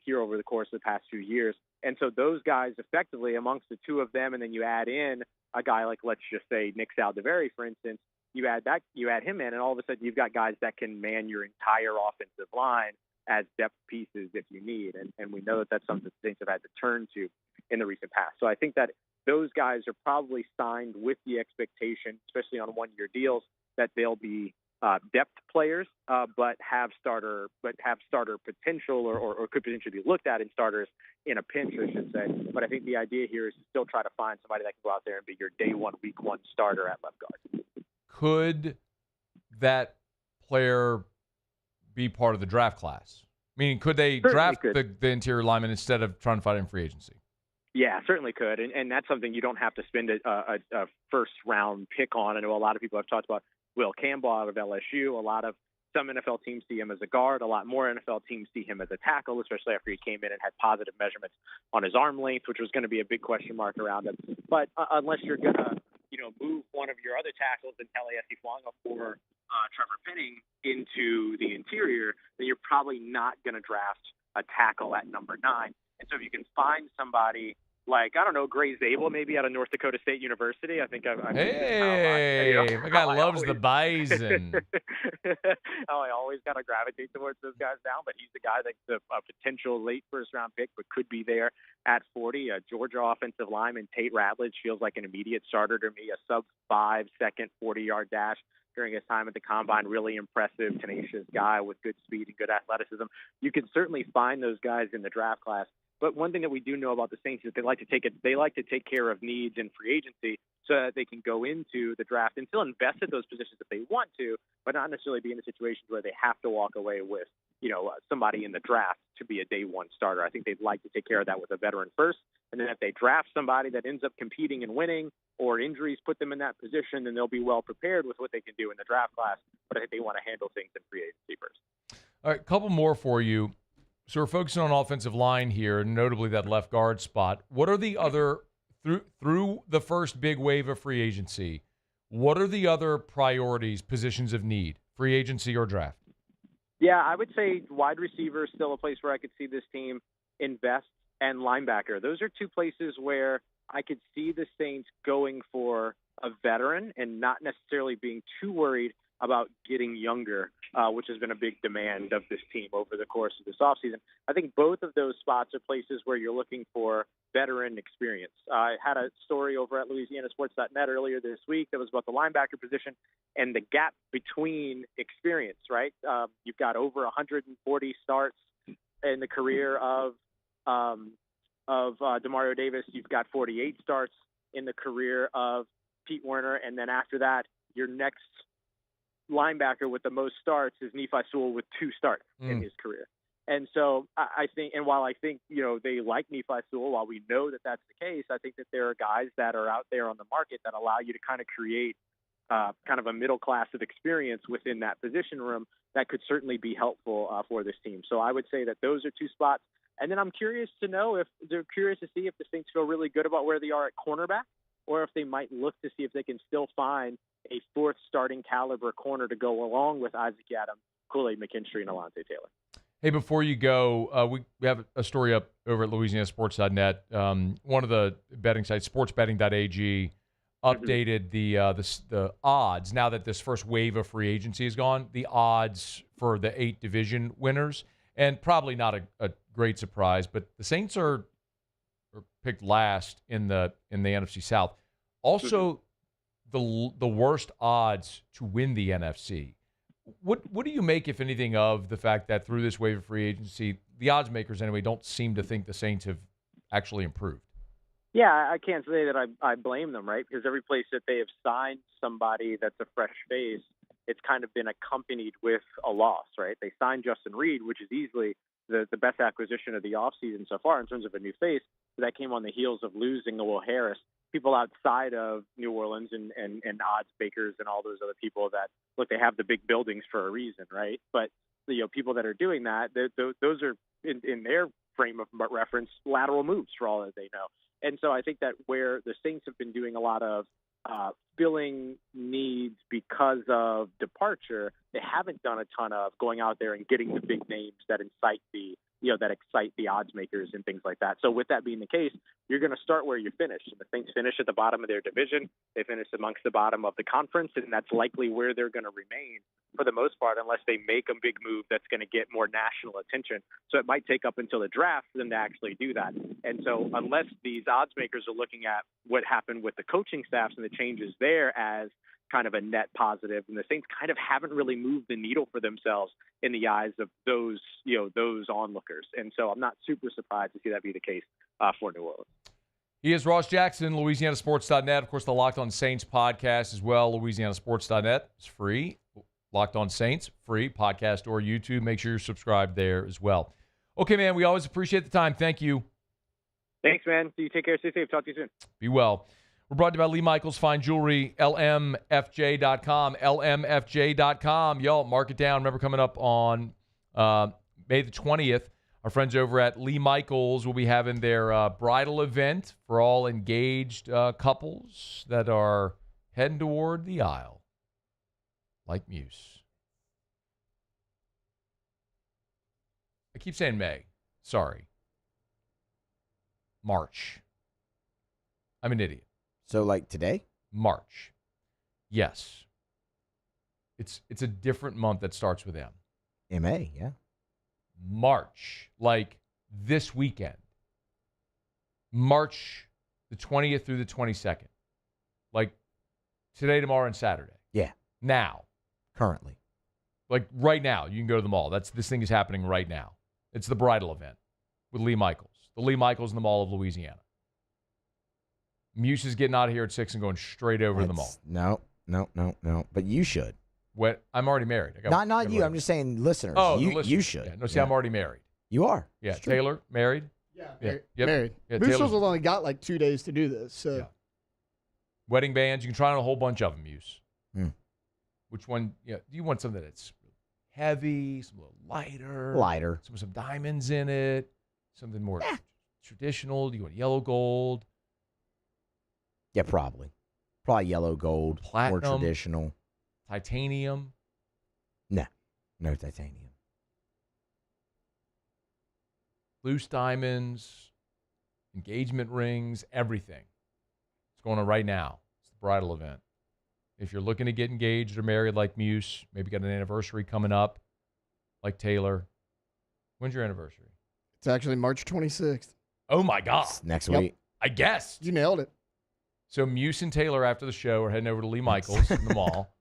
[SPEAKER 2] here over the course of the past few years. And so those guys effectively, amongst the two of them, and then you add in a guy like, let's just say, Nick Saldiveri, for instance, you add him in, and all of a sudden you've got guys that can man your entire offensive line as depth pieces if you need. And we know that that's something the Saints have had to turn to in the recent past. So I think that those guys are probably signed with the expectation, especially on one-year deals, that they'll be depth players, but have starter potential or could potentially be looked at in starters in a pinch, I should say. But I think the idea here is to still try to find somebody that can go out there and be your day one, week one starter at left guard.
[SPEAKER 6] Could that player be part of the draft class? Meaning, could they draft the interior lineman instead of trying to find it in free agency?
[SPEAKER 2] Yeah, certainly could. And that's something you don't have to spend a first-round pick on. I know a lot of people have talked about Will Campbell out of LSU. Some NFL teams see him as a guard. A lot more NFL teams see him as a tackle, especially after he came in and had positive measurements on his arm length, which was going to be a big question mark around him. But unless you're going to, move one of your other tackles in Taliesin Fuanga or Trevor Penning into the interior, then you're probably not going to draft a tackle at number 9. And so if you can find somebody like, I don't know, Gray Zabel, maybe out of North Dakota State University. I think I've
[SPEAKER 6] my guy loves the Bison.
[SPEAKER 2] I always kind of gravitate towards those guys now, but he's the guy that's a potential late first-round pick, but could be there at 40. Georgia offensive lineman Tate Ratledge feels like an immediate starter to me, a sub-5-second 40-yard dash during his time at the Combine. Really impressive, tenacious guy with good speed and good athleticism. You can certainly find those guys in the draft class. But one thing that we do know about the Saints is they like to take care of needs in free agency so that they can go into the draft and still invest in those positions if they want to, but not necessarily be in a situation where they have to walk away with, somebody in the draft to be a day one starter. I think they'd like to take care of that with a veteran first. And then if they draft somebody that ends up competing and winning or injuries put them in that position, then they'll be well prepared with what they can do in the draft class. But I think they want to handle things in free agency first.
[SPEAKER 6] All right, a couple more for you. So we're focusing on offensive line here, notably that left guard spot. What are the other, through the first big wave of free agency, what are the other priorities, positions of need, free agency or draft?
[SPEAKER 2] Yeah, I would say wide receiver is still a place where I could see this team invest, and linebacker. Those are two places where I could see the Saints going for a veteran and not necessarily being too worried about getting younger, which has been a big demand of this team over the course of this offseason. I think both of those spots are places where you're looking for veteran experience. I had a story over at LouisianaSports.net earlier this week that was about the linebacker position and the gap between experience, right? You've got over 140 starts in the career of Demario Davis. You've got 48 starts in the career of Pete Werner. And then after that, your next linebacker with the most starts is Nephi Sewell with 2 starts in his career. And so I think, and while I think, they like Nephi Sewell, while we know that that's the case, I think that there are guys that are out there on the market that allow you to kind of create kind of a middle class of experience within that position room that could certainly be helpful for this team. So I would say that those are 2 spots. And then I'm curious to see if the Saints feel really good about where they are at cornerback, or if they might look to see if they can still find a 4th starting caliber corner to go along with Isaac Adams, Kool-Aid McKinstry, and Alontae Taylor.
[SPEAKER 6] Hey, before you go, we have a story up over at LouisianaSports.net. One of the betting sites, sportsbetting.ag, updated the odds now that this first wave of free agency is gone, the odds for the 8 division winners. And probably not a great surprise, but the Saints are picked last in the NFC South. Also, the worst odds to win the NFC. What do you make, if anything, of the fact that through this wave of free agency, the odds makers anyway don't seem to think the Saints have actually improved?
[SPEAKER 2] Yeah, I can't say that I blame them, right? Because every place that they have signed somebody that's a fresh face, it's kind of been accompanied with a loss, right? They signed Justin Reed, which is easily the best acquisition of the offseason so far in terms of a new face. So that came on the heels of losing Will Harris. People outside of New Orleans and odds bakers and all those other people that, look, they have the big buildings for a reason, right? But, people that are doing that, those are, in their frame of reference, lateral moves for all that they know. And so I think that where the Saints have been doing a lot of filling needs because of departure, they haven't done a ton of going out there and getting the big names that excite the odds makers and things like that. So with that being the case, you're going to start where you finish. And the Saints finish at the bottom of their division. They finish amongst the bottom of the conference, and that's likely where they're going to remain for the most part, unless they make a big move that's going to get more national attention. So it might take up until the draft for them to actually do that. And so unless these odds makers are looking at what happened with the coaching staffs and the changes there as kind of a net positive, and the Saints kind of haven't really moved the needle for themselves in the eyes of those onlookers. And so I'm not super surprised to see that be the case for New Orleans.
[SPEAKER 6] He is Ross Jackson, LouisianaSports.net. Of course, the Locked On Saints podcast as well, LouisianaSports.net. It's free. Locked On Saints, free podcast or YouTube. Make sure you're subscribed there as well. Okay, man, we always appreciate the time. Thank you.
[SPEAKER 2] Thanks, man. You take care. Stay safe. Talk to you soon.
[SPEAKER 6] Be well. We're brought to you by Lee Michaels Fine Jewelry, LMFJ.com, LMFJ.com. Y'all, mark it down. Remember, coming up on May the 20th, our friends over at Lee Michaels will be having their bridal event for all engaged couples that are heading toward the aisle. Like Muse. I keep saying May. Sorry. March. I'm an idiot.
[SPEAKER 7] So like today?
[SPEAKER 6] March. Yes. It's a different month that starts with M.
[SPEAKER 7] M-A, yeah.
[SPEAKER 6] March. Like this weekend. March the 20th through the 22nd. Like today, tomorrow, and Saturday.
[SPEAKER 7] Yeah.
[SPEAKER 6] Now.
[SPEAKER 7] Currently.
[SPEAKER 6] Like right now, you can go to the mall. This thing is happening right now. It's the bridal event with Lee Michaels. The Lee Michaels in the Mall of Louisiana. Muse is getting out of here at 6 and going straight over to the mall.
[SPEAKER 7] No. But you should.
[SPEAKER 6] I'm already married.
[SPEAKER 7] Not you. I'm just saying listeners.
[SPEAKER 6] Oh,
[SPEAKER 7] you,
[SPEAKER 6] the listeners.
[SPEAKER 7] You should.
[SPEAKER 6] Yeah. No, see, I'm already married.
[SPEAKER 7] You are.
[SPEAKER 6] Yeah. Taylor, married?
[SPEAKER 8] Yeah.
[SPEAKER 6] Yep.
[SPEAKER 8] Married.
[SPEAKER 6] Yeah,
[SPEAKER 8] Moose
[SPEAKER 6] Taylor's
[SPEAKER 8] only got like 2 days to do this. So.
[SPEAKER 6] Yeah. Wedding bands. You can try on a whole bunch of them, Muse. Which one? Do you want something that's heavy, some a little lighter? Some diamonds in it, something more traditional? Do you want yellow gold?
[SPEAKER 7] Yeah, probably yellow gold,
[SPEAKER 6] platinum,
[SPEAKER 7] more traditional.
[SPEAKER 6] Titanium?
[SPEAKER 7] No titanium.
[SPEAKER 6] Loose diamonds, engagement rings, everything. It's going on right now. It's the bridal event. If you're looking to get engaged or married like Muse, maybe got an anniversary coming up like Taylor. When's your anniversary?
[SPEAKER 8] It's actually March 26th.
[SPEAKER 6] Oh, my God.
[SPEAKER 7] Next week.
[SPEAKER 6] I guessed.
[SPEAKER 8] You nailed it.
[SPEAKER 6] So Muse and Taylor, after the show, are heading over to Lee Michaels in the mall.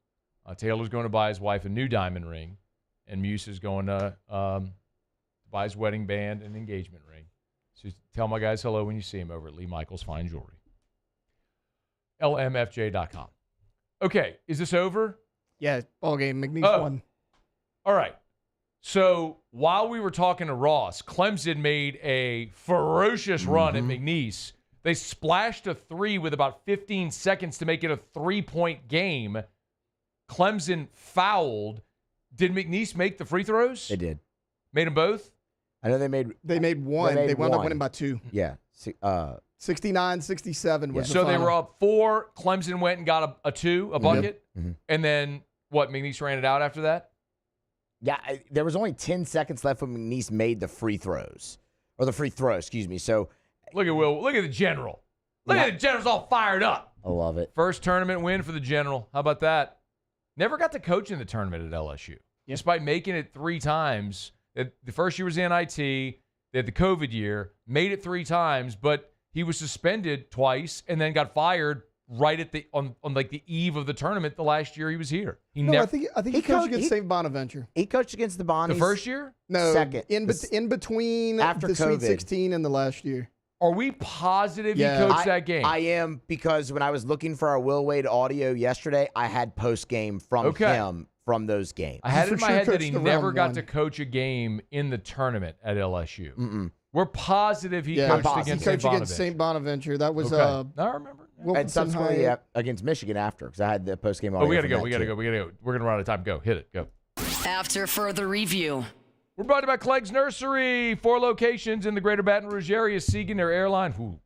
[SPEAKER 6] Taylor's going to buy his wife a new diamond ring, and Muse is going to buy his wedding band and engagement ring. So tell my guys hello when you see him over at Lee Michaels Fine Jewelry. LMFJ.com. Okay, is this over?
[SPEAKER 8] Yeah, ball game. McNeese won.
[SPEAKER 6] All right. So while we were talking to Ross, Clemson made a ferocious run at McNeese. They splashed a 3 with about 15 seconds to make it a 3-point game. Clemson fouled. Did McNeese make the free throws?
[SPEAKER 7] They did.
[SPEAKER 6] Made them both?
[SPEAKER 7] I know they made
[SPEAKER 8] one. They wound up winning by 2.
[SPEAKER 7] Yeah.
[SPEAKER 8] 69-67 was the
[SPEAKER 6] So
[SPEAKER 8] final.
[SPEAKER 6] they were up 4. Clemson went and got a 2, a bucket. And then, McNeese ran it out after that?
[SPEAKER 7] Yeah, there was only 10 seconds left when McNeese made the free throws. Or the free throw, excuse me. So
[SPEAKER 6] look at Will. Look at the general. Look at the general's all fired up.
[SPEAKER 7] I love it.
[SPEAKER 6] First tournament win for the general. How about that? Never got to coach in the tournament at LSU. Despite making it 3 times. The first year was the NIT. They had the COVID year. Made it 3 times, but he was suspended twice and then got fired right at on the eve of the tournament the last year he was here.
[SPEAKER 8] I think he coached against St. Bonaventure.
[SPEAKER 7] He coached against the Bonnies.
[SPEAKER 6] The first year?
[SPEAKER 8] No,
[SPEAKER 7] second.
[SPEAKER 8] In between
[SPEAKER 7] after
[SPEAKER 8] the
[SPEAKER 7] COVID.
[SPEAKER 8] Sweet 16 and the last year.
[SPEAKER 6] Are we positive he coached that game?
[SPEAKER 7] I am, because when I was looking for our Will Wade audio yesterday, I had post game from him from those games.
[SPEAKER 6] I had it in my head that he never got to coach a game in the tournament at LSU. We're positive he coached against
[SPEAKER 8] St. Bonaventure. That was
[SPEAKER 6] I remember.
[SPEAKER 7] And subsequently against Michigan after, because I had the post game audio.
[SPEAKER 6] We gotta go. We gotta go. We're gonna run out of time. Go hit it. Go.
[SPEAKER 4] After further review.
[SPEAKER 6] We're brought to you by Clegg's Nursery. 4 locations in the greater Baton Rouge area. Segan, their airline.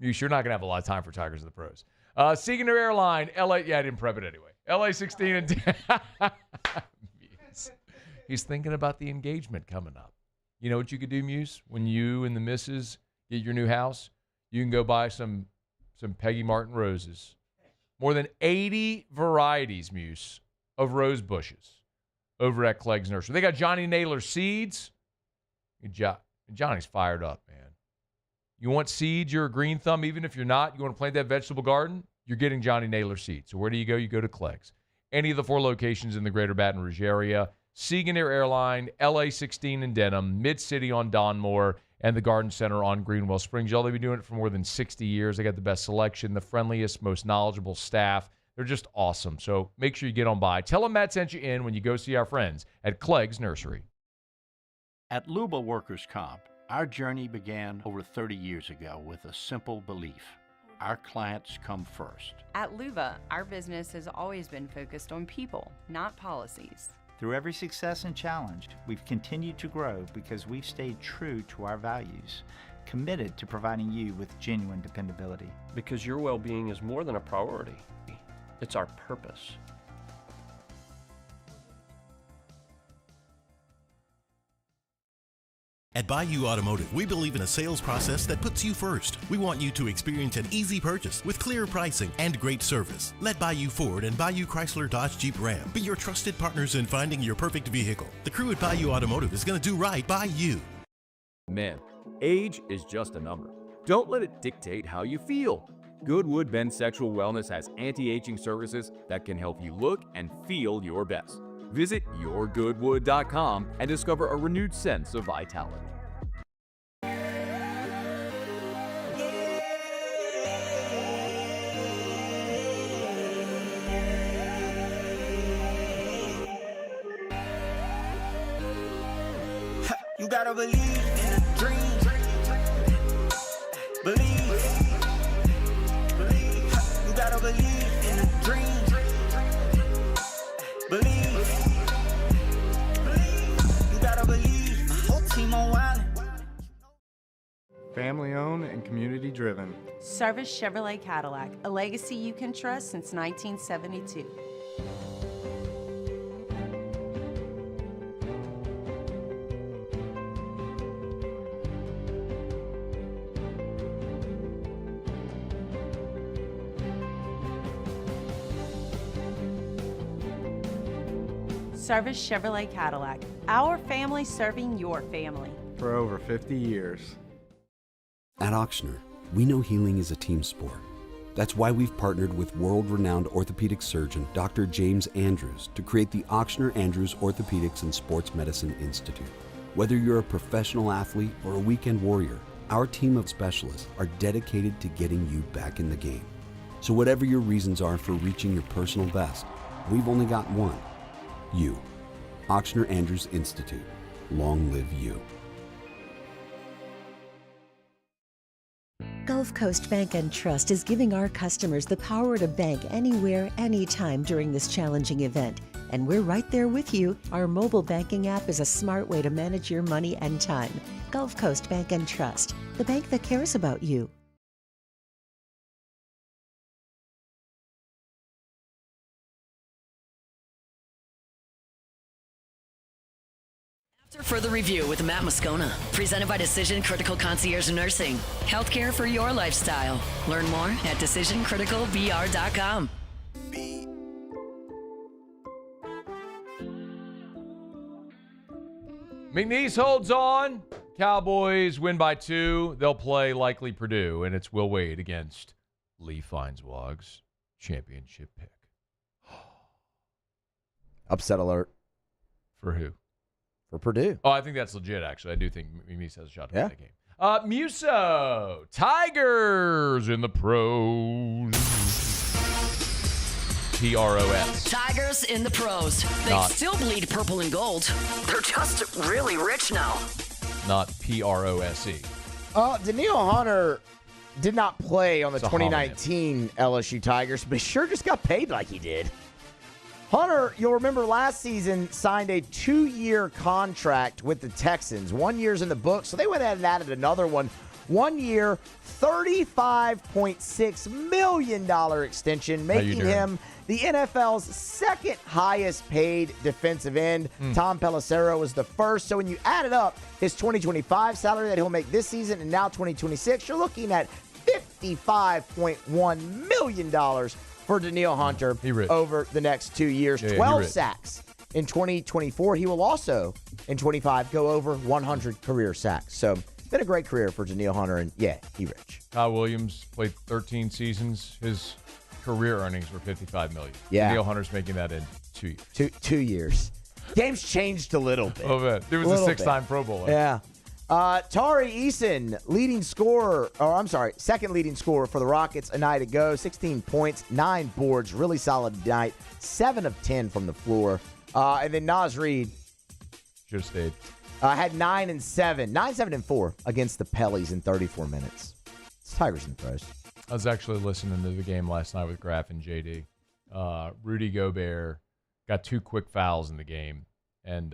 [SPEAKER 6] You're not going to have a lot of time for Tigers of the Pros. Siegner Airline, LA. Yeah, I didn't prep it anyway. LA-16 and He's thinking about the engagement coming up. You know what you could do, Muse? When you and the missus get your new house, you can go buy some Peggy Martin roses. More than 80 varieties, Muse, of rose bushes over at Clegg's Nursery. They got Johnny Naylor seeds. Johnny's fired up, man. You want seeds, you're a green thumb. Even if you're not, you want to plant that vegetable garden, you're getting Johnny Naylor seeds. So where do you go? You go to Clegg's. Any of the 4 locations in the greater Baton Rouge area. Siegner Airline, LA-16 in Denham, Mid-City on Donmore, and the Garden Center on Greenwell Springs. Y'all, they've been doing it for more than 60 years. They got the best selection, the friendliest, most knowledgeable staff. They're just awesome. So make sure you get on by. Tell them Matt sent you in when you go see our friends at Clegg's Nursery.
[SPEAKER 9] At Luba Workers' Comp, our journey began over 30 years ago with a simple belief. Our clients come first.
[SPEAKER 20] At Luba, our business has always been focused on people, not policies.
[SPEAKER 21] Through every success and challenge, we've continued to grow because we've stayed true to our values, committed to providing you with genuine dependability.
[SPEAKER 22] Because your well-being is more than a priority. It's our purpose.
[SPEAKER 12] At Bayou Automotive, we believe in a sales process that puts you first. We want you to experience an easy purchase with clear pricing and great service. Let Bayou Ford and Bayou Chrysler Dodge Jeep Ram be your trusted partners in finding your perfect vehicle. The crew at Bayou Automotive is going to do right by you.
[SPEAKER 14] Men, age is just a number. Don't let it dictate how you feel. Goodwood Men's Sexual Wellness has anti-aging services that can help you look and feel your best. Visit yourgoodwood.com and discover a renewed sense of vitality.
[SPEAKER 24] You gotta believe in a dream. Believe. You gotta believe in a dream. Believe. You gotta believe. My whole team on wild.
[SPEAKER 3] Family owned and community driven.
[SPEAKER 10] Service Chevrolet Cadillac, a legacy you can trust since 1972. Service Chevrolet Cadillac, our family serving your family.
[SPEAKER 3] For over 50 years.
[SPEAKER 15] At Ochsner, we know healing is a team sport. That's why we've partnered with world-renowned orthopedic surgeon Dr. James Andrews to create the Ochsner Andrews Orthopedics and Sports Medicine Institute. Whether you're a professional athlete or a weekend warrior, our team of specialists are dedicated to getting you back in the game. So whatever your reasons are for reaching your personal best, we've only got one. You. Ochsner Andrews Institute. Long live you.
[SPEAKER 19] Gulf Coast Bank and Trust is giving our customers the power to bank anywhere, anytime during this challenging event. And we're right there with you. Our mobile banking app is a smart way to manage your money and time. Gulf Coast Bank and Trust, the bank that cares about you.
[SPEAKER 4] After further review with Matt Moscona, presented by Decision Critical Concierge Nursing. Healthcare for your lifestyle. Learn more at decisioncriticalbr.com.
[SPEAKER 6] McNeese holds on. Cowboys win by 2. They'll play likely Purdue, and it's Will Wade against Lee Feinswag's championship pick.
[SPEAKER 7] Upset alert.
[SPEAKER 6] For who?
[SPEAKER 7] For Purdue.
[SPEAKER 6] Oh, I think that's legit, actually. I do think McNeese has a shot to win that game. Muso, Tigers in the pros. P-R-O-S.
[SPEAKER 4] Tigers in the pros. They still bleed purple and gold. They're just really rich now.
[SPEAKER 6] Not P-R-O-S-E.
[SPEAKER 7] Daniil Hunter did not play on the 2019 LSU Tigers, but sure just got paid like he did. Hunter, you'll remember last season, signed a 2-year contract with the Texans. 1 year's in the book, so they went ahead and added another one 1 year, $35.6 million extension, making him the NFL's second highest paid defensive end. Tom Pelissero was the first. So when you add it up, his 2025 salary that he'll make this season and now 2026, you're looking at $55.1 million for Danielle Hunter over the next 2 years. 12 sacks in 2024. He will also, in 25, go over 100 career sacks. So been a great career for Danielle Hunter, and he rich.
[SPEAKER 6] Kyle Williams played 13 seasons. His career earnings were $55 million.
[SPEAKER 7] Yeah.
[SPEAKER 6] Danielle Hunter's making that in 2 years.
[SPEAKER 7] 2 years. Game's changed a little bit.
[SPEAKER 6] A little bit. He was a 6-time Pro Bowler.
[SPEAKER 7] Yeah. Tari Eason, second leading scorer for the Rockets a night ago. 16 points, 9 boards, really solid night. 7 of 10 from the floor. And then Naz Reid.
[SPEAKER 6] Should have stayed.
[SPEAKER 7] Had 9 and 7. 9, 7, and 4 against the Pellies in 34 minutes. It's Tigers in the pros.
[SPEAKER 6] I was actually listening to the game last night with Graf and JD. Rudy Gobert got 2 quick fouls in the game. And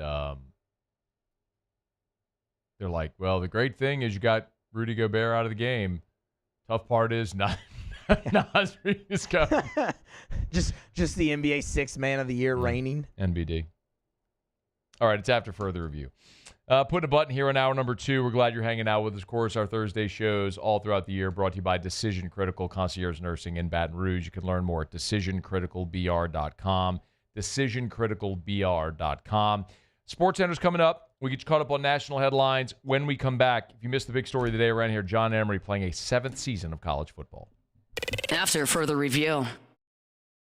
[SPEAKER 6] they're like, well, the great thing is you got Rudy Gobert out of the game. Tough part is Naz Reid is coming.
[SPEAKER 7] just the NBA Sixth Man of the Year reigning.
[SPEAKER 6] NBD. All right, it's after further review. Putting a button here on hour number 2. We're glad you're hanging out with us. Of course, our Thursday shows all throughout the year brought to you by Decision Critical Concierge Nursing in Baton Rouge. You can learn more at decisioncriticalbr.com. Decisioncriticalbr.com. SportsCenter's coming up. We get you caught up on national headlines. When we come back, if you missed the big story of the day around here, John Emery playing a 7th season of college football.
[SPEAKER 4] After further review.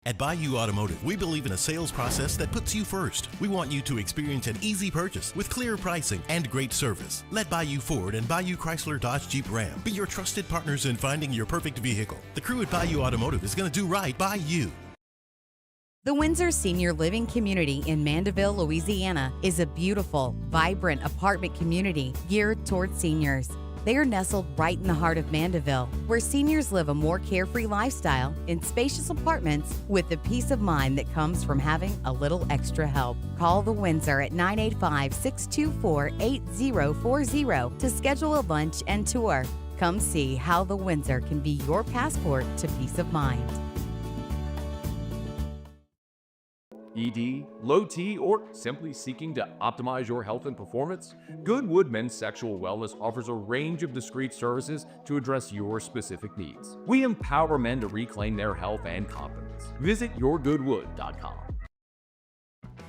[SPEAKER 12] At Bayou Automotive, we believe in a sales process that puts you first. We want you to experience an easy purchase with clear pricing and great service. Let Bayou Ford and Bayou Chrysler Dodge Jeep Ram be your trusted partners in finding your perfect vehicle. The crew at Bayou Automotive is going to do right by you.
[SPEAKER 5] The Windsor Senior Living Community in Mandeville, Louisiana is a beautiful, vibrant apartment community geared towards seniors. They are nestled right in the heart of Mandeville, where seniors live a more carefree lifestyle in spacious apartments with the peace of mind that comes from having a little extra help. Call the Windsor at 985-624-8040 to schedule a lunch and tour. Come see how the Windsor can be your passport to peace of mind.
[SPEAKER 14] ED, low T, or simply seeking to optimize your health and performance? Goodwood Men's Sexual Wellness offers a range of discreet services to address your specific needs. We empower men to reclaim their health and confidence. Visit yourgoodwood.com.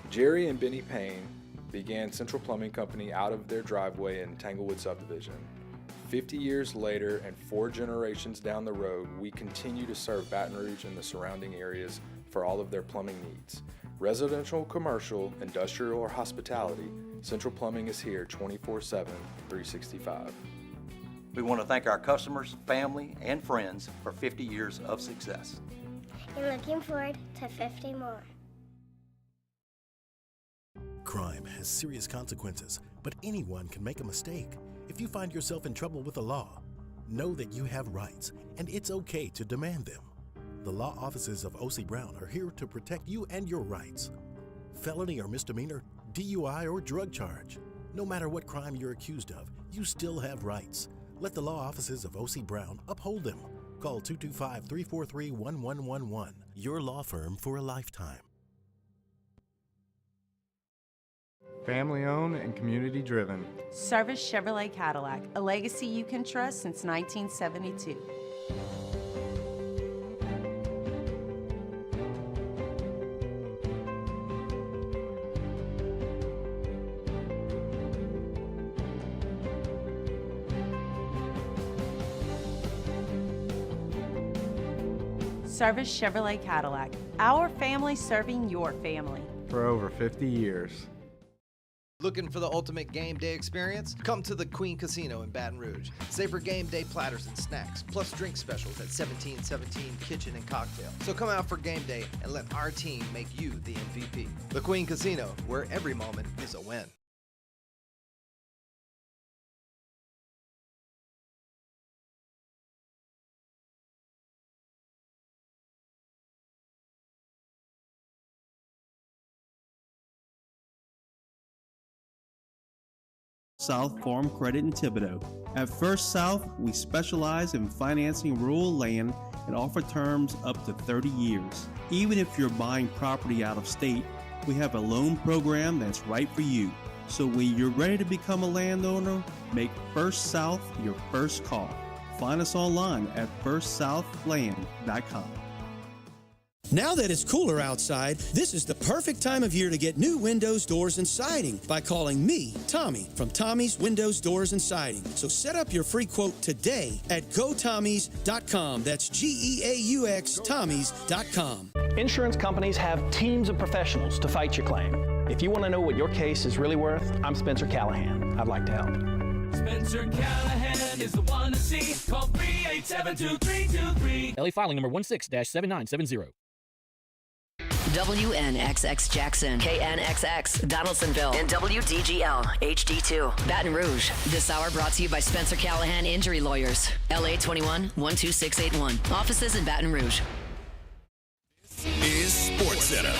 [SPEAKER 3] Jerry and Benny Payne began Central Plumbing Company out of their driveway in Tanglewood Subdivision. 50 years later and 4 generations down the road, we continue to serve Baton Rouge and the surrounding areas for all of their plumbing needs. Residential, commercial, industrial, or hospitality, Central Plumbing is here 24/7, 365.
[SPEAKER 16] We want to thank our customers, family, and friends for 50 years of success.
[SPEAKER 17] And looking forward to 50 more.
[SPEAKER 12] Crime has serious consequences, but anyone can make a mistake. If you find yourself in trouble with the law, know that you have rights, and it's okay to demand them. The law offices of O.C. Brown are here to protect you and your rights. Felony or misdemeanor, DUI or drug charge. No matter what crime you're accused of, you still have rights. Let the law offices of O.C. Brown uphold them. Call 225-343-1111. Your law firm for a lifetime.
[SPEAKER 3] Family owned and community driven.
[SPEAKER 10] Service Chevrolet Cadillac, a legacy you can trust since 1972. Service Chevrolet Cadillac, our family serving your family.
[SPEAKER 3] For over 50 years.
[SPEAKER 18] Looking for the ultimate game day experience? Come to the Queen Casino in Baton Rouge. Savor game day platters and snacks, plus drink specials at 1717 Kitchen and Cocktail. So come out for game day and let our team make you the MVP. The Queen Casino, where every moment is a win.
[SPEAKER 1] South Farm Credit in Thibodaux. At First South, we specialize in financing rural land and offer terms up to 30 years. Even if you're buying property out of state, we have a loan program that's right for you. So when you're ready to become a landowner, make First South your first call. Find us online at firstsouthland.com.
[SPEAKER 11] Now that it's cooler outside, this is the perfect time of year to get new windows, doors, and siding by calling me, Tommy, from Tommy's Windows, Doors, and Siding. So set up your free quote today at gotommies.com. That's GEAUX, Tommies.com.
[SPEAKER 13] Insurance companies have teams of professionals to fight your claim. If you want to know what your case is really worth, I'm Spencer Callahan. I'd like to help.
[SPEAKER 23] Spencer Callahan is the one to see. Call 387-2323.
[SPEAKER 25] LA filing number 16-7970.
[SPEAKER 4] WNXX Jackson, KNXX Donaldsonville, and WDGL HD2 Baton Rouge. This hour brought to you by Spencer Callahan Injury Lawyers. LA 21-12681. Offices in Baton Rouge.
[SPEAKER 26] Is Sports Center.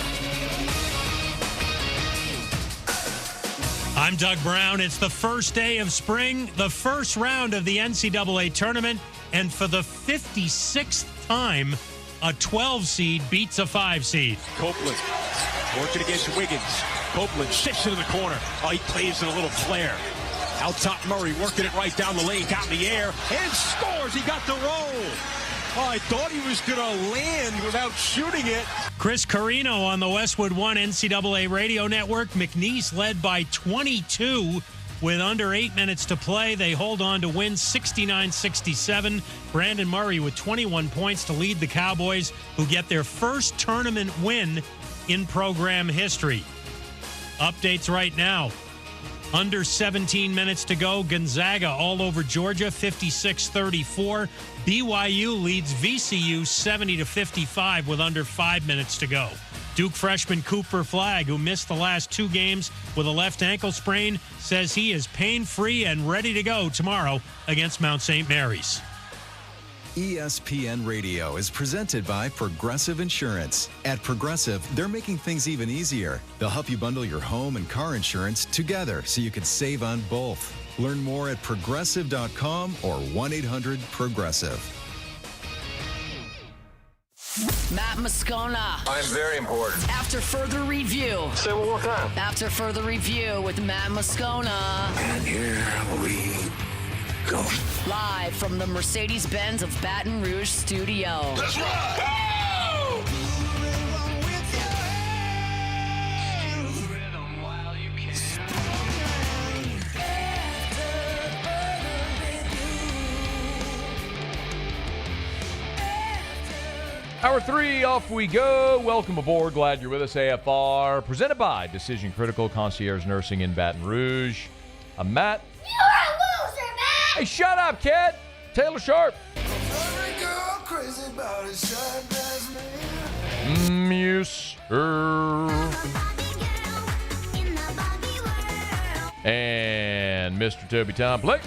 [SPEAKER 27] I'm Doug Brown. It's the first day of spring, the first round of the NCAA tournament, and for the 56th time, a 12 seed beats a 5 seed.
[SPEAKER 28] Copeland working against Wiggins. Copeland shifts into the corner. Oh, he plays in a little flare. Out top, Murray working it right down the lane, got in the air, and scores. He got the roll. Oh, I thought he was going to land without shooting it.
[SPEAKER 27] Chris Carino on the Westwood One NCAA Radio Network. McNeese led by 22 with under 8 minutes to play. They hold on to win 69-67. Brandon Murray with 21 points to lead the Cowboys, who get their first tournament win in program history. Updates right now. Under 17 minutes to go. Gonzaga all over Georgia, 56-34. BYU leads VCU 70-55 with under 5 minutes to go. Duke freshman Cooper Flagg, who missed the last 2 games with a left ankle sprain, says he is pain-free and ready to go tomorrow against Mount St. Mary's.
[SPEAKER 29] ESPN Radio is presented by Progressive Insurance. At Progressive, they're making things even easier. They'll help you bundle your home and car insurance together so you can save on both. Learn more at progressive.com or 1-800-PROGRESSIVE.
[SPEAKER 4] Matt Moscona.
[SPEAKER 30] I'm very important.
[SPEAKER 4] After further review.
[SPEAKER 30] Say it one more time.
[SPEAKER 4] After further review with Matt Moscona.
[SPEAKER 30] And here we go.
[SPEAKER 4] Live from the Mercedes-Benz of Baton Rouge studio.
[SPEAKER 30] That's right. Woo!
[SPEAKER 6] Hour 3, off we go. Welcome aboard. Glad you're with us, AFR. Presented by Decision Critical Concierge Nursing in Baton Rouge. I'm Matt.
[SPEAKER 17] You're a loser, Matt!
[SPEAKER 6] Hey, shut up, kid! Taylor Sharp. Muse. And Mr. Toby Tom Blake.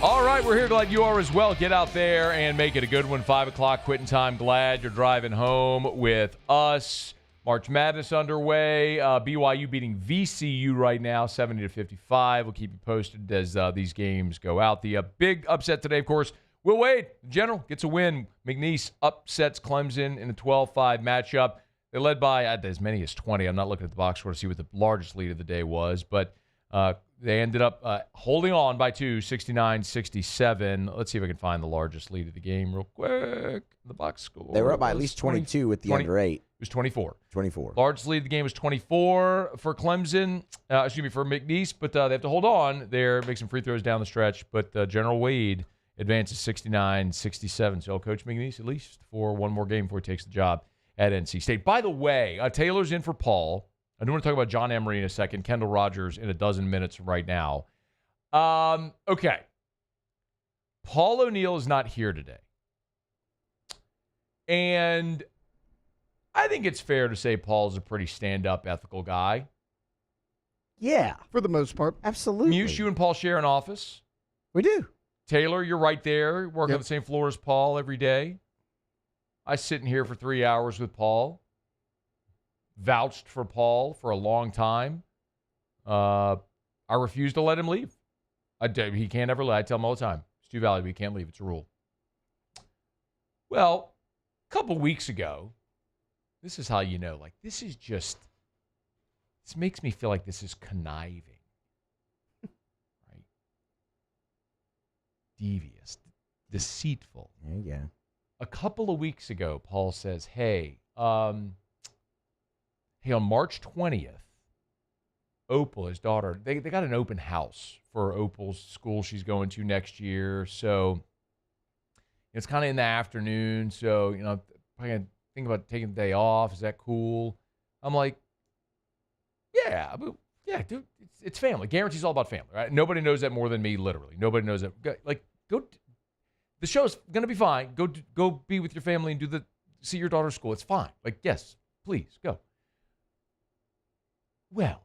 [SPEAKER 6] All right, we're here. Glad you are as well. Get out there and make it a good one. 5 o'clock quitting time. Glad you're driving home with us. March Madness underway. BYU beating VCU right now, 70-55. We'll keep you posted as these games go out. The big upset today, of course, Will Wade, in general, gets a win. McNeese upsets Clemson in a 12-5 matchup. They led by as many as 20. I'm not looking at the box score to see what the largest lead of the day was, but they ended up holding on by 2, 69-67. Let's see if I can find the largest lead of the game real quick. The box score.
[SPEAKER 7] They were up by at least 22 with the under 8.
[SPEAKER 6] It was 24.
[SPEAKER 7] 24.
[SPEAKER 6] Largest lead of the game was 24 for Clemson. For McNeese, but they have to hold on there, make some free throws down the stretch. But General Wade advances 69-67. So Coach McNeese at least for one more game before he takes the job at NC State. By the way, Taylor's in for Paul. I do want to talk about John Emery in a second. Kendall Rogers in a dozen minutes right now. Okay. Paul O'Neill is not here today. And I think it's fair to say Paul's a pretty stand-up, ethical guy.
[SPEAKER 7] Yeah.
[SPEAKER 8] For the most part.
[SPEAKER 7] Absolutely.
[SPEAKER 6] Muse, you and Paul share an office.
[SPEAKER 7] We do.
[SPEAKER 6] Taylor, you're right there, working on the same floor as Paul every day. I sit in here for 3 hours with Paul. Vouched for Paul for a long time. I refuse to let him leave. He can't ever leave. I tell him all the time, it's too valuable. He can't leave. It's a rule. Well, a couple weeks ago, this is how you know, like, this makes me feel like this is conniving. Right? Devious, deceitful.
[SPEAKER 7] There you go.
[SPEAKER 6] A couple of weeks ago, Paul says, hey, on March 20th, Opal, his daughter, they got an open house for Opal's school she's going to next year. So it's kind of in the afternoon. So, I can think about taking the day off. Is that cool? I'm like, yeah, dude, it's family. Guarantee's all about family, right? Nobody knows that more than me, literally. Nobody knows that. Like, go. The show's going to be fine. Go be with your family and see your daughter's school. It's fine. Like, yes, please, go. Well,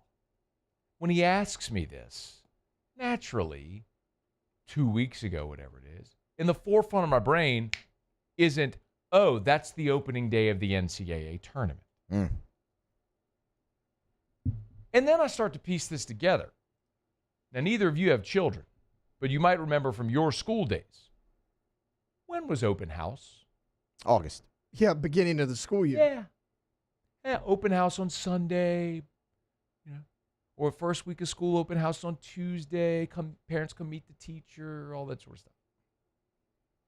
[SPEAKER 6] when he asks me this, naturally, 2 weeks ago, whatever it is, in the forefront of my brain isn't, oh, that's the opening day of the NCAA tournament. And then I start to piece this together. Now, neither of you have children, but you might remember from your school days. When was open house?
[SPEAKER 7] August.
[SPEAKER 8] Yeah, beginning of the school year.
[SPEAKER 6] Yeah, open house on Sunday, or first week of school, open house on Tuesday. Parents come meet the teacher, all that sort of stuff.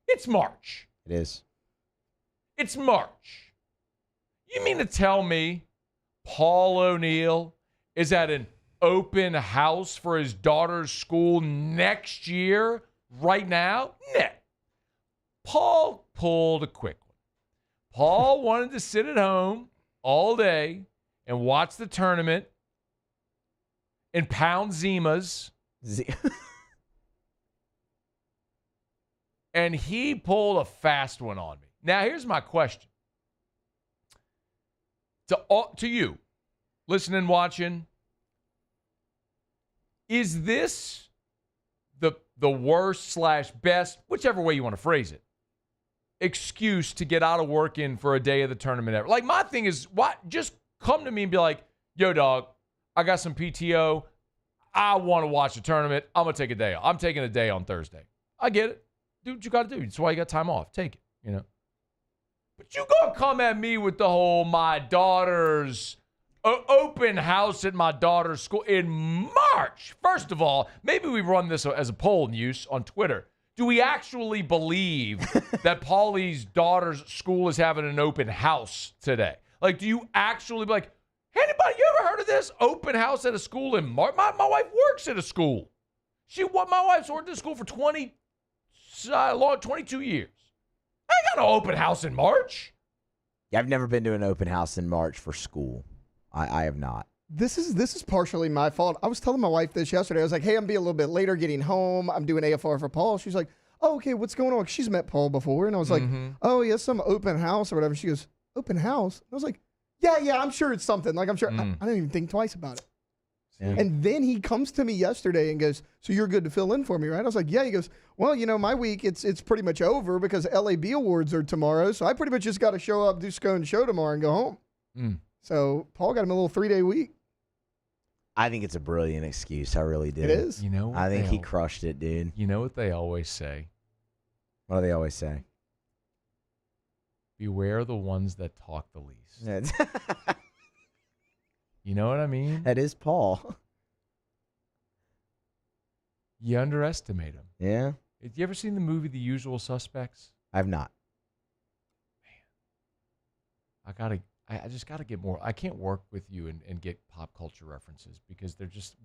[SPEAKER 6] It's March.
[SPEAKER 7] It is.
[SPEAKER 6] It's March. You mean to tell me Paul O'Neill is at an open house for his daughter's school next year, right now? No. Paul pulled a quick one. Paul wanted to sit at home all day and watch the tournament and pound Zimas. And he pulled a fast one on me. Now, here's my question. To you, listening, watching, is this the worst / best, whichever way you want to phrase it, excuse to get out of work in for a day of the tournament ever? Like, my thing is, just come to me and be like, yo, dog, I got some PTO. I want to watch the tournament. I'm going to take a day off. I'm taking a day on Thursday. I get it. Do what you got to do. That's why you got time off. Take it, But you going to come at me with the whole my daughter's open house at my daughter's school in March. First of all, maybe we run this as a poll in use on Twitter. Do we actually believe that Paulie's daughter's school is having an open house today? Like, do you actually be like, anybody, you ever heard of this? Open house at a school in March? My wife works at a school. My wife's worked at a school for 22 years. I ain't got no open house in March.
[SPEAKER 7] Yeah, I've never been to an open house in March for school. I have not.
[SPEAKER 8] This is partially my fault. I was telling my wife this yesterday. I was like, hey, I'm being a little bit later getting home. I'm doing AFR for Paul. She's like, oh, okay, what's going on? She's met Paul before. And I was like, oh, yeah, some open house or whatever. She goes, open house? I was like, yeah, I'm sure it's something. Like, I'm sure. I didn't even think twice about it. Yeah. And then he comes to me yesterday and goes, so you're good to fill in for me, right? I was like, yeah. He goes, well, my week, it's pretty much over because LAB awards are tomorrow. So I pretty much just got to show up, do Scone show tomorrow and go home. So Paul got him a little 3-day week.
[SPEAKER 7] I think it's a brilliant excuse. I really do.
[SPEAKER 8] It is.
[SPEAKER 7] I think he crushed it, dude.
[SPEAKER 6] You know what they always say?
[SPEAKER 7] What do they always say?
[SPEAKER 6] Beware the ones that talk the least. You know what I mean?
[SPEAKER 7] That is Paul.
[SPEAKER 6] You underestimate him.
[SPEAKER 7] Yeah.
[SPEAKER 6] Have you ever seen the movie The Usual Suspects?
[SPEAKER 7] I've not.
[SPEAKER 6] Man, I just gotta get more. I can't work with you and get pop culture references because they're just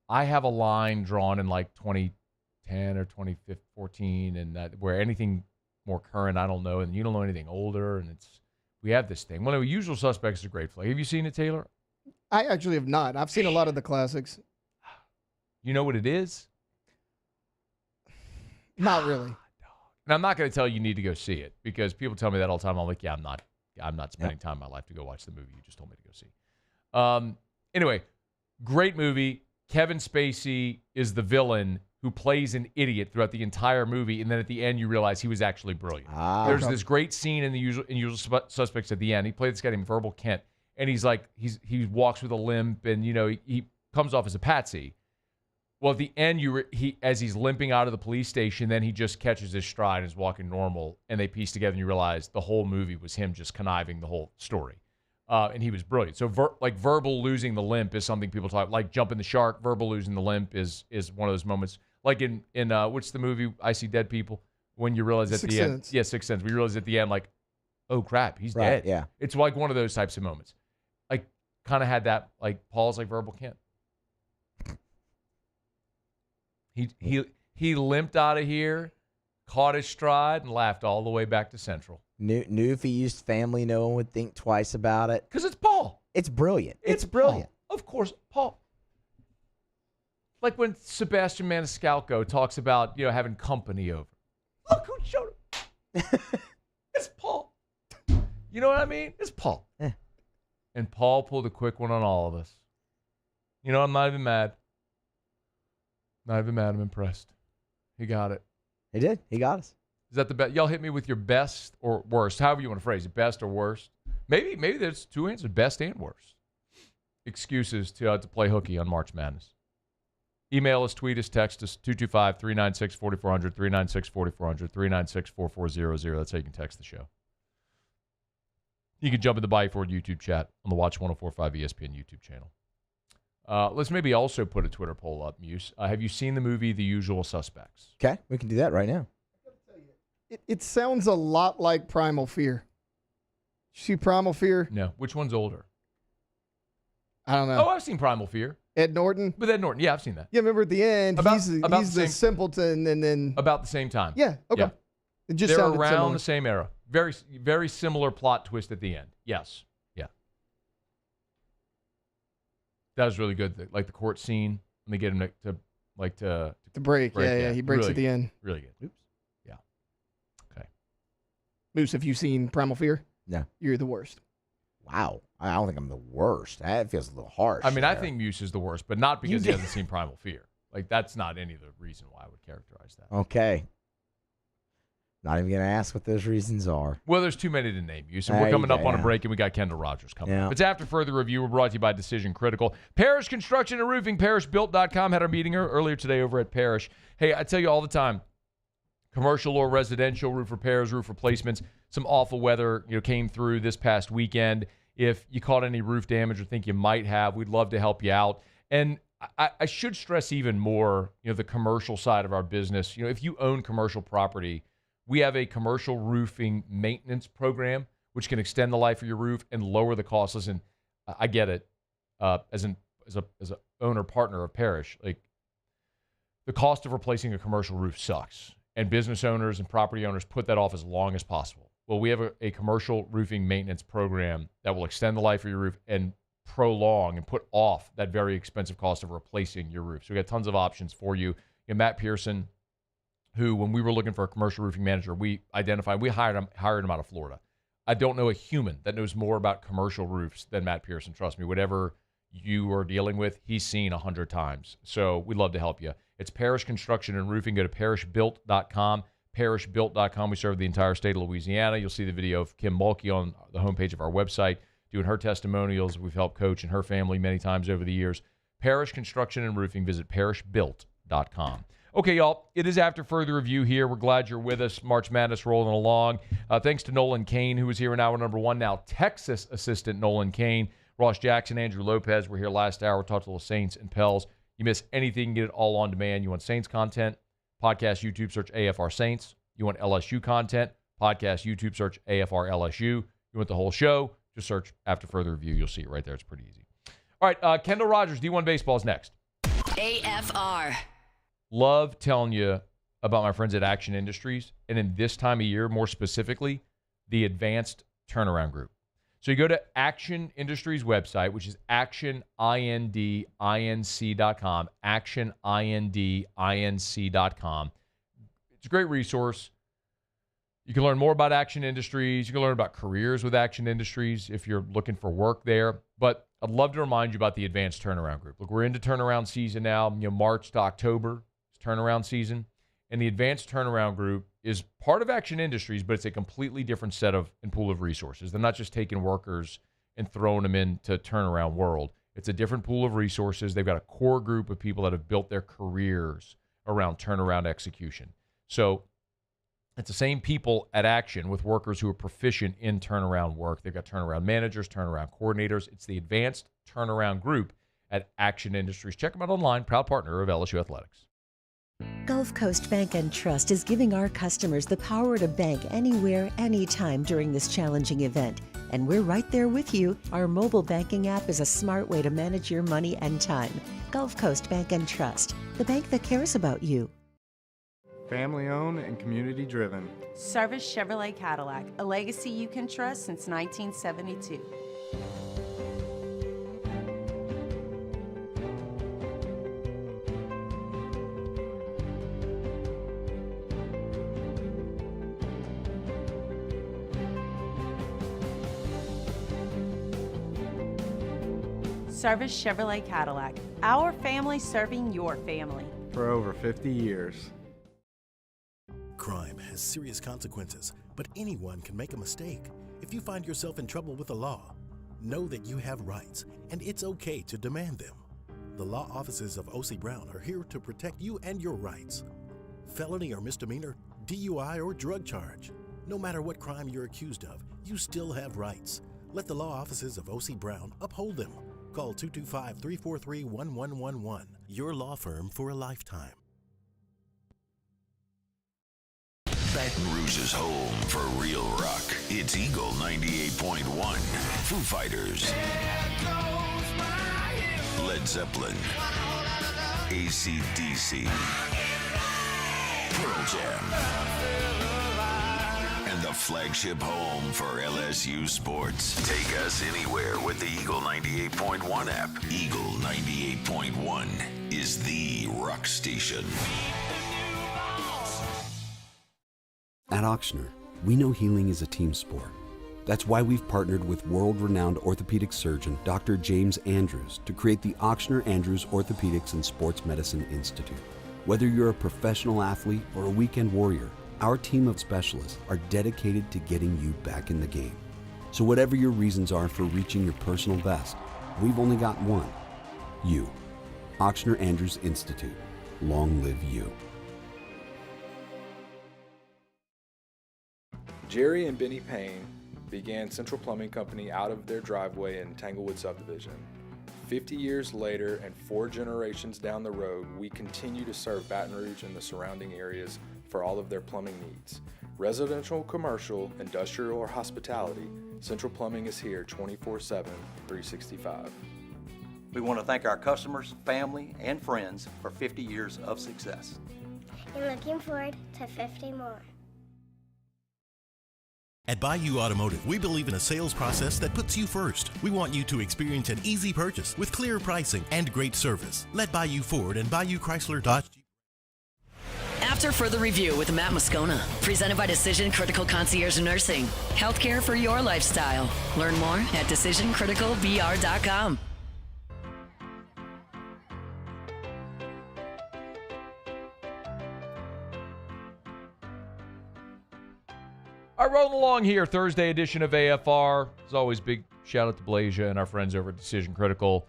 [SPEAKER 6] I have a line drawn in like 2010 or 2014 and that where anything more current I don't know and you don't know anything older and we have this thing. Well, Usual Suspects is a great flick. Have you seen it, Taylor?
[SPEAKER 8] I actually have not. I've seen a lot of the classics.
[SPEAKER 6] You know what it is?
[SPEAKER 8] Not really.
[SPEAKER 6] And I'm not going to tell you need to go see it because people tell me that all the time. I'm like, yeah, I'm not spending time in my life to go watch the movie you just told me to go see. Anyway, great movie. Kevin Spacey is the villain. who plays an idiot throughout the entire movie, and then at the end you realize he was actually brilliant. There's this great scene in Usual Suspects at the end. He played this guy named Verbal Kent, and he walks with a limp, and he comes off as a patsy. Well, at the end, as he's limping out of the police station, then he just catches his stride and is walking normal, and they piece together, and you realize the whole movie was him just conniving the whole story. And he was brilliant. So, verbal losing the limp is something people talk, like jumping the shark. Verbal losing the limp is one of those moments. Like in what's the movie, I See Dead People? When you realize at
[SPEAKER 8] Sixth
[SPEAKER 6] the
[SPEAKER 8] Sense.
[SPEAKER 6] end. Yeah, Sixth Sense. We realize at the end, like, oh, crap, he's
[SPEAKER 7] Right,
[SPEAKER 6] dead.
[SPEAKER 7] yeah.
[SPEAKER 6] It's like one of those types of moments. Like, kind of had that, like, Paul's like Verbal Kent. He limped out of here, caught his stride, and laughed all the way back to Central.
[SPEAKER 7] Knew if he used family, no one would think twice about it.
[SPEAKER 6] Because it's Paul.
[SPEAKER 7] It's brilliant.
[SPEAKER 6] It's
[SPEAKER 7] brilliant.
[SPEAKER 6] Paul. Of course, Paul. Like when Sebastian Maniscalco talks about, having company over. Look who showed up. It's Paul. You know what I mean? It's Paul. And Paul pulled a quick one on all of us. I'm not even mad. Not even mad. I'm impressed. He got it.
[SPEAKER 7] He did. He got us.
[SPEAKER 6] Is that the best? Y'all hit me with your best or worst, however you want to phrase it, best or worst. Maybe there's two answers, best and worst. Excuses to play hooky on March Madness. Email us, tweet us, text us, 225-396-4400, 396-4400, 396-4400. That's how you can text the show. You can jump in the Bayou Ford YouTube chat on the Watch 104.5 ESPN YouTube channel. Let's maybe also put a Twitter poll up, Muse. Have you seen the movie The Usual Suspects?
[SPEAKER 7] Okay, we can do that right now.
[SPEAKER 8] It sounds a lot like Primal Fear. You see Primal Fear?
[SPEAKER 6] No. Which one's older?
[SPEAKER 8] I don't know.
[SPEAKER 6] Oh, I've seen Primal Fear.
[SPEAKER 8] Ed Norton?
[SPEAKER 6] With Ed Norton. Yeah, I've seen that.
[SPEAKER 8] Yeah, remember at the end, he's the simpleton, and then...
[SPEAKER 6] About the same time.
[SPEAKER 8] Yeah, okay.
[SPEAKER 6] Yeah.
[SPEAKER 8] It just
[SPEAKER 6] They're
[SPEAKER 8] sounded
[SPEAKER 6] around
[SPEAKER 8] similar.
[SPEAKER 6] the same era. Very, very similar plot twist at the end. Yes. Yeah. That was really good. Like the court scene, when they get him to
[SPEAKER 8] break. Yeah, he breaks
[SPEAKER 6] really,
[SPEAKER 8] at the end.
[SPEAKER 6] Really good. Oops. Yeah. Okay.
[SPEAKER 8] Moose, have you seen Primal Fear?
[SPEAKER 7] No.
[SPEAKER 8] You're the worst.
[SPEAKER 7] Wow. I don't think I'm the worst. That feels a little harsh.
[SPEAKER 6] I mean, I think Muse is the worst, but not because he hasn't seen Primal Fear. Like, that's not any of the reason why I would characterize that.
[SPEAKER 7] Okay. Not even going to ask what those reasons are.
[SPEAKER 6] Well, there's too many to name, you. So we're coming up on a break, and we got Kendall Rogers coming up. It's after further review. We're brought to you by Decision Critical. Parish Construction and Roofing, parishbuilt.com. Had our meeting earlier today over at Parish. Hey, I tell you all the time, commercial or residential roof repairs, roof replacements, some awful weather came through this past weekend. If you caught any roof damage or think you might have, we'd love to help you out. And I should stress even more, the commercial side of our business. If you own commercial property, we have a commercial roofing maintenance program, which can extend the life of your roof and lower the costs. Listen, I get it. As an owner partner of Parish, like the cost of replacing a commercial roof sucks, and business owners and property owners put that off as long as possible. Well, we have a commercial roofing maintenance program that will extend the life of your roof and prolong and put off that very expensive cost of replacing your roof. So we got tons of options for you. Matt Pearson, who, when we were looking for a commercial roofing manager, we hired him out of Florida. I don't know a human that knows more about commercial roofs than Matt Pearson. Trust me, whatever you are dealing with, he's seen 100 times. So we'd love to help you. It's Parish Construction and Roofing. Go to parishbuilt.com. Parishbuilt.com. We serve the entire state of Louisiana. You'll see the video of Kim Mulkey on the homepage of our website doing her testimonials. We've helped Coach and her family many times over the years. Parish Construction and Roofing. Visit parishbuilt.com. Okay, y'all, it is after further review here. We're glad you're with us. March Madness rolling along. Thanks to Nolan Cain, who was here in hour number one. Now Texas assistant Nolan Cain, Ross Jackson, Andrew Lopez were here last hour. Talked to the Saints and Pels. You miss anything, get it all on demand. You want Saints content? Podcast, YouTube, search AFR Saints. You want LSU content? Podcast, YouTube, search AFR LSU. You want the whole show? Just search after further review. You'll see it right there. It's pretty easy. All right, Kendall Rogers, D1 Baseball is next.
[SPEAKER 4] AFR.
[SPEAKER 6] Love telling you about my friends at Action Industries, and in this time of year, more specifically, the Advanced Turnaround Group. So you go to Action Industries website, which is actionindinc.com, actionindinc.com. It's a great resource. You can learn more about Action Industries. You can learn about careers with Action Industries if you're looking for work there. But I'd love to remind you about the Advanced Turnaround Group. Look, we're into turnaround season now, March to October. turnaround season. And the Advanced Turnaround Group is part of Action Industries, but it's a completely different set of and pool of resources. They're not just taking workers and throwing them into turnaround world. It's a different pool of resources. They've got a core group of people that have built their careers around turnaround execution. So it's the same people at Action with workers who are proficient in turnaround work. They've got turnaround managers, turnaround coordinators. It's the Advanced Turnaround Group at Action Industries. Check them out online, proud partner of LSU Athletics.
[SPEAKER 2] Gulf Coast Bank and Trust is giving our customers the power to bank anywhere, anytime during this challenging event. And we're right there with you. Our mobile banking app is a smart way to manage your money and time. Gulf Coast Bank and Trust, the bank that cares about you.
[SPEAKER 5] Family owned and community driven.
[SPEAKER 10] Service Chevrolet Cadillac, a legacy you can trust since 1972. Service Chevrolet Cadillac, our family serving your family.
[SPEAKER 5] For over 50 years.
[SPEAKER 12] Crime has serious consequences, but anyone can make a mistake. If you find yourself in trouble with the law, know that you have rights, and it's okay to demand them. The law offices of O.C. Brown are here to protect you and your rights. Felony or misdemeanor, DUI or drug charge. No matter what crime you're accused of, you still have rights. Let the law offices of O.C. Brown uphold them. Call 225-343-1111. Your law firm for a lifetime.
[SPEAKER 30] Baton Rouge's home for real rock. It's Eagle 98.1. Foo Fighters. Led Zeppelin. AC/DC. Pearl Jam. And the flagship home for LSU sports. Take us anywhere with the Eagle 98.1 app. Eagle 98.1 is the rock station.
[SPEAKER 9] At Ochsner, we know healing is a team sport. That's why we've partnered with world-renowned orthopedic surgeon Dr. James Andrews to create the Ochsner Andrews Orthopedics and Sports Medicine Institute. Whether you're a professional athlete or a weekend warrior, our team of specialists are dedicated to getting you back in the game. So whatever your reasons are for reaching your personal best, we've only got one: you. Ochsner Andrews Institute. Long live you.
[SPEAKER 3] Jerry and Benny Payne began Central Plumbing Company out of their driveway in Tanglewood subdivision. 50 years later and 4 generations down the road, we continue to serve Baton Rouge and the surrounding areas for all of their plumbing needs. Residential, commercial, industrial, or hospitality, Central Plumbing is here 24/7, 365.
[SPEAKER 16] We want to thank our customers, family, and friends for 50 years of success.
[SPEAKER 17] And looking forward to 50 more.
[SPEAKER 12] At Bayou Automotive, we believe in a sales process that puts you first. We want you to experience an easy purchase with clear pricing and great service. Let Bayou Ford and Bayou Chrysler Dodge.
[SPEAKER 4] After further review with Matt Moscona, presented by Decision Critical Concierge Nursing. Healthcare for your lifestyle. Learn more at decisioncriticalbr.com.
[SPEAKER 6] All right, rolling along here, Thursday edition of AFR. As always, big shout out to Blasia and our friends over at Decision Critical.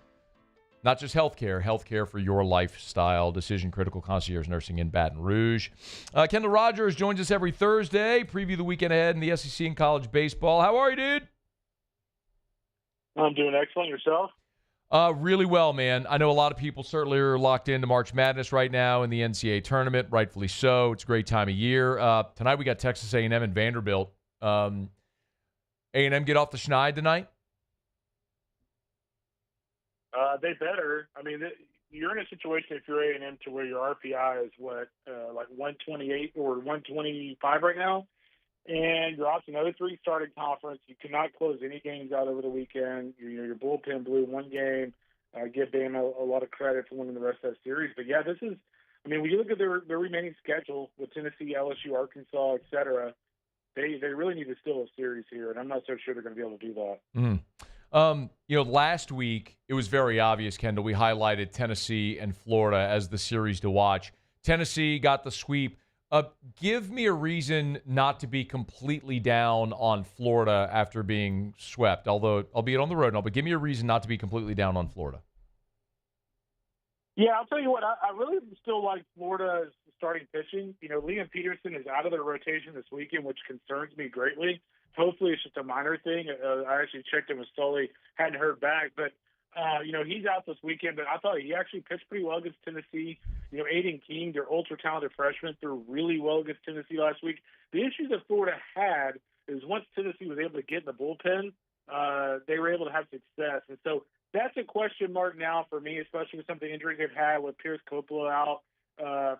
[SPEAKER 6] Not just healthcare for your lifestyle. Decision Critical Concierge Nursing in Baton Rouge. Kendall Rogers joins us every Thursday. Preview the weekend ahead in the SEC and college baseball. How are you, dude?
[SPEAKER 15] I'm doing excellent. Yourself?
[SPEAKER 6] Really well, man. I know a lot of people certainly are locked into March Madness right now in the NCAA tournament, rightfully so. It's a great time of year. Tonight we got Texas A&M and Vanderbilt. A&M get off the schneid tonight?
[SPEAKER 15] They better. I mean, you're in a situation if you're A&M to where your RPI is like 128 or 125 right now, and you're off another 3-started conference. You cannot close any games out over the weekend. Your bullpen blew one game. Give Bama a lot of credit for winning the rest of that series. But yeah, this is. I mean, when you look at their remaining schedule with Tennessee, LSU, Arkansas, et cetera, they really need to steal a series here, and I'm not so sure they're going to be able to do that.
[SPEAKER 6] Last week, it was very obvious, Kendall. We highlighted Tennessee and Florida as the series to watch. Tennessee got the sweep. Give me a reason not to be completely down on Florida after being swept, although albeit on the road now, but give me a reason not to be completely down on Florida.
[SPEAKER 15] Yeah, I'll tell you what, I really still like Florida's starting pitching. Liam Peterson is out of their rotation this weekend, which concerns me greatly. Hopefully it's just a minor thing. I actually checked in with Sully, hadn't heard back, but he's out this weekend, but I thought he actually pitched pretty well against Tennessee. Aiden King, their ultra-talented freshman, threw really well against Tennessee last week. The issue that Florida had is once Tennessee was able to get in the bullpen, they were able to have success. And so that's a question mark now for me, especially with some of the injuries they've had with Pierce Coppola out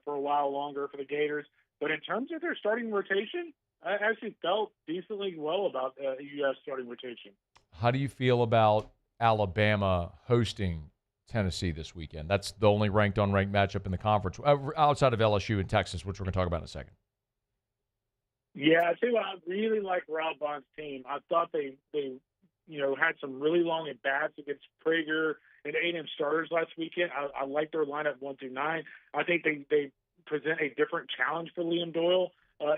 [SPEAKER 15] for a while longer for the Gators. But in terms of their starting rotation, I actually felt decently well about U.S. starting rotation.
[SPEAKER 6] How do you feel about Alabama hosting Tennessee this weekend? That's the only ranked-on-ranked matchup in the conference, outside of LSU and Texas, which we're going to talk about in a second.
[SPEAKER 15] Yeah, I tell you what, I really like Rob Bond's team. I thought they had some really long at-bats against Prager and A&M starters last weekend. I like their lineup 1 through 9. I think they present a different challenge for Liam Doyle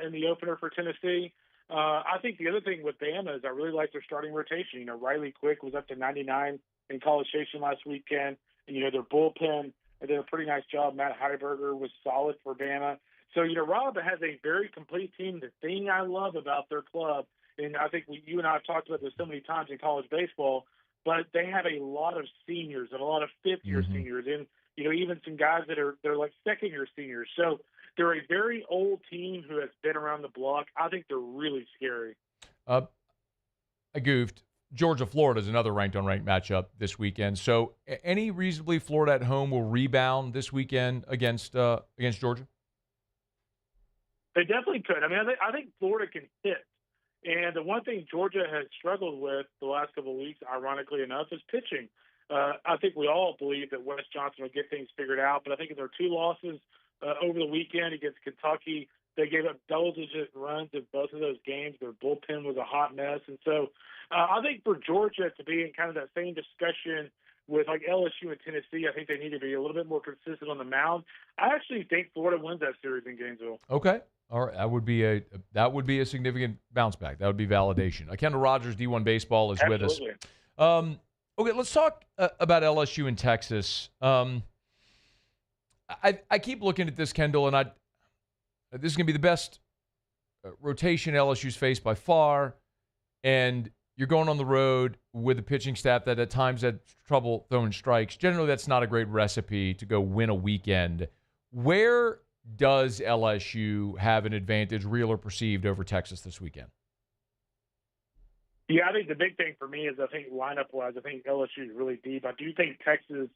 [SPEAKER 15] in the opener for Tennessee. I think the other thing with Bama is I really like their starting rotation. Riley Quick was up to 99 in College Station last weekend. Their bullpen did a pretty nice job. Matt Heiberger was solid for Bama. So, Rob has a very complete team. The thing I love about their club, and I think you and I have talked about this so many times in college baseball, but they have a lot of seniors and a lot of fifth-year seniors, and even some guys they're like second-year seniors. So they're a very old team who has been around the block. I think they're really scary.
[SPEAKER 6] I goofed. Georgia-Florida is another ranked-on-ranked matchup this weekend. So any reasonably Florida at home will rebound this weekend against Georgia?
[SPEAKER 15] They definitely could. I think Florida can hit. And the one thing Georgia has struggled with the last couple of weeks, ironically enough, is pitching. I think we all believe that Wes Johnson will get things figured out, but I think in their 2 losses over the weekend against Kentucky, they gave up double-digit runs in both of those games. Their bullpen was a hot mess. And so I think for Georgia to be in kind of that same discussion with like LSU and Tennessee, I think they need to be a little bit more consistent on the mound. I actually think Florida wins that series in Gainesville.
[SPEAKER 6] Okay. All right. That would be a significant bounce back. That would be validation. Kendall Rogers, D1 Baseball, is with us. Okay, let's talk about LSU and Texas. I keep looking at this, Kendall, and this is going to be the best rotation LSU's faced by far, and you're going on the road with a pitching staff that at times had trouble throwing strikes. Generally, that's not a great recipe to go win a weekend. Where does LSU have an advantage, real or perceived, over Texas this weekend?
[SPEAKER 15] Yeah, I think the big thing for me is I think lineup-wise, I think LSU is really deep. I do think Texas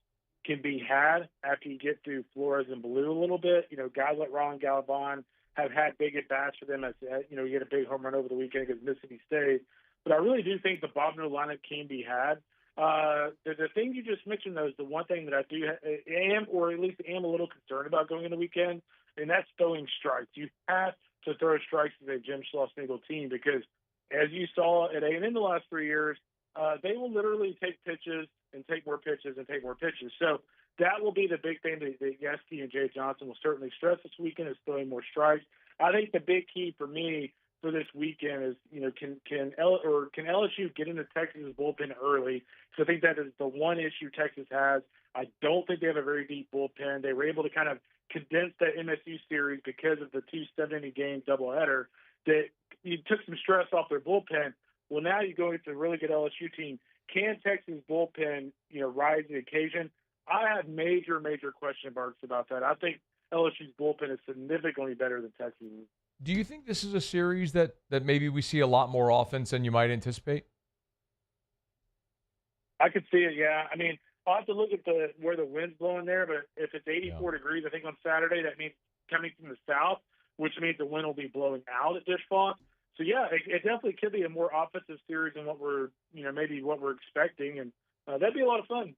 [SPEAKER 15] can be had after you get through Flores and Ballou a little bit. Guys like Ron Gallivan have had big at-bats for them. As he had a big home run over the weekend against Mississippi State. But I really do think the bottom of the lineup can be had. The thing you just mentioned, though, is the one thing that I do am a little concerned about going into the weekend, and that's throwing strikes. You have to throw strikes as a Jim Schlossnagle team because, as you saw at A&M the last 3 years, they will literally take pitches and take more pitches and take more pitches. So that will be the big thing that Yeski and Jay Johnson will certainly stress this weekend is throwing more strikes. I think the big key for me for this weekend is, can LSU get into Texas's bullpen early? So I think that is the one issue Texas has. I don't think they have a very deep bullpen. They were able to kind of condense that MSU series because of the 2 7-inning game doubleheader that you took some stress off their bullpen. Well, now you go into a really good LSU team. Can Texas bullpen, rise to the occasion? I have major question marks about that. I think LSU's bullpen is significantly better than Texas.
[SPEAKER 6] Do you think this is a series that maybe we see a lot more offense than you might anticipate?
[SPEAKER 15] I could see it, yeah. I'll have to look at where the wind's blowing there, but if it's 84 degrees, I think on Saturday, that means coming from the south, which means the wind will be blowing out at Disch-Falk. So, yeah, it definitely could be a more offensive series than what we're expecting, and that'd be a lot of fun.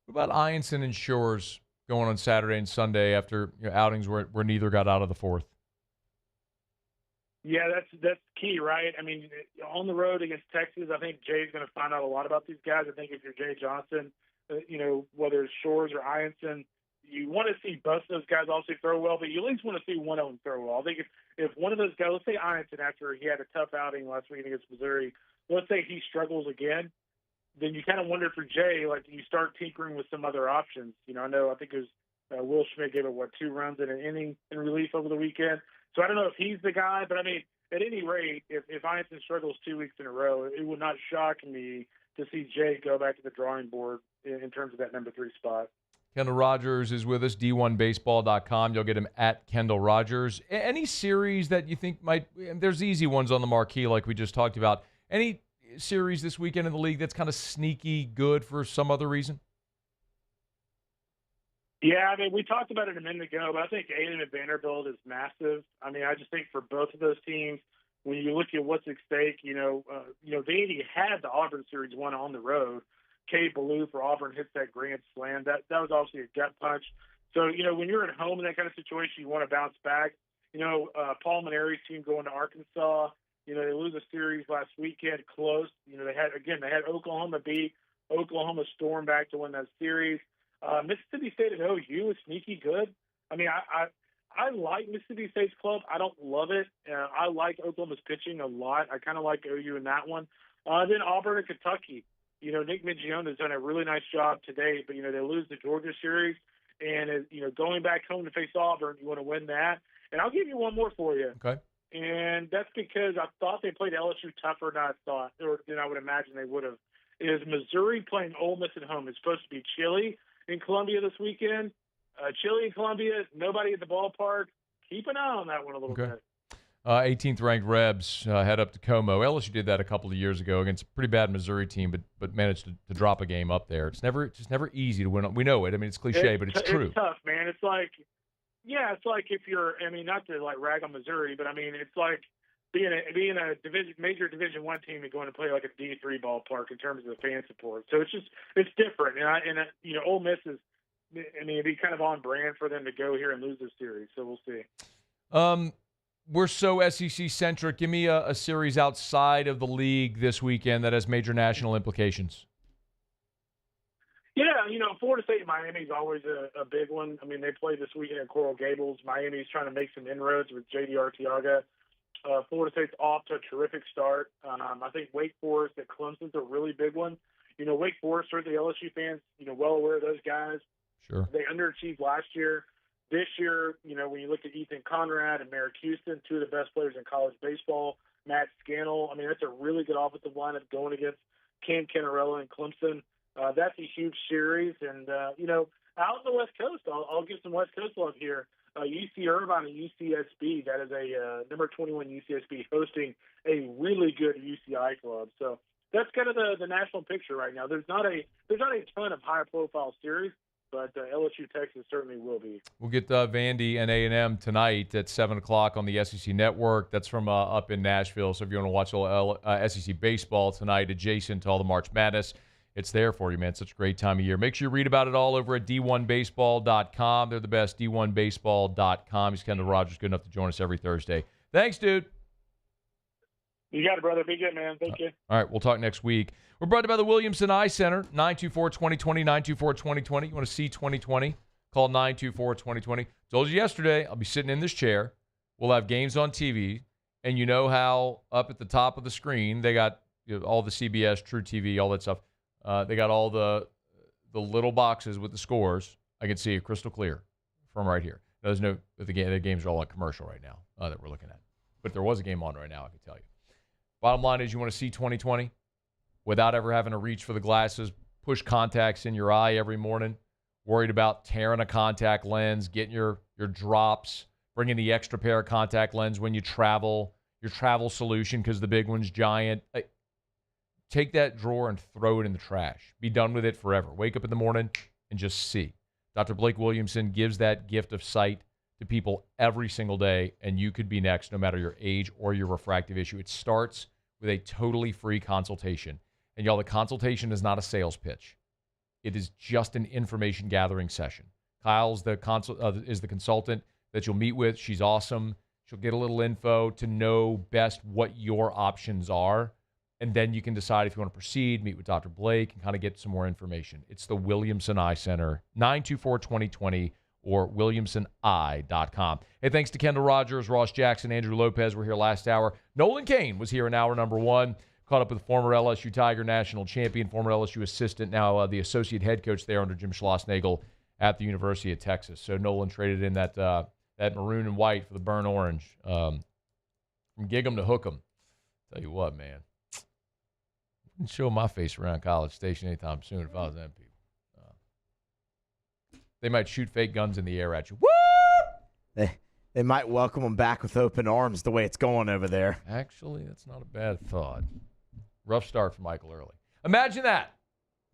[SPEAKER 6] What about Ianson and Shores going on Saturday and Sunday after outings where neither got out of the fourth?
[SPEAKER 15] Yeah, that's key, right? On the road against Texas, I think Jay's going to find out a lot about these guys. I think if you're Jay Johnson, whether it's Shores or Ianson, you want to see both of those guys also throw well, but you at least want to see one of them throw well. I think if one of those guys, let's say Ianson, after he had a tough outing last week against Missouri, let's say he struggles again, then you kind of wonder for Jay, like, you start tinkering with some other options. I think it was Will Schmidt gave it, 2 runs in an inning in relief over the weekend. So I don't know if he's the guy, but I mean, at any rate, if Ianson struggles 2 weeks in a row, it would not shock me to see Jay go back to the drawing board in terms of that number 3 spot.
[SPEAKER 6] Kendall Rogers is with us, D1Baseball.com. You'll get him at Kendall Rogers. Any series that you think there's easy ones on the marquee like we just talked about. Any series this weekend in the league that's kind of sneaky good for some other reason?
[SPEAKER 15] Yeah, I mean, we talked about it a minute ago, but I think A&M and Vanderbilt is massive. I mean, I just think for both of those teams, when you look at what's at stake, Vandy had the Auburn series won on the road. Kay Ballou for Auburn hits that grand slam. That was obviously a gut punch. So, when you're at home in that kind of situation, you want to bounce back. Paul Maneri's team going to Arkansas, they lose a series last weekend, close. They had Oklahoma beat. Oklahoma stormed back to win that series. Mississippi State and OU is sneaky good. I mean, I like Mississippi State's club. I don't love it. I like Oklahoma's pitching a lot. I kind of like OU in that one. Then Auburn and Kentucky. Nick Mingione has done a really nice job today, but, they lose the Georgia series. And, going back home to face Auburn, you want to win that. And I'll give you one more for you.
[SPEAKER 6] Okay.
[SPEAKER 15] And that's because I thought they played LSU tougher than I would imagine they would have. Is Missouri playing Ole Miss at home? It's supposed to be chilly in Columbia this weekend. Chilly in Columbia, nobody at the ballpark. Keep an eye on that one a little bit.
[SPEAKER 6] 18th ranked Rebs head up to Como. LSU did that a couple of years ago against a pretty bad Missouri team, but managed to drop a game up there. It's never easy to win. We know it. I mean, it's cliche, but it's true.
[SPEAKER 15] It's tough, man. It's like if you're, I mean, not to like rag on Missouri, but I mean, it's like being a major Division I team and going to play like a D3 ballpark in terms of the fan support. So it's different. And Ole Miss is, I mean, it'd be kind of on brand for them to go here and lose this series. So we'll see.
[SPEAKER 6] We're so SEC centric. Give me a series outside of the league this weekend that has major national implications.
[SPEAKER 15] Yeah, Florida State and Miami is always a big one. I mean, they play this weekend at Coral Gables. Miami's trying to make some inroads with J.D. Arteaga. Florida State's off to a terrific start. I think Wake Forest at Clemson's a really big one. Wake Forest, certainly LSU fans, well aware of those guys.
[SPEAKER 6] Sure.
[SPEAKER 15] They underachieved last year. This year, when you look at Ethan Conrad and Merrick Houston, two of the best players in college baseball, Matt Scannell, I mean, that's a really good offensive lineup going against Cam Kennerella and Clemson. That's a huge series. And, out in the West Coast, I'll give some West Coast love here. UC Irvine and UCSB, that is a number 21 UCSB hosting a really good UCI club. So that's kind of the national picture right now. There's not a ton of high-profile series, but LSU-Texas certainly will be. We'll
[SPEAKER 6] get Vandy and A&M tonight at 7 o'clock on the SEC Network. That's from up in Nashville. So if you want to watch a little SEC baseball tonight adjacent to all the March Madness, it's there for you, man. It's such a great time of year. Make sure you read about it all over at D1Baseball.com. They're the best, D1Baseball.com. He's Kendall Rogers, good enough to join us every Thursday. Thanks, dude.
[SPEAKER 15] You got it, brother. Be good, man. Thank you.
[SPEAKER 6] All right, we'll talk next week. We're brought to you by the Williamson Eye Center, 924-2020, 924-2020. You want to see 2020? Call 924-2020. Told you yesterday, I'll be sitting in this chair. We'll have games on TV, and you know how up at the top of the screen, they got all the CBS, True TV, all that stuff. They got all the little boxes with the scores. I can see it crystal clear from right here. There's no the games are all like commercial right now that we're looking at. But if there was a game on right now, I can tell you. Bottom line is you want to see 2020 without ever having to reach for the glasses, push contacts in your eye every morning, worried about tearing a contact lens, getting your drops, bringing the extra pair of contact lens when you travel, your travel solution because the big one's giant. Take that drawer and throw it in the trash. Be done with it forever. Wake up in the morning and just see. Dr. Blake Williamson gives that gift of sight to people every single day, and you could be next no matter your age or your refractive issue. It starts with a totally free consultation. And y'all, the consultation is not a sales pitch. It is just an information gathering session. Kyle's is the consultant that you'll meet with. She's awesome. She'll get a little info to know best what your options are. And then you can decide if you want to proceed, meet with Dr. Blake, and kind of get some more information. It's the Williamson Eye Center, 924-2020 or williamsoni.com. Hey, thanks to Kendall Rogers, Ross Jackson, Andrew Lopez. We're here last hour. Nolan Cain was here in hour number 1. Caught up with former LSU Tiger national champion, former LSU assistant, now the associate head coach there under Jim Schlossnagle at the University of Texas. So Nolan traded in that maroon and white for the burnt orange. From gig 'em to hook 'em. Tell you what, man. Wouldn't show my face around College Station anytime soon if I was them people. They might shoot fake guns in the air at you. Woo!
[SPEAKER 7] They might welcome them back with open arms the way it's going over there.
[SPEAKER 6] Actually, that's not a bad thought. Rough start for Michael Early. Imagine that.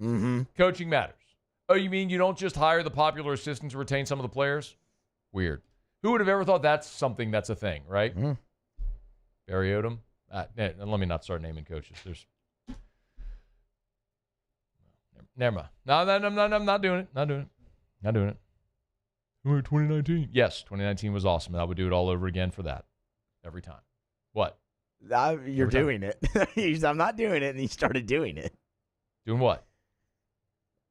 [SPEAKER 7] Mm-hmm.
[SPEAKER 6] Coaching matters. Oh, you mean you don't just hire the popular assistant to retain some of the players? Weird. Who would have ever thought that's something that's a thing, right?
[SPEAKER 7] Mm.
[SPEAKER 6] Barry Odom? Let me not start naming coaches. Never mind. No, I'm not doing it. Not doing it. We're 2019. Yes, 2019 was awesome, and I would do it all over again for that. Every time. What?
[SPEAKER 7] You're doing it. I'm not doing it, and he started doing it.
[SPEAKER 6] Doing what?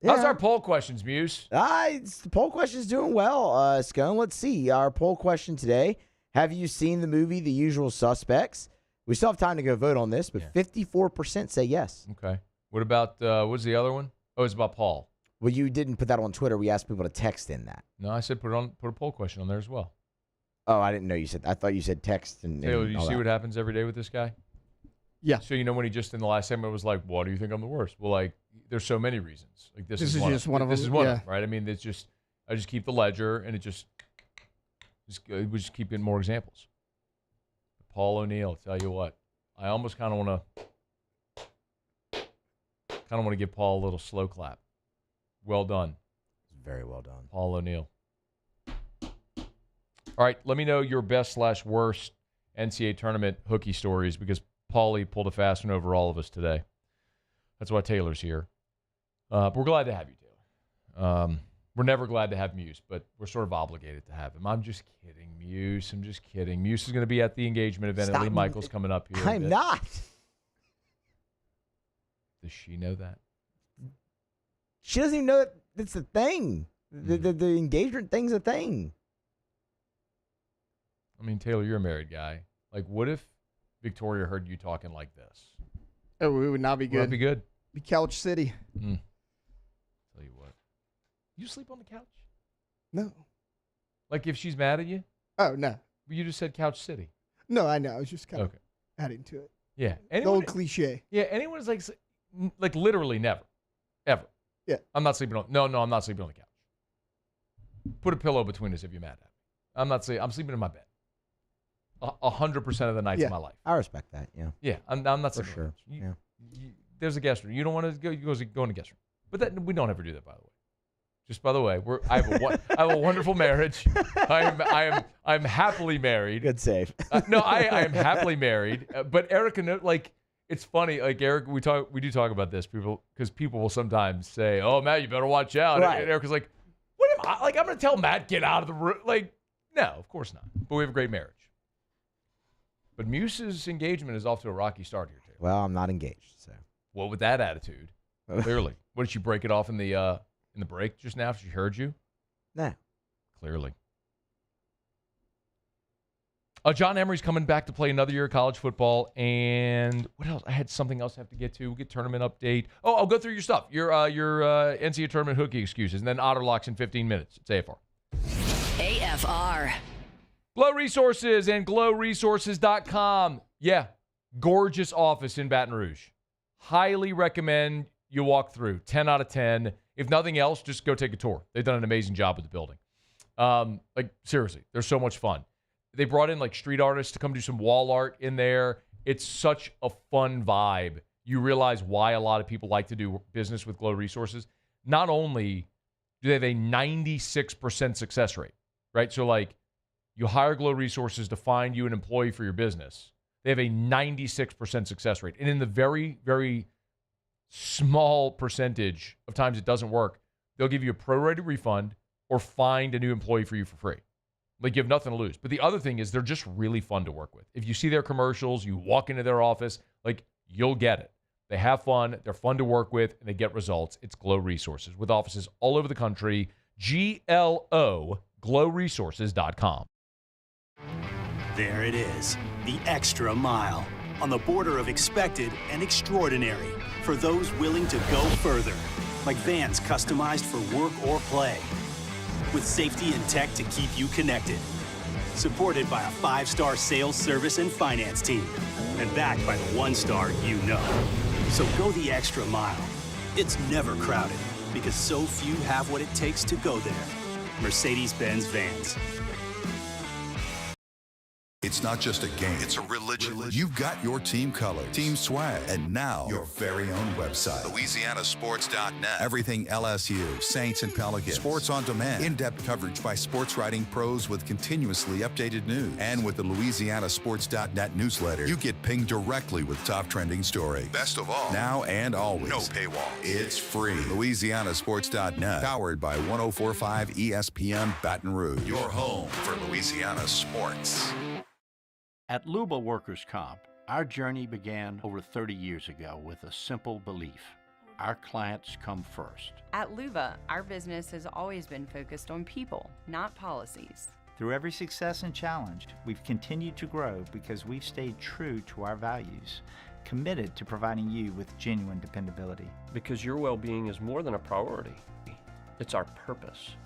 [SPEAKER 7] Yeah.
[SPEAKER 6] How's our poll questions, Muse?
[SPEAKER 7] The poll question's doing well, Scone. Let's see. Our poll question today, have you seen the movie The Usual Suspects? We still have time to go vote on this, but 54% say yes.
[SPEAKER 6] Okay. What about, what's the other one? Oh, it's about Paul.
[SPEAKER 7] Well, you didn't put that on Twitter. We asked people to text in that.
[SPEAKER 6] No, I said put a poll question on there as well.
[SPEAKER 7] Oh, I didn't know you said. I thought you said text.
[SPEAKER 6] Taylor, do you see what happens every day with this guy?
[SPEAKER 8] Yeah.
[SPEAKER 6] So you know when he just in the last segment was like, "Why do you think I'm the worst?" Well, like there's so many reasons. Like this is just one of them. This is one of them, right? I mean, it's just I just keep the ledger, and we just keep getting more examples. Paul O'Neill, tell you what, I almost kind of want to give Paul a little slow clap. Well done.
[SPEAKER 7] Very well done.
[SPEAKER 6] Paul O'Neill. All right, let me know your best/worst NCAA tournament hooky stories because Paulie pulled a fast one over all of us today. That's why Taylor's here. But we're glad to have you, Taylor. We're never glad to have Muse, but we're sort of obligated to have him. I'm just kidding, Muse. I'm just kidding. Muse is going to be at the engagement event at Lee Michaels coming up here.
[SPEAKER 7] I'm not.
[SPEAKER 6] Does she know that?
[SPEAKER 7] She doesn't even know that it's a thing. The engagement thing's a thing.
[SPEAKER 6] I mean, Taylor, you're a married guy. Like, what if Victoria heard you talking like this?
[SPEAKER 8] Oh, it would not be good.
[SPEAKER 6] Would that be good?
[SPEAKER 8] Be Couch City.
[SPEAKER 6] Tell you what. You sleep on the couch?
[SPEAKER 8] No.
[SPEAKER 6] Like if she's mad at you?
[SPEAKER 8] Oh, no.
[SPEAKER 6] You just said Couch City.
[SPEAKER 8] No, I know. I was just kind of adding to it.
[SPEAKER 6] Yeah.
[SPEAKER 8] The old cliche.
[SPEAKER 6] Yeah, anyone is like literally never. Ever.
[SPEAKER 8] Yeah.
[SPEAKER 6] I'm not sleeping on I'm not sleeping on the couch. Put a pillow between us if you're mad at me. I'm sleeping in my bed. 100% of the nights of my life.
[SPEAKER 7] I respect that, yeah.
[SPEAKER 6] Yeah, I'm not
[SPEAKER 7] for sure.
[SPEAKER 6] There's a guest room. You don't want to go. You go in the guest room. But we don't ever do that, by the way. Just by the way, I have a wonderful marriage. I'm happily married.
[SPEAKER 7] Good save.
[SPEAKER 6] I am happily married. But Erica, like it's funny. Like Eric, we do talk about this. Because people will sometimes say, "Oh, Matt, you better watch out."
[SPEAKER 7] Right.
[SPEAKER 6] And Erica's like, "What am I? Like I'm going to tell Matt get out of the room?" Like, no, of course not. But we have a great marriage. But Muse's engagement is off to a rocky start here, Taylor.
[SPEAKER 7] Well, I'm not engaged, so.
[SPEAKER 6] Well, with that attitude, clearly. What, did she break it off in the break just now after she heard you?
[SPEAKER 7] No.
[SPEAKER 6] Clearly. John Emery's coming back to play another year of college football. And what else? I had something else I have to get to. We'll get tournament update. Oh, I'll go through your stuff. Your NCAA tournament hooky excuses. And then Otterlocks in 15 minutes. It's AFR.
[SPEAKER 4] AFR.
[SPEAKER 6] Glow Resources and glowresources.com. Yeah, gorgeous office in Baton Rouge. Highly recommend you walk through. 10 out of 10. If nothing else, just go take a tour. They've done an amazing job with the building. Seriously, they're so much fun. They brought in street artists to come do some wall art in there. It's such a fun vibe. You realize why a lot of people like to do business with Glow Resources. Not only do they have a 96% success rate, right? So you hire Glow Resources to find you an employee for your business. They have a 96% success rate. And in the very, very small percentage of times it doesn't work, they'll give you a prorated refund or find a new employee for you for free. You have nothing to lose. But the other thing is they're just really fun to work with. If you see their commercials, you walk into their office, you'll get it. They have fun, they're fun to work with, and they get results. It's Glow Resources with offices all over the country. GLO, glowresources.com.
[SPEAKER 1] There it is, the extra mile, on the border of expected and extraordinary for those willing to go further, like vans customized for work or play, with safety and tech to keep you connected, supported by a 5-star sales, service, and finance team, and backed by the 1-star you know. So go the extra mile. It's never crowded, because so few have what it takes to go there. Mercedes-Benz Vans.
[SPEAKER 11] It's not just a game, it's a religion. You've got your team colors, team swag, and now your very own website, LouisianaSports.net. Everything LSU, Saints, and Pelicans. Sports on demand. In-depth coverage by sports writing pros with continuously updated news. And with the LouisianaSports.net newsletter, you get pinged directly with top trending stories. Best of all, now and always, no paywall. It's free. LouisianaSports.net, powered by 104.5 ESPN Baton Rouge. Your home for Louisiana sports.
[SPEAKER 14] At Luba Workers' Comp, our journey began over 30 years ago with a simple belief: our clients come first.
[SPEAKER 18] At Luba, our business has always been focused on people, not policies.
[SPEAKER 19] Through every success and challenge, we've continued to grow because we've stayed true to our values, committed to providing you with genuine dependability.
[SPEAKER 20] Because your well-being is more than a priority. It's our purpose.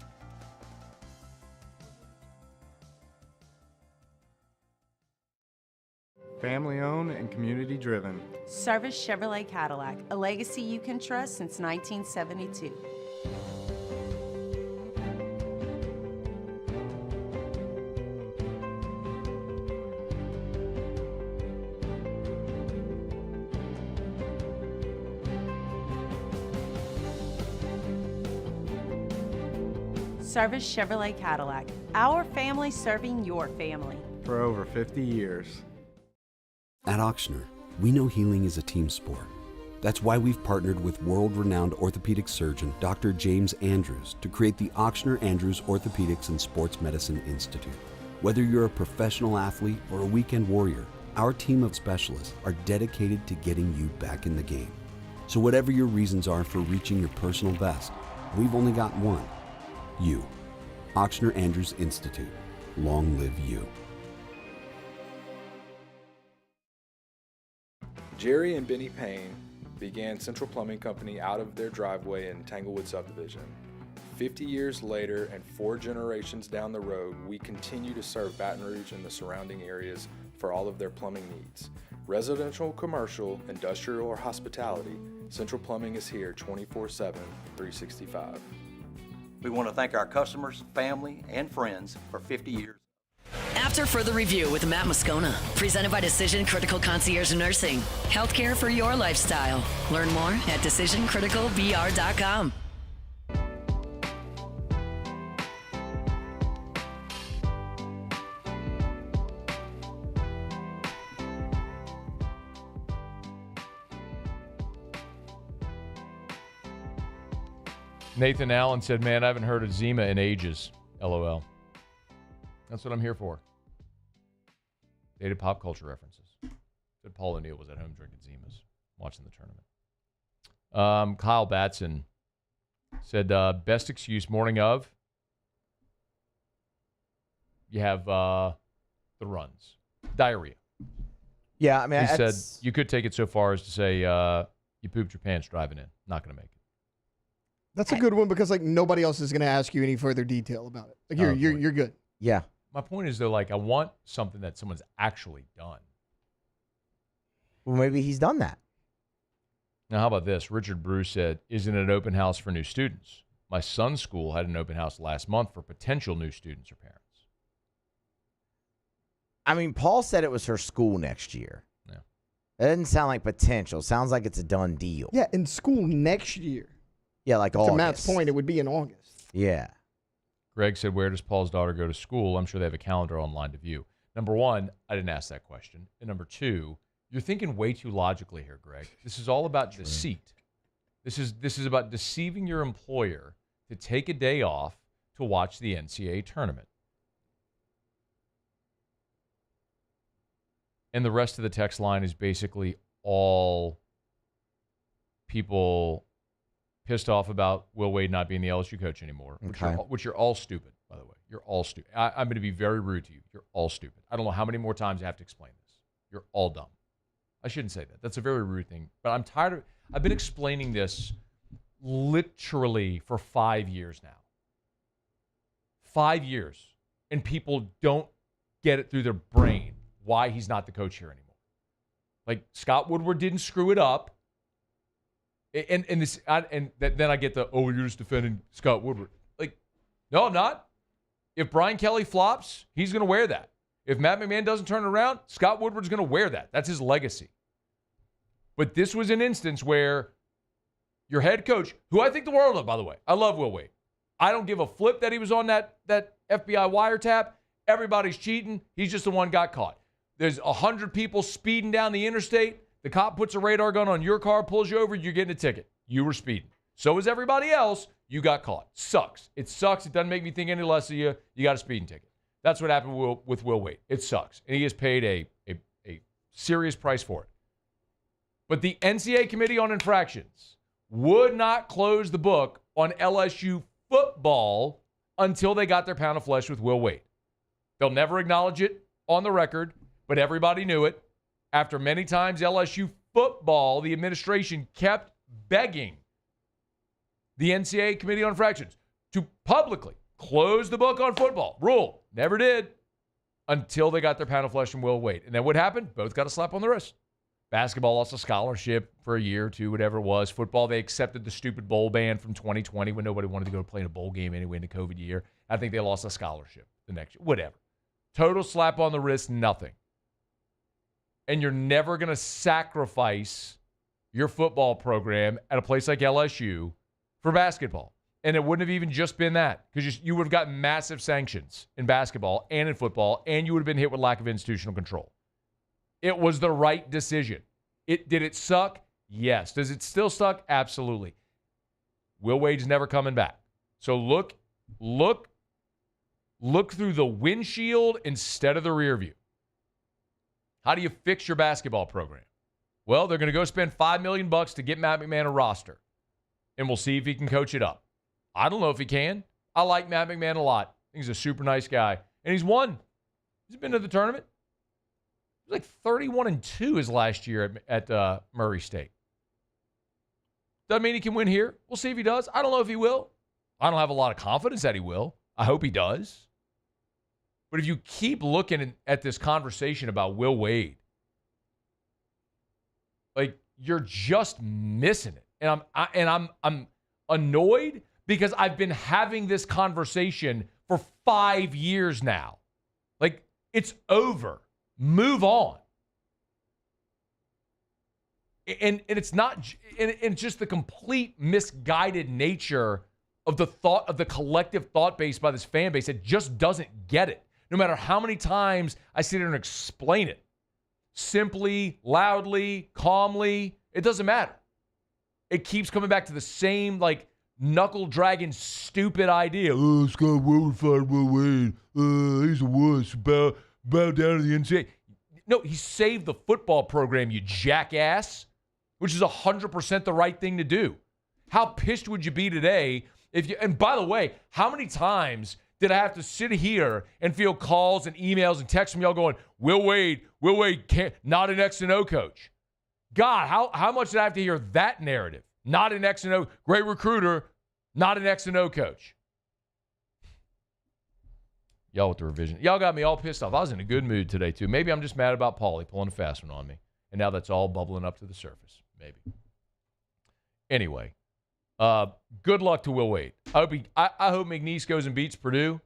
[SPEAKER 5] Family owned and community driven.
[SPEAKER 10] Service Chevrolet Cadillac, a legacy you can trust since 1972. Service Chevrolet Cadillac, our family serving your family.
[SPEAKER 5] For over 50 years.
[SPEAKER 9] At Auctioner, we know healing is a team sport. That's why we've partnered with world-renowned orthopedic surgeon Dr. James Andrews to create the Auctioner Andrews Orthopedics and Sports Medicine Institute. Whether you're a professional athlete or a weekend warrior, our team of specialists are dedicated to getting you back in the game. So whatever your reasons are for reaching your personal best, we've only got one: you. Auctioner Andrews Institute. Long live you.
[SPEAKER 3] Jerry and Benny Payne began Central Plumbing Company out of their driveway in Tanglewood subdivision. 50 years later and 4 generations down the road, we continue to serve Baton Rouge and the surrounding areas for all of their plumbing needs. Residential, commercial, industrial, or hospitality, Central Plumbing is here 24/7, 365.
[SPEAKER 16] We want to thank our customers, family, and friends for 50 years.
[SPEAKER 4] After further review with Matt Moscona, presented by Decision Critical Concierge Nursing. Healthcare for your lifestyle. Learn more at decisioncriticalbr.com.
[SPEAKER 6] Nathan Allen said, man, I haven't heard of Zima in ages. LOL. That's what I'm here for. Dated pop culture references. Said Paul O'Neill was at home drinking Zimas, watching the tournament. Kyle Batson said, best excuse morning of, you have the runs. Diarrhea.
[SPEAKER 7] Yeah, I mean,
[SPEAKER 6] he said you could take it so far as to say you pooped your pants driving in. Not going to make it.
[SPEAKER 8] That's a good one because like nobody else is going to ask you any further detail about it. Like you're good.
[SPEAKER 7] Yeah.
[SPEAKER 6] My point is though, like I want something that someone's actually done.
[SPEAKER 7] Well, maybe he's done that.
[SPEAKER 6] Now, how about this? Richard Bruce said, "Isn't it an open house for new students? My son's school had an open house last month for potential new students or parents."
[SPEAKER 7] I mean, Paul said it was her school next year.
[SPEAKER 6] Yeah.
[SPEAKER 7] It doesn't sound like potential. Sounds like it's a done deal.
[SPEAKER 8] Yeah, in school next year.
[SPEAKER 7] Yeah, like August.
[SPEAKER 8] To Matt's point, it would be in August.
[SPEAKER 7] Yeah.
[SPEAKER 6] Greg said, where does Paul's daughter go to school? I'm sure they have a calendar online to view. Number one, I didn't ask that question. And number two, you're thinking way too logically here, Greg. This is all about deceit. This is about deceiving your employer to take a day off to watch the NCAA tournament. And the rest of the text line is basically all people pissed off about Will Wade not being the LSU coach anymore, which you're all stupid, by the way. You're all stupid. I'm going to be very rude to you. You're all stupid. I don't know how many more times I have to explain this. You're all dumb. I shouldn't say that. That's a very rude thing. But I'm tired of I've been explaining this literally for 5 years now. 5 years. And people don't get it through their brain why he's not the coach here anymore. Like, Scott Woodward didn't screw it up. And then I get you're just defending Scott Woodward. Like, no, I'm not. If Brian Kelly flops, he's going to wear that. If Matt McMahon doesn't turn it around, Scott Woodward's going to wear that. That's his legacy. But this was an instance where your head coach, who I think the world of, by the way, I love Will Wade. I don't give a flip that he was on that FBI wiretap. Everybody's cheating. He's just the one got caught. There's 100 people speeding down the interstate. The cop puts a radar gun on your car, pulls you over, you're getting a ticket. You were speeding. So was everybody else. You got caught. Sucks. It sucks. It doesn't make me think any less of you. You got a speeding ticket. That's what happened with Will Wade. It sucks. And he has paid a serious price for it. But the NCAA Committee on Infractions would not close the book on LSU football until they got their pound of flesh with Will Wade. They'll never acknowledge it on the record, but everybody knew it. After many times LSU football, the administration kept begging the NCAA Committee on Infractions to publicly close the book on football. Rule. Never did until they got their pound of flesh from Will Wade. And then what happened? Both got a slap on the wrist. Basketball lost a scholarship for a year or two, whatever it was. Football, they accepted the stupid bowl ban from 2020 when nobody wanted to go play in a bowl game anyway in the COVID year. I think they lost a scholarship the next year. Whatever. Total slap on the wrist, nothing. And you're never going to sacrifice your football program at a place like LSU for basketball. And it wouldn't have even just been that, because you would have gotten massive sanctions in basketball and in football, and you would have been hit with lack of institutional control. It was the right decision. Did it suck? Yes. Does it still suck? Absolutely. Will Wade's never coming back. So look through the windshield instead of the rear view. How do you fix your basketball program? Well, they're going to go spend $5 million to get Matt McMahon a roster, and we'll see if he can coach it up. I don't know if he can. I like Matt McMahon a lot. I think he's a super nice guy, and he's won. He's been to the tournament. He was like 31-2 his last year at Murray State. Doesn't mean he can win here. We'll see if he does. I don't know if he will. I don't have a lot of confidence that he will. I hope he does. But if you keep looking at this conversation about Will Wade, like, you're just missing it. And I'm annoyed because I've been having this conversation for 5 years now. Like, it's over. Move on. And it's not, and it's just the complete misguided nature of the thought, of the collective thought base by this fan base that just doesn't get it. No matter how many times I sit here and explain it, simply, loudly, calmly, it doesn't matter. It keeps coming back to the same, like, knuckle-dragging, stupid idea. Oh, Scott Woodward fired Will Wade. He's a wuss. Bow down to the NCAA. No, he saved the football program, you jackass, which is 100% the right thing to do. How pissed would you be today if you, and by the way, how many times did I have to sit here and field calls and emails and texts from y'all going, Will Wade can't, not an X and O coach. God, how much did I have to hear that narrative? Not an X and O, great recruiter, not an X and O coach. Y'all with the revision. Y'all got me all pissed off. I was in a good mood today, too. Maybe I'm just mad about Paulie pulling a fast one on me. And now that's all bubbling up to the surface. Maybe. Anyway, good luck to Will Wade. I hope McNeese goes and beats Purdue.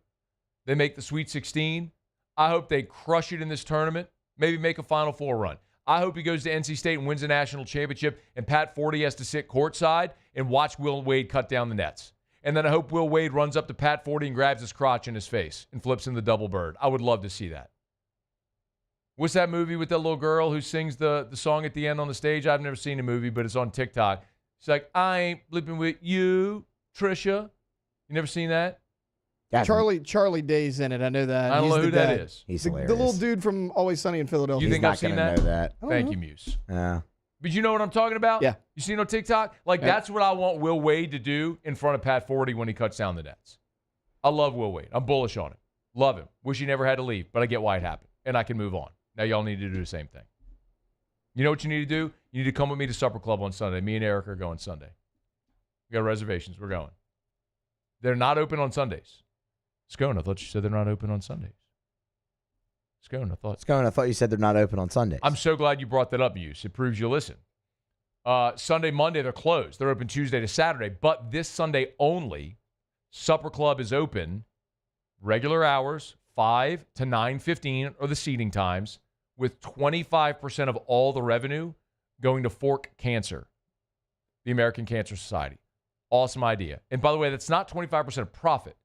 [SPEAKER 6] They make the Sweet 16. I hope they crush it in this tournament. Maybe make a Final Four run. I hope he goes to NC State and wins a national championship, and Pat Forty has to sit courtside and watch Will Wade cut down the nets. And then I hope Will Wade runs up to Pat Forty and grabs his crotch in his face and flips him the double bird. I would love to see that. What's that movie with that little girl who sings the song at the end on the stage? I've never seen the movie, but it's on TikTok. She's like, I ain't flipping with you, Trisha. You never seen that?
[SPEAKER 8] Charlie Day's in it. I know that.
[SPEAKER 6] I don't know who that is.
[SPEAKER 7] He's
[SPEAKER 8] the
[SPEAKER 7] hilarious.
[SPEAKER 8] little dude from Always Sunny in Philadelphia.
[SPEAKER 6] You think I've seen that?
[SPEAKER 7] Know that.
[SPEAKER 6] Thank you, Muse.
[SPEAKER 7] Yeah.
[SPEAKER 6] But you know what I'm talking about?
[SPEAKER 7] Yeah.
[SPEAKER 6] You seen on TikTok? Like, that's what I want Will Wade to do in front of Pat Forty when he cuts down the nets. I love Will Wade. I'm bullish on him. Love him. Wish he never had to leave, but I get why it happened, and I can move on. Now y'all need to do the same thing. You know what you need to do? You need to come with me to Supper Club on Sunday. Me and Eric are going Sunday. We got reservations. We're going. They're not open on Sundays. Scone, I thought you said they're not open on Sundays. Scone,
[SPEAKER 7] I thought you said they're not open on Sundays.
[SPEAKER 6] I'm so glad you brought that up, Use. It proves you listen. Sunday, Monday, they're closed. They're open Tuesday to Saturday. But this Sunday only, Supper Club is open, regular hours, 5 to 9:15 are the seating times, with 25% of all the revenue going to Fork Cancer, the American Cancer Society. Awesome idea. And by the way, that's not 25% of profit.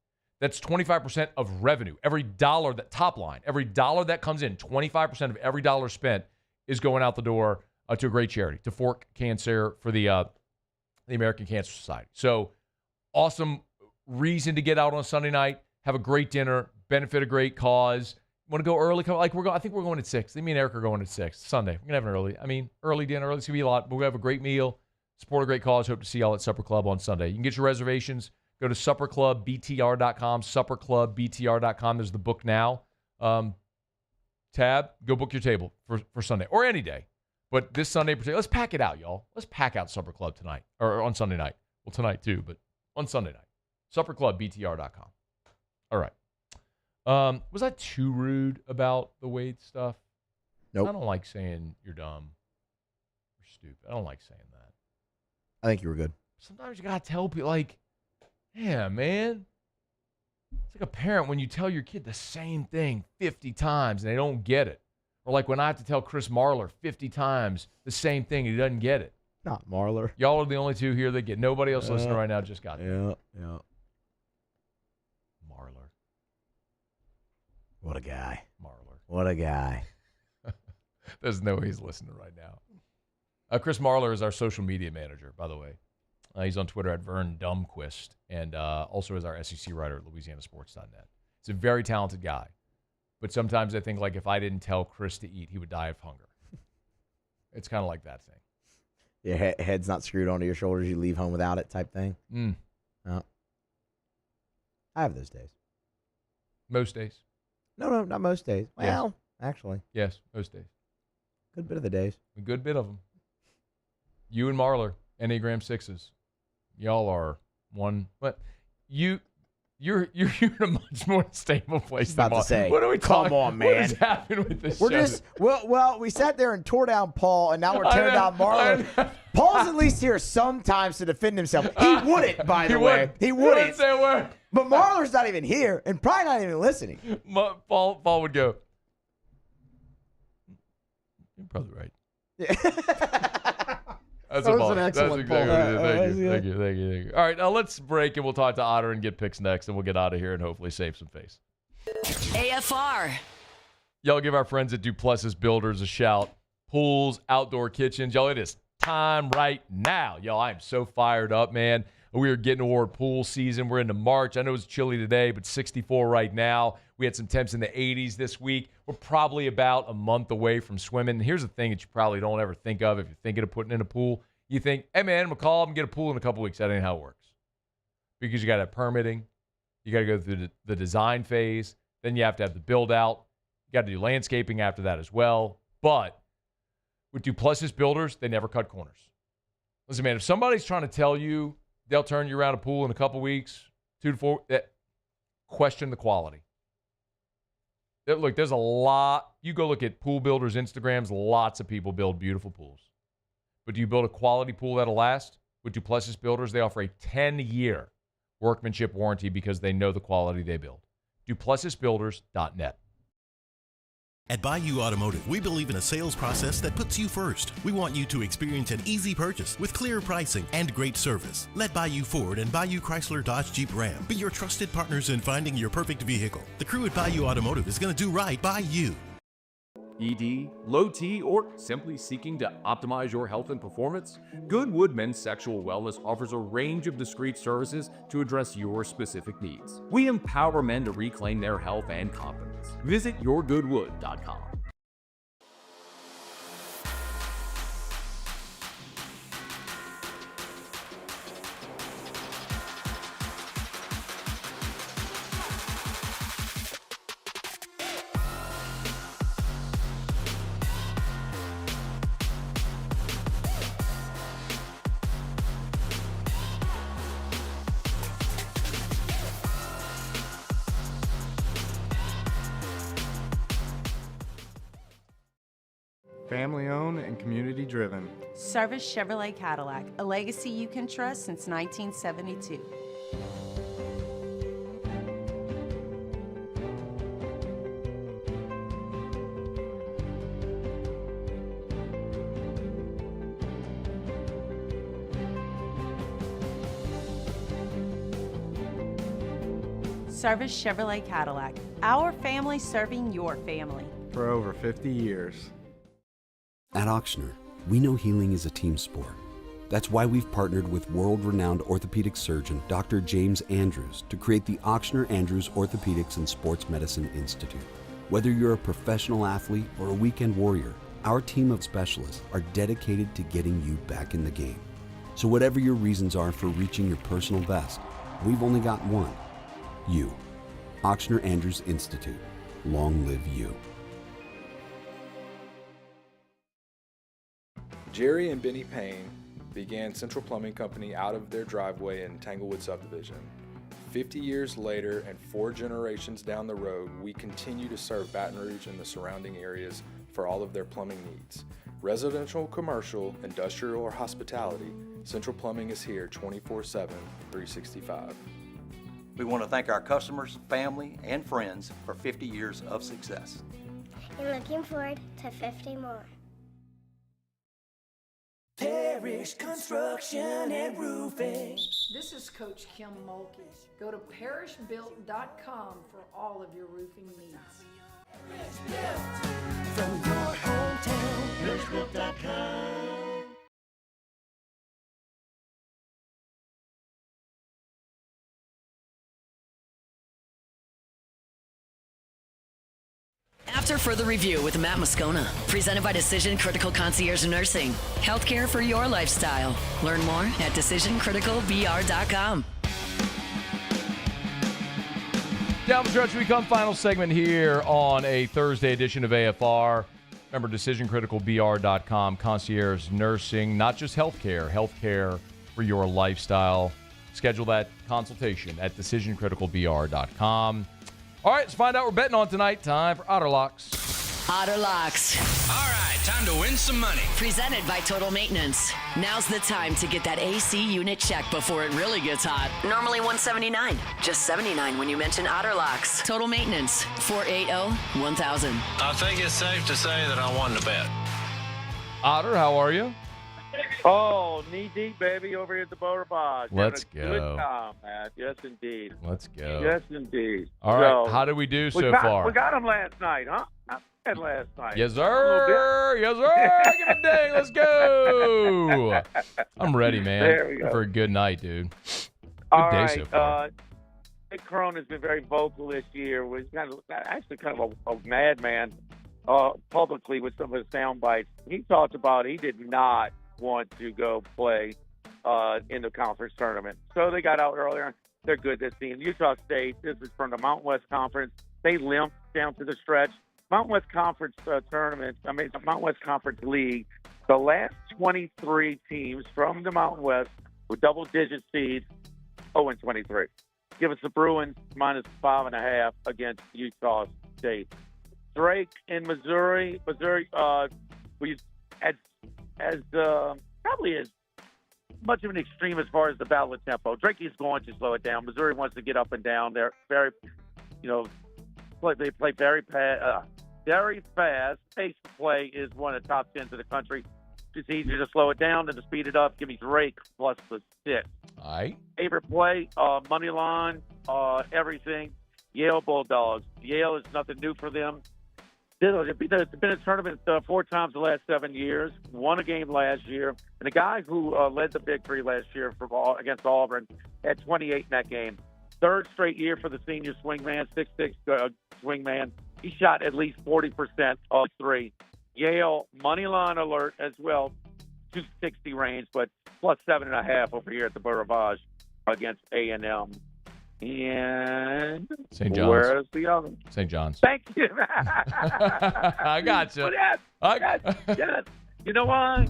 [SPEAKER 6] That's 25% of revenue. Every dollar that top line, every dollar that comes in, 25% of every dollar spent is going out the door to a great charity, to Fork Cancer for the American Cancer Society. So awesome reason to get out on Sunday night, have a great dinner, benefit a great cause. Want to go early? I think we're going at 6. Me and Eric are going at 6 Sunday. We're gonna have an early dinner. It's gonna be a lot, but we have a great meal. Support a great cause. Hope to see y'all at Supper Club on Sunday. You can get your reservations. Go to supperclubbtr.com, supperclubbtr.com. There's the book now tab. Go book your table for Sunday or any day. But this Sunday, let's pack it out, y'all. Let's pack out Supper Club tonight or on Sunday night. Well, tonight too, but on Sunday night. Supperclubbtr.com. All right. Was I too rude about the Wade stuff?
[SPEAKER 7] Nope.
[SPEAKER 6] I don't like saying you're dumb or stupid. I don't like saying that.
[SPEAKER 7] I think you were good.
[SPEAKER 6] Sometimes you got to tell people, like, yeah, man. It's like a parent when you tell your kid the same thing 50 times and they don't get it. Or like when I have to tell Chris Marler 50 times the same thing and he doesn't get it.
[SPEAKER 7] Not Marler.
[SPEAKER 6] Y'all are the only two here that get. Nobody else listening right now just got it.
[SPEAKER 7] Yeah.
[SPEAKER 6] Marler.
[SPEAKER 7] What a guy.
[SPEAKER 6] Marler.
[SPEAKER 7] What a guy.
[SPEAKER 6] There's no way he's listening right now. Chris Marler is our social media manager, by the way. He's on Twitter at Vern Dumquist and also is our SEC writer at LouisianaSports.net. He's a very talented guy. But sometimes I think, like, if I didn't tell Chris to eat, he would die of hunger. It's kind of like that thing.
[SPEAKER 7] Your head's not screwed onto your shoulders. You leave home without it type thing. No. I have those days.
[SPEAKER 6] Most days?
[SPEAKER 7] No, not most days. Well,
[SPEAKER 6] yes.
[SPEAKER 7] Actually.
[SPEAKER 6] Yes, most days.
[SPEAKER 7] Good bit of the days.
[SPEAKER 6] A good bit of them. You and Marler, Enneagram 6s. Y'all are one. But you're in a much more stable place than Marler.
[SPEAKER 7] Say,
[SPEAKER 6] what are we talking?
[SPEAKER 7] Come on, man.
[SPEAKER 6] What has happened with this show?
[SPEAKER 7] Well, we sat there and tore down Paul, and now we're tearing down Marler. Paul's at least here sometimes to defend himself. He wouldn't, by the way. He wouldn't.
[SPEAKER 6] Say a word.
[SPEAKER 7] But Marler's not even here and probably not even listening.
[SPEAKER 6] Paul would go, you're probably right. That's
[SPEAKER 8] an excellent
[SPEAKER 6] Paul. Thank you. All right, now let's break and we'll talk to Otter and get picks next, and we'll get out of here and hopefully save some face.
[SPEAKER 4] AFR.
[SPEAKER 6] Y'all give our friends at Duplessis Builders a shout. Pools, outdoor kitchens. Y'all, it is time right now. Y'all, I am so fired up, man. We are getting toward pool season. We're into March. I know it's chilly today, but 64 right now. We had some temps in the 80s this week. We're probably about a month away from swimming. Here's the thing that you probably don't ever think of if you're thinking of putting in a pool. You think, hey, man, I'm going to call up and get a pool in a couple weeks. That ain't how it works. Because you got to have permitting. You got to go through the design phase. Then you have to have the build out. You got to do landscaping after that as well. But with Duplessis Builders, they never cut corners. Listen, man, if somebody's trying to tell you they'll turn you around a pool in a couple weeks, 2 to 4, question the quality. Look, there's a lot. You go look at pool builders' Instagrams, lots of people build beautiful pools. But do you build a quality pool that'll last? With Duplessis Builders, they offer a 10-year workmanship warranty because they know the quality they build. DuplessisBuilders.net.
[SPEAKER 12] At Bayou Automotive, we believe in a sales process that puts you first. We want you to experience an easy purchase with clear pricing and great service. Let Bayou Ford and Bayou Chrysler Dodge Jeep Ram be your trusted partners in finding your perfect vehicle. The crew at Bayou Automotive is going to do right by you.
[SPEAKER 13] ED, low T, or simply seeking to optimize your health and performance? Goodwood Men's Sexual Wellness offers a range of discreet services to address your specific needs. We empower men to reclaim their health and confidence. Visit yourgoodwood.com.
[SPEAKER 5] Family owned and community driven.
[SPEAKER 10] Service Chevrolet Cadillac, a legacy you can trust since 1972. Service Chevrolet Cadillac, our family serving your family.
[SPEAKER 5] For over 50 years.
[SPEAKER 9] At Auctioner, we know healing is a team sport. That's why we've partnered with world-renowned orthopedic surgeon Dr. James Andrews to create the Auctioner Andrews Orthopedics and Sports Medicine Institute. Whether you're a professional athlete or a weekend warrior, our team of specialists are dedicated to getting you back in the game. So whatever your reasons are for reaching your personal best, we've only got one. You. Auctioner Andrews Institute. Long live you.
[SPEAKER 3] Jerry and Benny Payne began Central Plumbing Company out of their driveway in Tanglewood subdivision. 50 years later and 4 generations down the road, we continue to serve Baton Rouge and the surrounding areas for all of their plumbing needs. Residential, commercial, industrial, or hospitality, Central Plumbing is here 24/7, 365.
[SPEAKER 16] We want to thank our customers, family, and friends for 50 years of success.
[SPEAKER 17] And looking forward to 50 more.
[SPEAKER 2] Parish Construction and Roofing.
[SPEAKER 21] This is Coach Kim Mulkey. Go to parishbuilt.com for all of your roofing needs.
[SPEAKER 2] From your hometown, parishbuilt.com.
[SPEAKER 4] After further review with Matt Moscona, presented by Decision Critical Concierge Nursing. Healthcare for your lifestyle. Learn more at decisioncriticalbr.com.
[SPEAKER 6] Down the stretch we come, final segment here on a Thursday edition of AFR. Remember, decisioncriticalbr.com, concierge nursing, not just healthcare for your lifestyle. Schedule that consultation at decisioncriticalbr.com. All right, let's find out what we're betting on tonight. Time for Otterlocks.
[SPEAKER 4] Otterlocks.
[SPEAKER 22] All right, time to win some money.
[SPEAKER 4] Presented by Total Maintenance. Now's the time to get that AC unit checked before it really gets hot. Normally $179. Just $79 when you mention Otterlocks. Total Maintenance. 480-1000.
[SPEAKER 22] I think it's safe to say that I won the bet.
[SPEAKER 6] Otter, how are you?
[SPEAKER 23] Oh, knee deep, baby, over here at the Boulder Boss.
[SPEAKER 6] Let's go.
[SPEAKER 23] Good time, Matt. Yes, indeed.
[SPEAKER 6] Let's go.
[SPEAKER 23] Yes, indeed.
[SPEAKER 6] All right, how did we do so far?
[SPEAKER 23] We got him last night, huh? Not bad last night.
[SPEAKER 6] Yes, sir. Yes, sir. Give it a ding. Let's go. I'm ready, man.
[SPEAKER 23] There we go.
[SPEAKER 6] For a good night, dude. Good
[SPEAKER 23] All
[SPEAKER 6] day
[SPEAKER 23] right.
[SPEAKER 6] so far.
[SPEAKER 23] Nick Crone has been very vocal this year. Was kind of a madman publicly with some of his sound bites. He talked about he did not want to go play in the conference tournament. So they got out earlier. They're good this season. Utah State, this is from the Mountain West Conference. They limped down to the stretch. Mountain West Conference tournament, the Mountain West Conference League, the last 23 teams from the Mountain West with double-digit seeds, 0-23. Give us the Bruins -5.5 against Utah State. Drake in Missouri, we as probably as much of an extreme as far as the battle of tempo. Drake is going to slow it down. Missouri wants to get up and down. They're very, they play very fast. Pace of play is one of the top 10s of the country. It's easier to slow it down than to speed it up. Give me Drake plus the 6.
[SPEAKER 6] All right.
[SPEAKER 23] Favorite play, money line, everything. Yale Bulldogs. Yale is nothing new for them. It's been a tournament 4 times the last 7 years. Won a game last year. And the guy who led the victory last year against Auburn had 28 in that game. 3rd straight year for the senior swingman, 6'6" swingman. He shot at least 40% of 3. Yale, money line alert as well, 260 range, but plus 7.5 over here at the Barrage against A&M. And
[SPEAKER 6] St. John's.
[SPEAKER 23] Where's the other?
[SPEAKER 6] St. John's.
[SPEAKER 23] Thank you.
[SPEAKER 6] I got you.
[SPEAKER 23] Yes. You know why?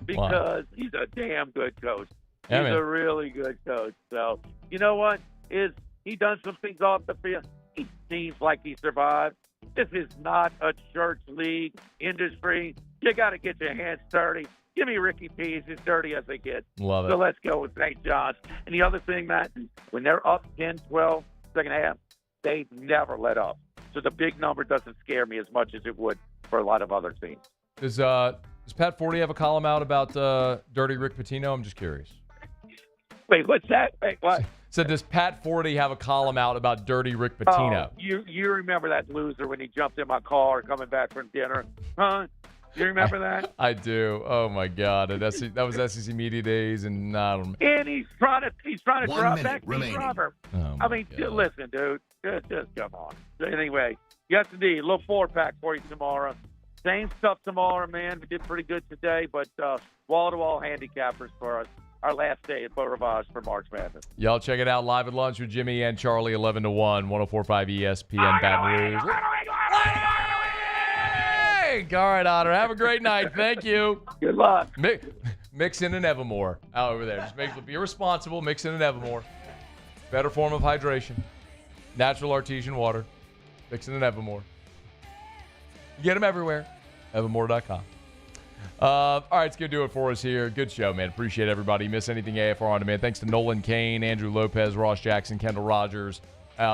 [SPEAKER 23] Because he's a damn good coach.
[SPEAKER 6] Yeah,
[SPEAKER 23] he's
[SPEAKER 6] man.
[SPEAKER 23] a really good coach. So, you know what? He done some things off the field. He seems like he survived. This is not a church league industry. You got to get your hands dirty. Give me Ricky P's as dirty as they get.
[SPEAKER 6] Love it.
[SPEAKER 23] So let's go with St. John's. And the other thing, Matt, when they're up 10, 12, second half, they never let up. So the big number doesn't scare me as much as it would for a lot of other teams.
[SPEAKER 6] Does Pat Forty have a column out about Dirty Rick Pitino? I'm just curious.
[SPEAKER 23] Wait, what's that? Wait, what?
[SPEAKER 6] So does Pat Forty have a column out about Dirty Rick Pitino?
[SPEAKER 23] Oh, you remember that loser when he jumped in my car coming back from dinner? Huh? You remember that?
[SPEAKER 6] I do. Oh my God, that was SEC Media Days, and I don't.
[SPEAKER 23] And he's trying to
[SPEAKER 1] 1
[SPEAKER 23] drop
[SPEAKER 1] minute
[SPEAKER 23] back
[SPEAKER 1] remaining.
[SPEAKER 23] Robert.
[SPEAKER 6] Oh,
[SPEAKER 23] I mean, listen, dude. Just come on. Anyway, yes, indeed. A little 4-pack for you tomorrow. Same stuff tomorrow, man. We did pretty good today, but wall-to-wall handicappers for us. Our last day at Beau Rivage for March Madness.
[SPEAKER 6] Y'all check it out live at lunch with Jimmy and Charlie, 11 to 1, 104.5 ESPN Baton Rouge. All right, Otter. Have a great night. Thank you.
[SPEAKER 23] Good luck.
[SPEAKER 6] Mix in an Evermore out over there. Just be responsible. Mix in an Evermore. Better form of hydration. Natural artesian water. Mix in an Evermore. You get them everywhere. Evermore.com. All right, it's going to do it for us here. Good show, man. Appreciate everybody. Miss anything AFR On Demand. Thanks to Nolan Cain, Andrew Lopez, Ross Jackson, Kendall Rogers,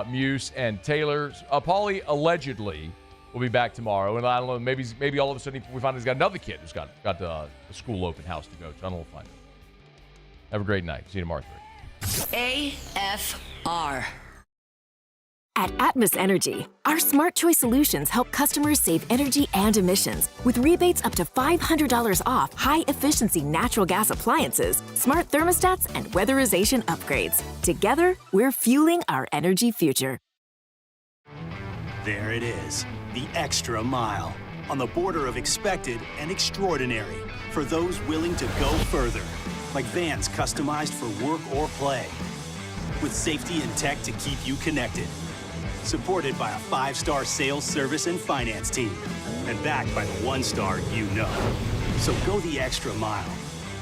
[SPEAKER 6] Muse, and Taylor. Paulie allegedly will be back tomorrow. And I don't know, maybe all of a sudden we find he's got another kid who's got the school open house to go to. I don't know. We'll find out. Have a great night. See you tomorrow.
[SPEAKER 4] AFR.
[SPEAKER 11] At Atmos Energy, our smart choice solutions help customers save energy and emissions with rebates up to $500 off high-efficiency natural gas appliances, smart thermostats, and weatherization upgrades. Together, we're fueling our energy future.
[SPEAKER 15] There it is, the extra mile, on the border of expected and extraordinary for those willing to go further, like vans customized for work or play, with safety and tech to keep you connected. Supported by a 5-star sales, service, and finance team. And backed by the 1-star you know. So go the extra mile.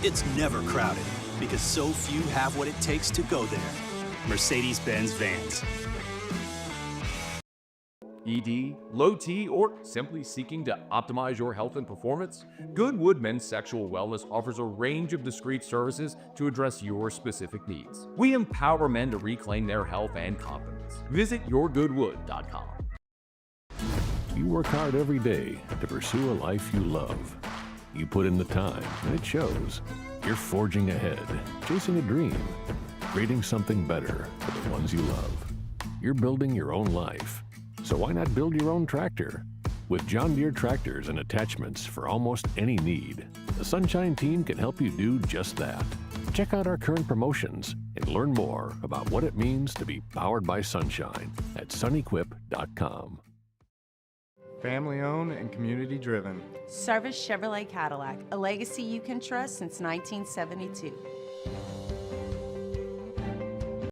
[SPEAKER 15] It's never crowded because so few have what it takes to go there. Mercedes-Benz Vans.
[SPEAKER 13] ED, low T, or simply seeking to optimize your health and performance? Goodwood Men's Sexual Wellness offers a range of discreet services to address your specific needs. We empower men to reclaim their health and confidence. Visit yourgoodwood.com.
[SPEAKER 24] You work hard every day to pursue a life you love. You put in the time, and it shows. You're forging ahead, chasing a dream, creating something better for the ones you love. You're building your own life. So why not build your own tractor? With John Deere tractors and attachments for almost any need, the Sunshine team can help you do just that. Check out our current promotions and learn more about what it means to be powered by Sunshine at sunequip.com.
[SPEAKER 5] Family owned and community driven.
[SPEAKER 10] Service Chevrolet Cadillac, a legacy you can trust since 1972.